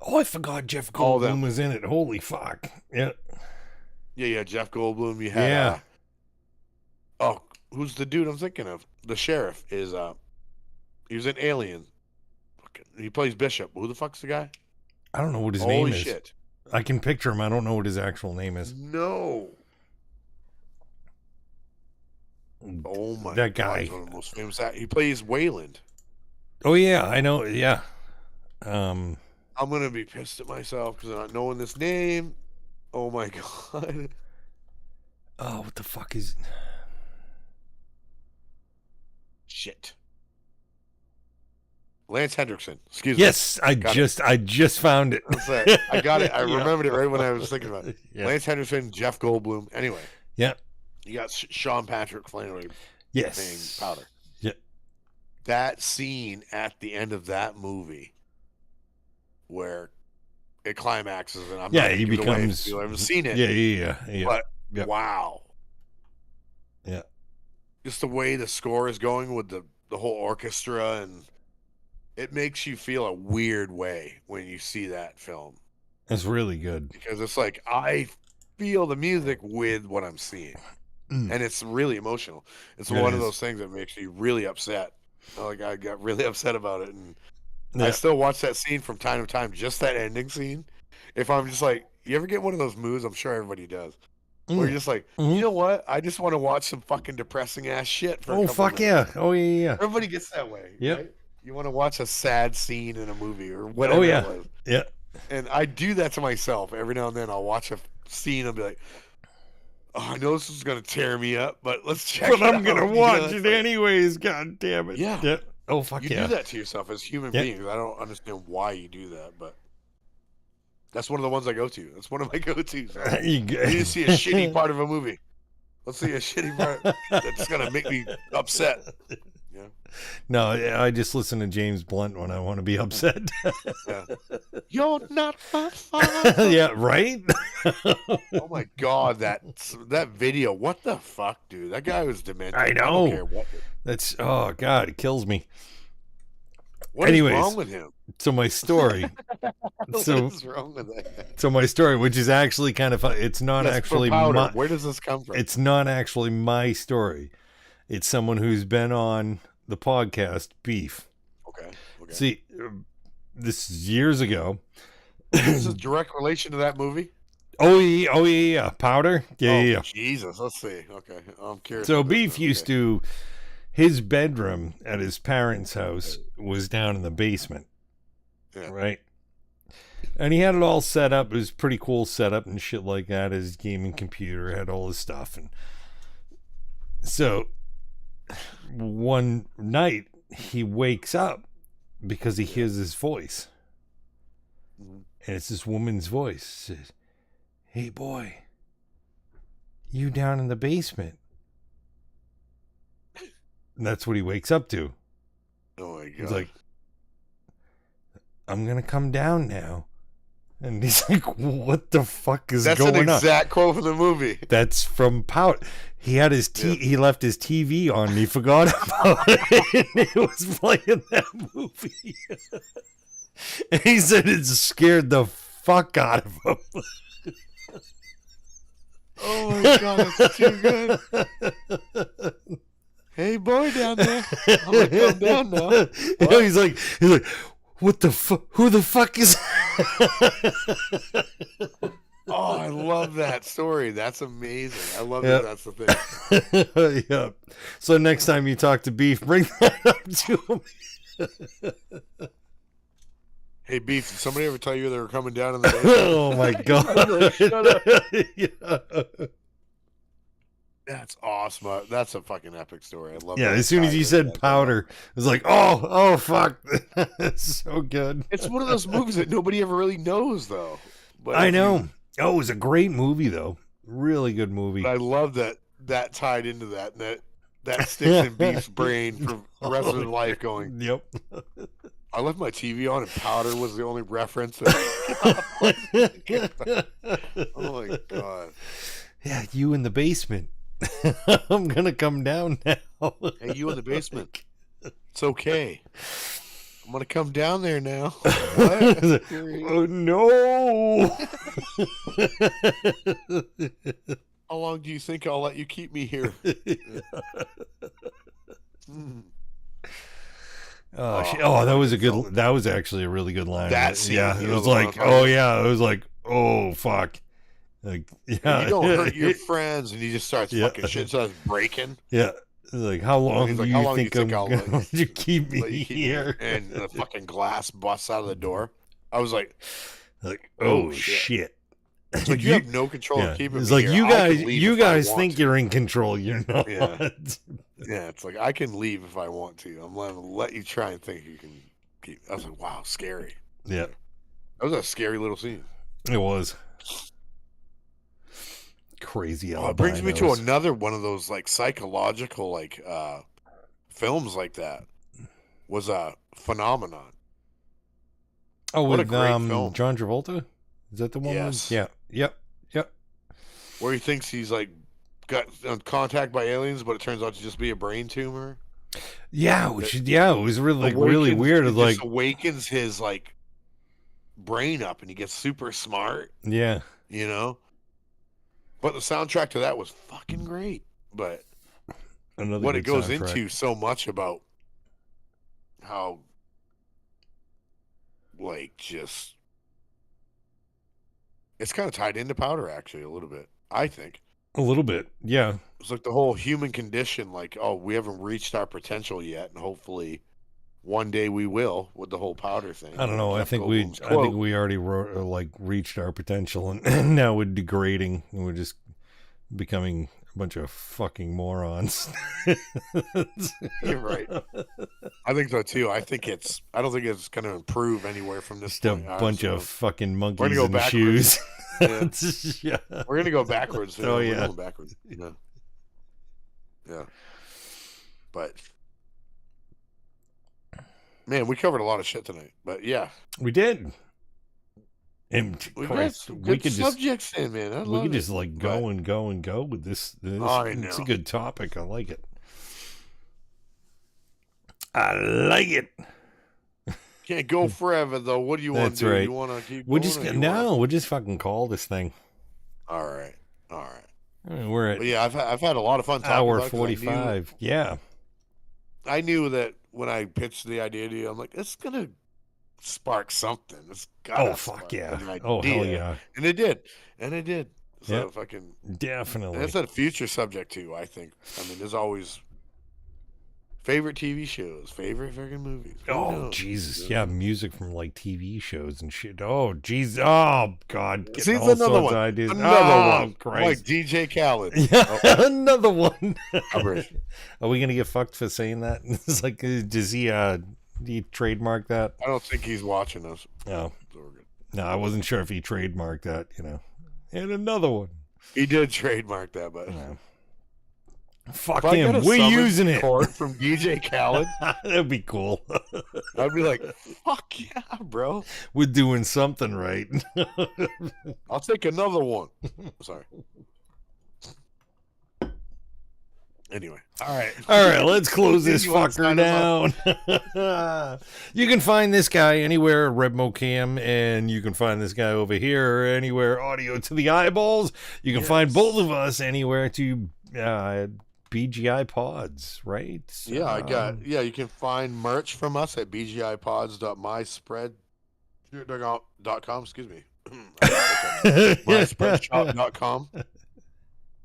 [SPEAKER 1] Oh, I forgot Jeff Goldblum was in it. Holy fuck! Yeah.
[SPEAKER 2] Yeah. Jeff Goldblum. You had. Oh, who's the dude I'm thinking of? The sheriff is he was an Alien. He plays Bishop. Who the fuck's the guy?
[SPEAKER 1] I don't know what his name is.
[SPEAKER 2] Holy shit.
[SPEAKER 1] I can picture him. I don't know what his actual name is.
[SPEAKER 2] No. Oh my
[SPEAKER 1] that guy.
[SPEAKER 2] God, he's one of the most famous. He plays Wayland.
[SPEAKER 1] Oh yeah, I know. Yeah.
[SPEAKER 2] I'm gonna be pissed at myself because I'm not knowing this name. Oh my God.
[SPEAKER 1] Oh, what the fuck is?
[SPEAKER 2] Shit. Lance Hendrickson. Excuse me.
[SPEAKER 1] Yes, I just found it.
[SPEAKER 2] I got it. I remembered it right when I was thinking about it.
[SPEAKER 1] Yeah.
[SPEAKER 2] Lance Henderson, Jeff Goldblum. Anyway.
[SPEAKER 1] Yeah.
[SPEAKER 2] You got Sean Patrick Flannery.
[SPEAKER 1] Yes.
[SPEAKER 2] Playing Powder.
[SPEAKER 1] Yeah.
[SPEAKER 2] That scene at the end of that movie where it climaxes and I'm not
[SPEAKER 1] he becomes.
[SPEAKER 2] I haven't seen it.
[SPEAKER 1] Yeah.
[SPEAKER 2] But wow.
[SPEAKER 1] Yeah.
[SPEAKER 2] Just the way the score is going with the whole orchestra, and it makes you feel a weird way when you see that film.
[SPEAKER 1] It's really good.
[SPEAKER 2] Because it's like I feel the music with what I'm seeing. And it's really emotional. It's one of those things that makes you really upset. Like I got really upset about it, and I still watch that scene from time to time, just that ending scene. If I'm just like, you ever get one of those moods? I'm sure everybody does. Where you're just like, you know what? I just want to watch some fucking depressing ass shit. For a couple minutes.
[SPEAKER 1] Yeah! Oh yeah!
[SPEAKER 2] Everybody gets that way.
[SPEAKER 1] Yep.
[SPEAKER 2] Right? You want to watch a sad scene in a movie or whatever. Oh
[SPEAKER 1] yeah.
[SPEAKER 2] It was.
[SPEAKER 1] Yeah.
[SPEAKER 2] And I do that to myself every now and then. I'll watch a scene and be like, oh, I know this is gonna tear me up, but let's check. But
[SPEAKER 1] I'm gonna watch it anyways. God damn it!
[SPEAKER 2] Yeah.
[SPEAKER 1] Oh fuck
[SPEAKER 2] you do that to yourself as human beings. I don't understand why you do that, but that's one of the ones I go to. That's one of my go-tos. You need to see a shitty part of a movie. Let's see a shitty part that's gonna make me upset. Yeah.
[SPEAKER 1] No, I just listen to James Blunt when I want to be upset.
[SPEAKER 2] Yeah. You're not my father.
[SPEAKER 1] Yeah, right?
[SPEAKER 2] Oh my God, that video. What the fuck, dude? That guy was demented.
[SPEAKER 1] I know.
[SPEAKER 2] I don't care what.
[SPEAKER 1] That's God, it kills me.
[SPEAKER 2] What is wrong with him?
[SPEAKER 1] So my story.
[SPEAKER 2] What is wrong with that?
[SPEAKER 1] So my story, which is actually kind of fun. It's not actually my.
[SPEAKER 2] Where does this come from?
[SPEAKER 1] It's not actually my story. It's someone who's been on the podcast, Beef.
[SPEAKER 2] Okay.
[SPEAKER 1] See, this is years ago.
[SPEAKER 2] This is direct relation to that movie?
[SPEAKER 1] Oh yeah. Powder? Yeah.
[SPEAKER 2] Jesus, let's see. Okay, I'm curious.
[SPEAKER 1] So Beef used to, his bedroom at his parents' house was down in the basement. Yeah. Right? And he had it all set up. It was pretty cool setup and shit like that. His gaming computer had all his stuff. And so one night he wakes up because he hears his voice. And it's this woman's voice. It says, "Hey boy, you down in the basement." And that's what he wakes up to.
[SPEAKER 2] Oh my God.
[SPEAKER 1] He's like, "I'm going to come down now." And he's like, "What the fuck is going on?"
[SPEAKER 2] That's an exact quote from the movie.
[SPEAKER 1] That's from Pout. He had his he left his TV on and he forgot about it. And he was playing that movie. And he said it scared the fuck out of him.
[SPEAKER 2] Oh my God, that's too good. Hey boy down there. I'm gonna come down now.
[SPEAKER 1] You know, he's like, what the fuck? Who the fuck is?
[SPEAKER 2] Oh, I love that story. That's amazing. I love that. That's the
[SPEAKER 1] thing. Yeah. So next time you talk to Beef, bring that up to him.
[SPEAKER 2] Hey Beef, did somebody ever tell you they were coming down in the basement?
[SPEAKER 1] Oh my God.
[SPEAKER 2] Shut up. Yeah. That's awesome. That's a fucking epic story. I love that.
[SPEAKER 1] Yeah, as soon as you said Powder, it was like, oh fuck. It's so good.
[SPEAKER 2] It's one of those movies that nobody ever really knows though.
[SPEAKER 1] But I know. Oh, it was a great movie though. Really good movie.
[SPEAKER 2] But I love that tied into that and that sticks in Beef's brain for the rest of his life going.
[SPEAKER 1] Yep.
[SPEAKER 2] I left my TV on and Powder was the only reference. Oh my God.
[SPEAKER 1] Yeah, you in the basement. I'm gonna come down now.
[SPEAKER 2] Hey, you in the basement. It's okay. I'm gonna come down there now.
[SPEAKER 1] Oh no.
[SPEAKER 2] How long do you think I'll let you keep me here?
[SPEAKER 1] That was a good. That was actually a really good line.
[SPEAKER 2] That scene,
[SPEAKER 1] yeah, it was like, oh yeah, it was like, oh fuck, like yeah.
[SPEAKER 2] You don't hurt your friends, and he just starts fucking shit, starts breaking.
[SPEAKER 1] Yeah, like how long do you think I'm going to keep me here?
[SPEAKER 2] And the fucking glass busts out of the door. I was like,
[SPEAKER 1] oh shit.
[SPEAKER 2] It's like you have no control of keeping me
[SPEAKER 1] It's like
[SPEAKER 2] here.
[SPEAKER 1] you guys think you're in control. You're not.
[SPEAKER 2] Yeah. It's like I can leave if I want to. I'm going to let you try and think you can keep. I was like, wow, scary.
[SPEAKER 1] Yeah.
[SPEAKER 2] That was a scary little scene.
[SPEAKER 1] It was. Crazy.
[SPEAKER 2] It brings me to another one of those like psychological like films like that. Was a Phenomenon.
[SPEAKER 1] Oh, what with a great film. John Travolta? Is that the one?
[SPEAKER 2] Yes.
[SPEAKER 1] Yeah. Yep.
[SPEAKER 2] Where he thinks he's like got contact by aliens, but it turns out to just be a brain tumor.
[SPEAKER 1] Yeah, it was really weird. It like
[SPEAKER 2] awakens his like brain up, and he gets super smart.
[SPEAKER 1] Yeah.
[SPEAKER 2] You know. But the soundtrack to that was fucking great. But what it goes into so much about how like just it's kind of tied into Powder actually a little bit, I think.
[SPEAKER 1] A little bit, yeah.
[SPEAKER 2] It's like the whole human condition, like, oh, we haven't reached our potential yet, and hopefully one day we will with the whole powder thing.
[SPEAKER 1] I don't know. I think we already reached our potential, and now we're degrading, and we're just becoming a bunch of fucking morons.
[SPEAKER 2] You're right. I think so too. I don't think it's going to improve anywhere from this.
[SPEAKER 1] Just a bunch of fucking monkeys in shoes.
[SPEAKER 2] Yeah. We're gonna go backwards.
[SPEAKER 1] Oh yeah,
[SPEAKER 2] we're going backwards. Yeah. But man, we covered a lot of shit tonight. But yeah,
[SPEAKER 1] we did. And
[SPEAKER 2] we could subjects in, man.
[SPEAKER 1] We could just like go and go with this. It's a good topic. I like it.
[SPEAKER 2] Can't go forever though. What do you want to do?
[SPEAKER 1] Right.
[SPEAKER 2] You want to keep?
[SPEAKER 1] We'll just fucking call this thing.
[SPEAKER 2] All right.
[SPEAKER 1] I mean, we're at
[SPEAKER 2] I've had a lot of fun.
[SPEAKER 1] Hour 45. Yeah.
[SPEAKER 2] I knew that when I pitched the idea to you, I'm like, it's gonna spark something. It's got
[SPEAKER 1] fuck yeah! Oh hell yeah!
[SPEAKER 2] And it did. So fucking
[SPEAKER 1] definitely.
[SPEAKER 2] And that's a future subject too. I think. I mean, there's always favorite TV shows, favorite freaking movies.
[SPEAKER 1] Jesus, yeah, music from like TV shows and shit. Oh jeez, oh god,
[SPEAKER 2] see another one.
[SPEAKER 1] Ideas.
[SPEAKER 2] Another one,
[SPEAKER 1] Christ.
[SPEAKER 2] Like DJ Khaled.
[SPEAKER 1] Another one. Are we gonna get fucked for saying that? It's like, does he trademark that?
[SPEAKER 2] I don't think he's watching us.
[SPEAKER 1] No, no, I wasn't sure if he trademarked that. And another one.
[SPEAKER 2] He did trademark that, but.
[SPEAKER 1] Fuck him. We're using it.
[SPEAKER 2] From DJ Khaled.
[SPEAKER 1] That'd be cool.
[SPEAKER 2] I'd be like, fuck yeah, bro.
[SPEAKER 1] We're doing something right.
[SPEAKER 2] I'll take another one. Sorry. Anyway. All right. Let's close this fucker down. You can find this guy anywhere, RebmoCam, and you can find this guy over here anywhere, audio to the eyeballs. You can find both of us anywhere to BGI Pods, right? You can find merch from us at bgipods.myspread.com. Excuse me. myspreadshop.com. You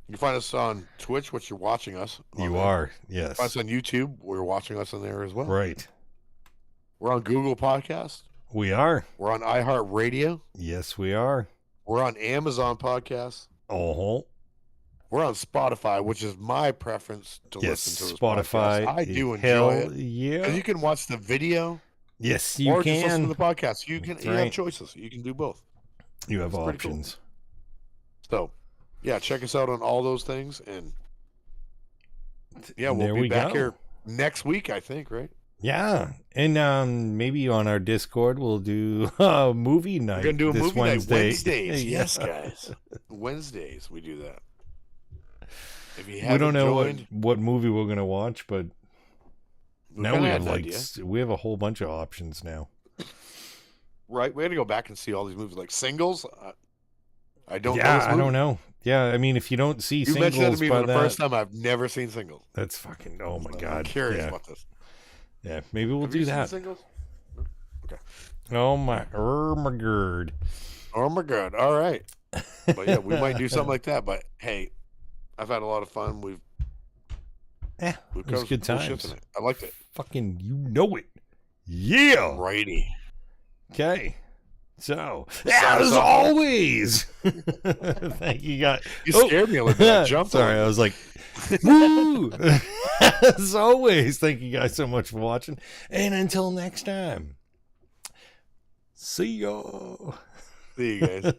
[SPEAKER 2] can find us on Twitch, which you're watching us.
[SPEAKER 1] You are, yes.
[SPEAKER 2] Find us on YouTube. We're watching us on there as well.
[SPEAKER 1] Right.
[SPEAKER 2] We're on Google Podcast.
[SPEAKER 1] We are.
[SPEAKER 2] We're on iHeartRadio.
[SPEAKER 1] Yes, we are.
[SPEAKER 2] We're on Amazon Podcasts.
[SPEAKER 1] Oh.
[SPEAKER 2] We're on Spotify, which is my preference to listen to.
[SPEAKER 1] Spotify.
[SPEAKER 2] I do enjoy it.
[SPEAKER 1] Yeah.
[SPEAKER 2] Because you can watch the video.
[SPEAKER 1] Yes, you
[SPEAKER 2] or
[SPEAKER 1] can.
[SPEAKER 2] Or just listen to the podcast. You have choices. You can do both.
[SPEAKER 1] You have options.
[SPEAKER 2] Cool. So, yeah, check us out on all those things. And, we'll be back here next week, I think, right?
[SPEAKER 1] Yeah. And maybe on our Discord, we'll do a movie night.
[SPEAKER 2] We're going to do a movie
[SPEAKER 1] Wednesday.
[SPEAKER 2] night Wednesdays. Yes, guys. Wednesdays, we do that. If you
[SPEAKER 1] we don't know what movie we're going to watch, but now we have we have a whole bunch of options now.
[SPEAKER 2] Right. We had to go back and see all these movies like Singles. I don't know.
[SPEAKER 1] I don't know. Yeah, I mean, if you don't see Singles,
[SPEAKER 2] mentioned that to me for the first time. I've never seen Singles.
[SPEAKER 1] That's fucking. Oh my god!
[SPEAKER 2] I'm curious about this.
[SPEAKER 1] Yeah, maybe we'll do that.
[SPEAKER 2] Singles? Okay.
[SPEAKER 1] Oh my god.
[SPEAKER 2] Oh my god. All right. But yeah, we might do something like that. But hey, I've had a lot of fun.
[SPEAKER 1] It was good times.
[SPEAKER 2] I liked it.
[SPEAKER 1] Fucking, you know it. Yeah.
[SPEAKER 2] Righty.
[SPEAKER 1] Okay. So, as always, thank you guys.
[SPEAKER 2] You scared me a little bit. I jumped.
[SPEAKER 1] Sorry, I was like, woo. As always, thank you guys so much for watching. And until next time, see ya.
[SPEAKER 2] See you guys.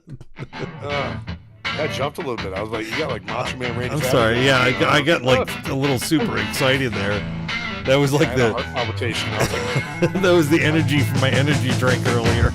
[SPEAKER 2] I jumped a little bit. I was like, you got like Macho Man Randy.
[SPEAKER 1] I'm sorry. Yeah, I got like a little super excited there. That was like the
[SPEAKER 2] heart palpitation. I was like,
[SPEAKER 1] that was the energy from my energy drink earlier.